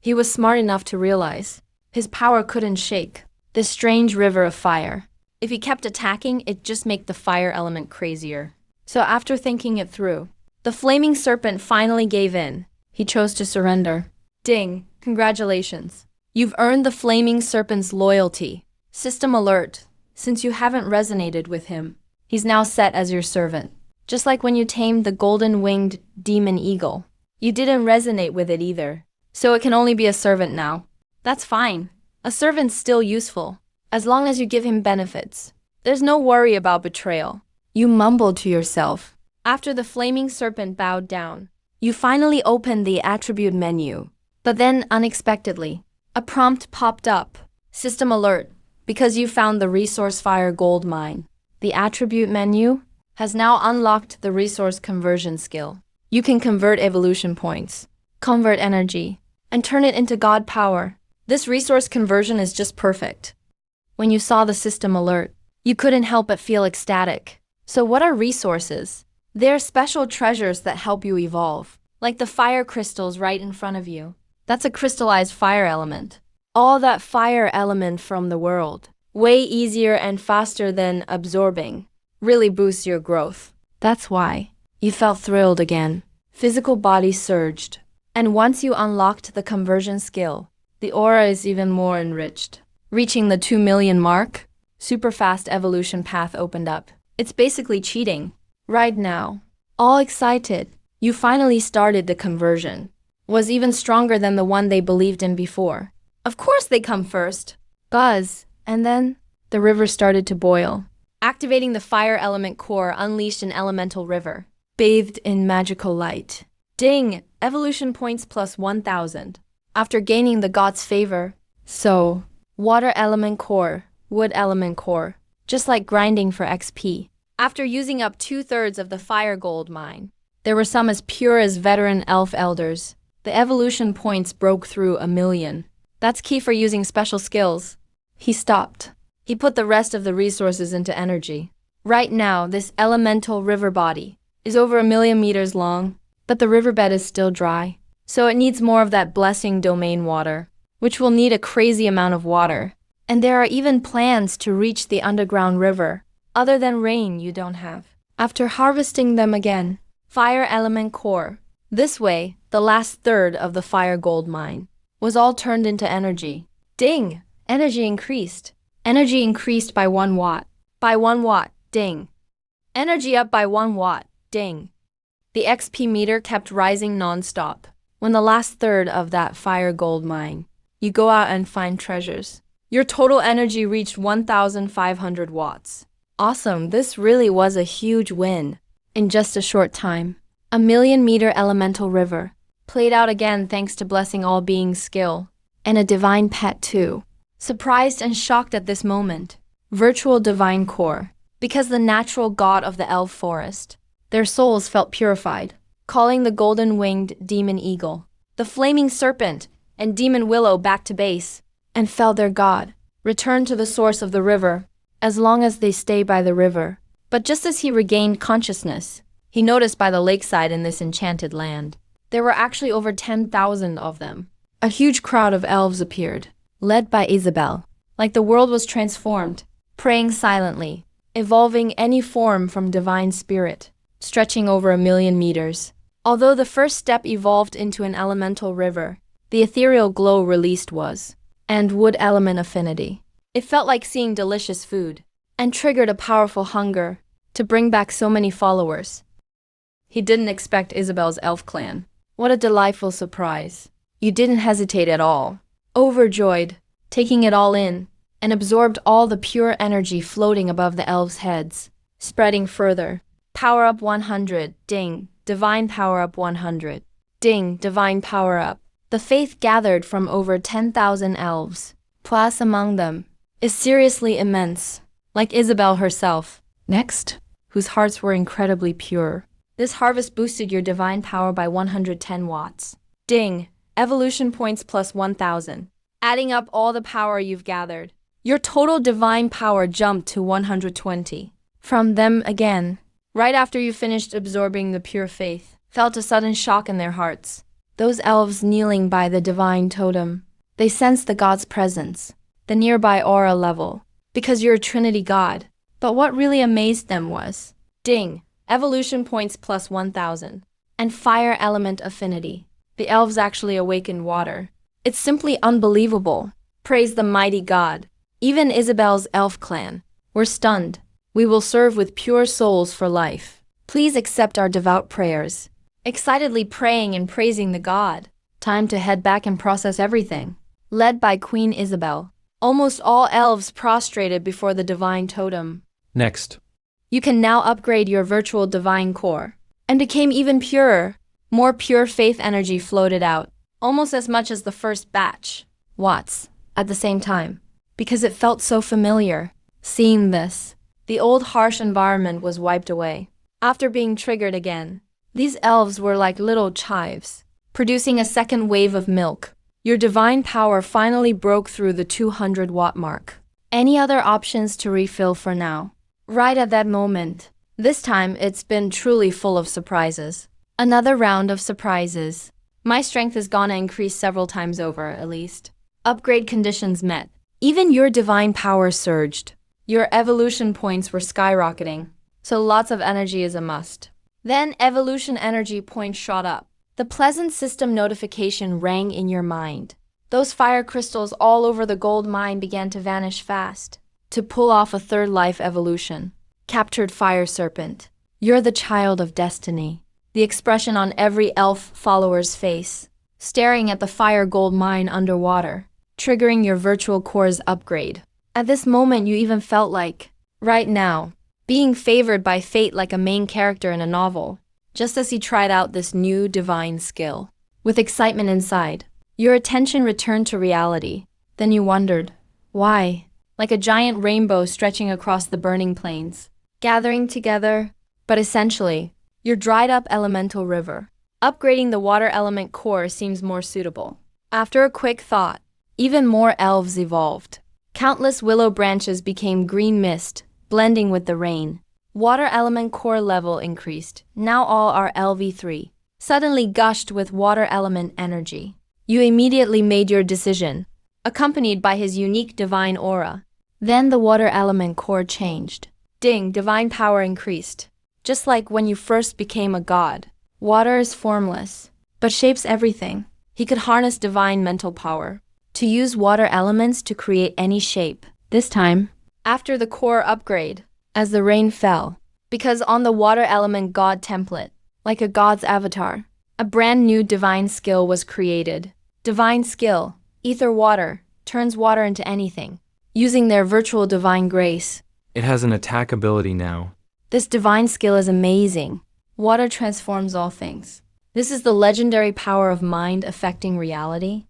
He was smart enough to realize his power couldn't shake this strange river of fire. If he kept attacking, it'd just make the fire element crazier. So after thinking it through, the flaming serpent finally gave in. He chose to surrender. Ding, congratulations. You've earned the flaming serpent's loyalty. System alert. Since you haven't resonated with him, he's now set as your servant. Just like when you tamed the golden-winged demon eagle. You didn't resonate with it either. So it can only be a servant now. That's fine. A servant's still useful, as long as you give him benefits. There's no worry about betrayal. You mumbled to yourself. After the flaming serpent bowed down, you finally opened the attribute menu. But then, unexpectedly, a prompt popped up. System alert, because you found the resource fire gold mine. The attribute menu has now unlocked the resource conversion skill. You can convert evolution points, convert energy, and turn it into god power. This resource conversion is just perfect. When you saw the system alert, you couldn't help but feel ecstatic. So what are resources? They're special treasures that help you evolve, like the fire crystals right in front of you. That's a crystallized fire element. All that fire element from the world. Way easier and faster than absorbing. Really boosts your growth. That's why you felt thrilled again. Physical body surged. And once you unlocked the conversion skill, the aura is even more enriched. Reaching the 2 million mark, super fast evolution path opened up. It's basically cheating. Right now, all excited, you finally started the conversion. Was even stronger than the one they believed in before. Of course they come first. Buzz, and then the river started to boil. Activating the fire element core unleashed an elemental river, bathed in magical light. Ding! Evolution points plus 1,000. After gaining the god's favor. So, water element core, wood element core, just like grinding for XP. After using up 2/3 of the fire gold mine, there were some as pure as veteran elf elders. The evolution points broke through 1 million. That's key for using special skills. He stopped. He put the rest of the resources into energy. Right now, this elemental river body is over 1 million meters long, but the riverbed is still dry. So it needs more of that blessing domain water, which will need a crazy amount of water. And there are even plans to reach the underground river. Other than rain, you don't have. After harvesting them again, fire element core. This way, the last third of the fire gold mine was all turned into energy. Ding! Energy increased. Energy increased by 1 watt. By 1 watt, ding. Energy up by 1 watt, ding. The XP meter kept rising non-stop. When the last third of that fire gold mine, you go out and find treasures. Your total energy reached 1,500 watts. Awesome, this really was a huge win. In just a short time, 1 million meter elemental river, played out again thanks to blessing all beings' skill, and a divine pet too. Surprised and shocked at this moment, virtual divine core, because the natural god of the elf forest, their souls felt purified, calling the golden-winged demon eagle, the flaming serpent, and demon willow back to base, and felt their god return to the source of the river, as long as they stay by the river. But just as he regained consciousness, he noticed by the lakeside in this enchanted land, there were actually over 10,000 of them. A huge crowd of elves appeared, led by Isabelle, like the world was transformed, praying silently, evolving any form from divine spirit, stretching over 1 million meters. Although the first step evolved into an elemental river, the ethereal glow released was, and wood element affinity. It felt like seeing delicious food, and triggered a powerful hunger to bring back so many followers. He didn't expect Isabelle's elf clan. What a delightful surprise. You didn't hesitate at all. Overjoyed, taking it all in, and absorbed all the pure energy floating above the elves' heads, spreading further. Power up 100, ding. divine power up 100. Ding, divine power up. The faith gathered from over 10,000 elves, plus among them, is seriously immense, like Isabelle herself. Next, whose hearts were incredibly pure. This harvest boosted your divine power by 110 watts. Ding, evolution points plus 1,000. Adding up all the power you've gathered, your total divine power jumped to 120. From them again, right after you finished absorbing the pure faith, felt a sudden shock in their hearts. Those elves kneeling by the divine totem, they sensed the god's presence, the nearby aura level, because you're a Trinity god. But what really amazed them was, ding, evolution points plus 1,000, and fire element affinity. The elves actually awakened water. It's simply unbelievable. Praise the mighty god. Even Isabelle's elf clan were stunned. We will serve with pure souls for life. Please accept our devout prayers. Excitedly praying and praising the god. Time to head back and process everything. Led by Queen Isabelle, almost all elves prostrated before the divine totem. Next. You can now upgrade your virtual divine core, and became even purer. More pure faith energy floated out, almost as much as the first batch. Watts, at the same time, because it felt so familiar. Seeing this, the old harsh environment was wiped away. After being triggered again, these elves were like little chives, producing a second wave of milk. Your divine power finally broke through the 200-watt mark. Any other options to refill for now? Right at that moment. This time, it's been truly full of surprises. Another round of surprises. My strength is gonna increase several times over, at least. Upgrade conditions met. Even your divine power surged. Your evolution points were skyrocketing, so lots of energy is a must. Then evolution energy points shot up. The pleasant system notification rang in your mind. Those fire crystals all over the gold mine began to vanish fast. To pull off a third life evolution. Captured fire serpent. You're the child of destiny. The expression on every elf follower's face, staring at the fire gold mine underwater, triggering your virtual core's upgrade. At this moment you even felt like, right now, being favored by fate like a main character in a novel, just as he tried out this new divine skill. With excitement inside, your attention returned to reality. Then you wondered, why? Like a giant rainbow stretching across the burning plains, gathering together, but essentially, your dried-up elemental river. Upgrading the water element core seems more suitable. After a quick thought, even more elves evolved. Countless willow branches became green mist, blending with the rain. Water element core level increased. Now all are LV3. Suddenly gushed with water element energy. You immediately made your decision, accompanied by his unique divine aura. Then the water element core changed. Ding, divine power increased. Just like when you first became a god. Water is formless, but shapes everything. He could harness divine mental power to use water elements to create any shape. This time, after the core upgrade, as the rain fell, because on the water element god template, like a god's avatar, a brand new divine skill was created. Divine skill, ether water, turns water into anything, using their virtual divine grace. It has an attack ability now. This divine skill is amazing. Water transforms all things. This is the legendary power of mind affecting reality.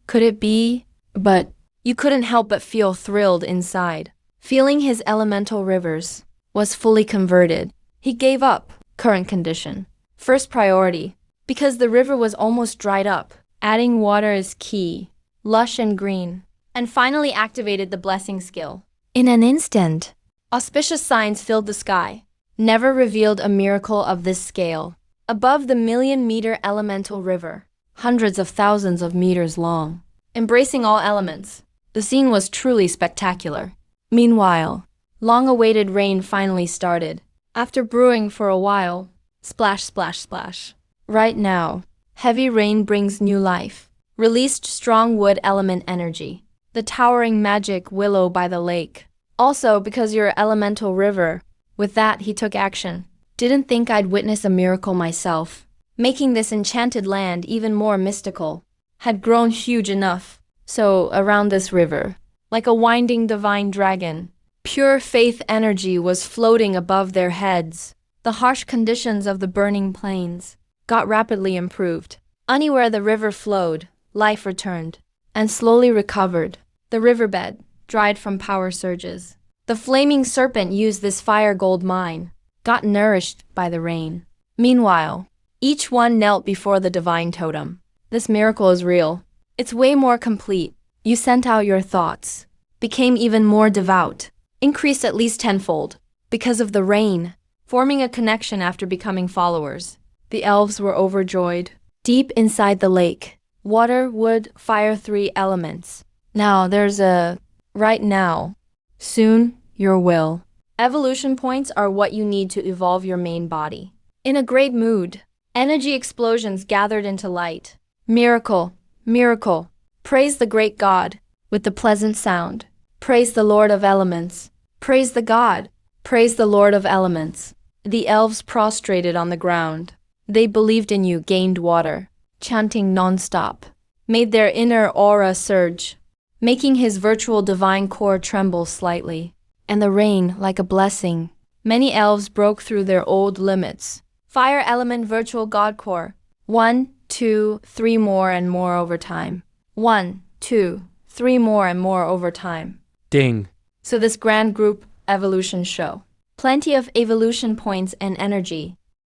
Could it be? But you couldn't help but feel thrilled inside. Feeling his elemental rivers was fully converted. He gave up current condition. First priority, because the river was almost dried up. Adding water is key, lush and green, and finally activated the blessing skill. In an instant, auspicious signs filled the sky. Never revealed a miracle of this scale. Above the million-meter elemental river, hundreds of thousands of meters long, embracing all elements, the scene was truly spectacular. Meanwhile, long-awaited rain finally started. After brewing for a while, splash, splash, splash. Right now, heavy rain brings new life. Released strong wood element energy. The towering magic willow by the lake. Also, because you're elemental river, with that he took action. Didn't think I'd witness a miracle myself. Making this enchanted land even more mystical. Had grown huge enough. So, around this river, like a winding divine dragon, pure faith energy was floating above their heads. The harsh conditions of the burning plains got rapidly improved. Anywhere the river flowed, life returned and slowly recovered. The riverbed dried from power surges. The flaming serpent used this fire gold mine, got nourished by the rain. Meanwhile, each one knelt before the divine totem. This miracle is real. It's way more complete. You sent out your thoughts, became even more devout, increased at least tenfold because of the rain, forming a connection after becoming followers. The elves were overjoyed. Deep inside the lake, water, wood, fire, three elements. Now there's a right now. Soon, your will. Evolution points are what you need to evolve your main body. In a great mood, energy explosions gathered into light. Miracle, miracle. Praise the great God with the pleasant sound. Praise the Lord of elements. Praise the God. Praise the Lord of elements. The elves prostrated on the ground. They believed in you, gained water, chanting non-stop, made their inner aura surge, making his virtual divine core tremble slightly. And the rain, like a blessing. Many elves broke through their old limits. Fire element virtual god core. 1, 2, 3 more and more over time. 1, 2, 3 more and more over time. Ding. So this grand group evolution show. Plenty of evolution points and energy.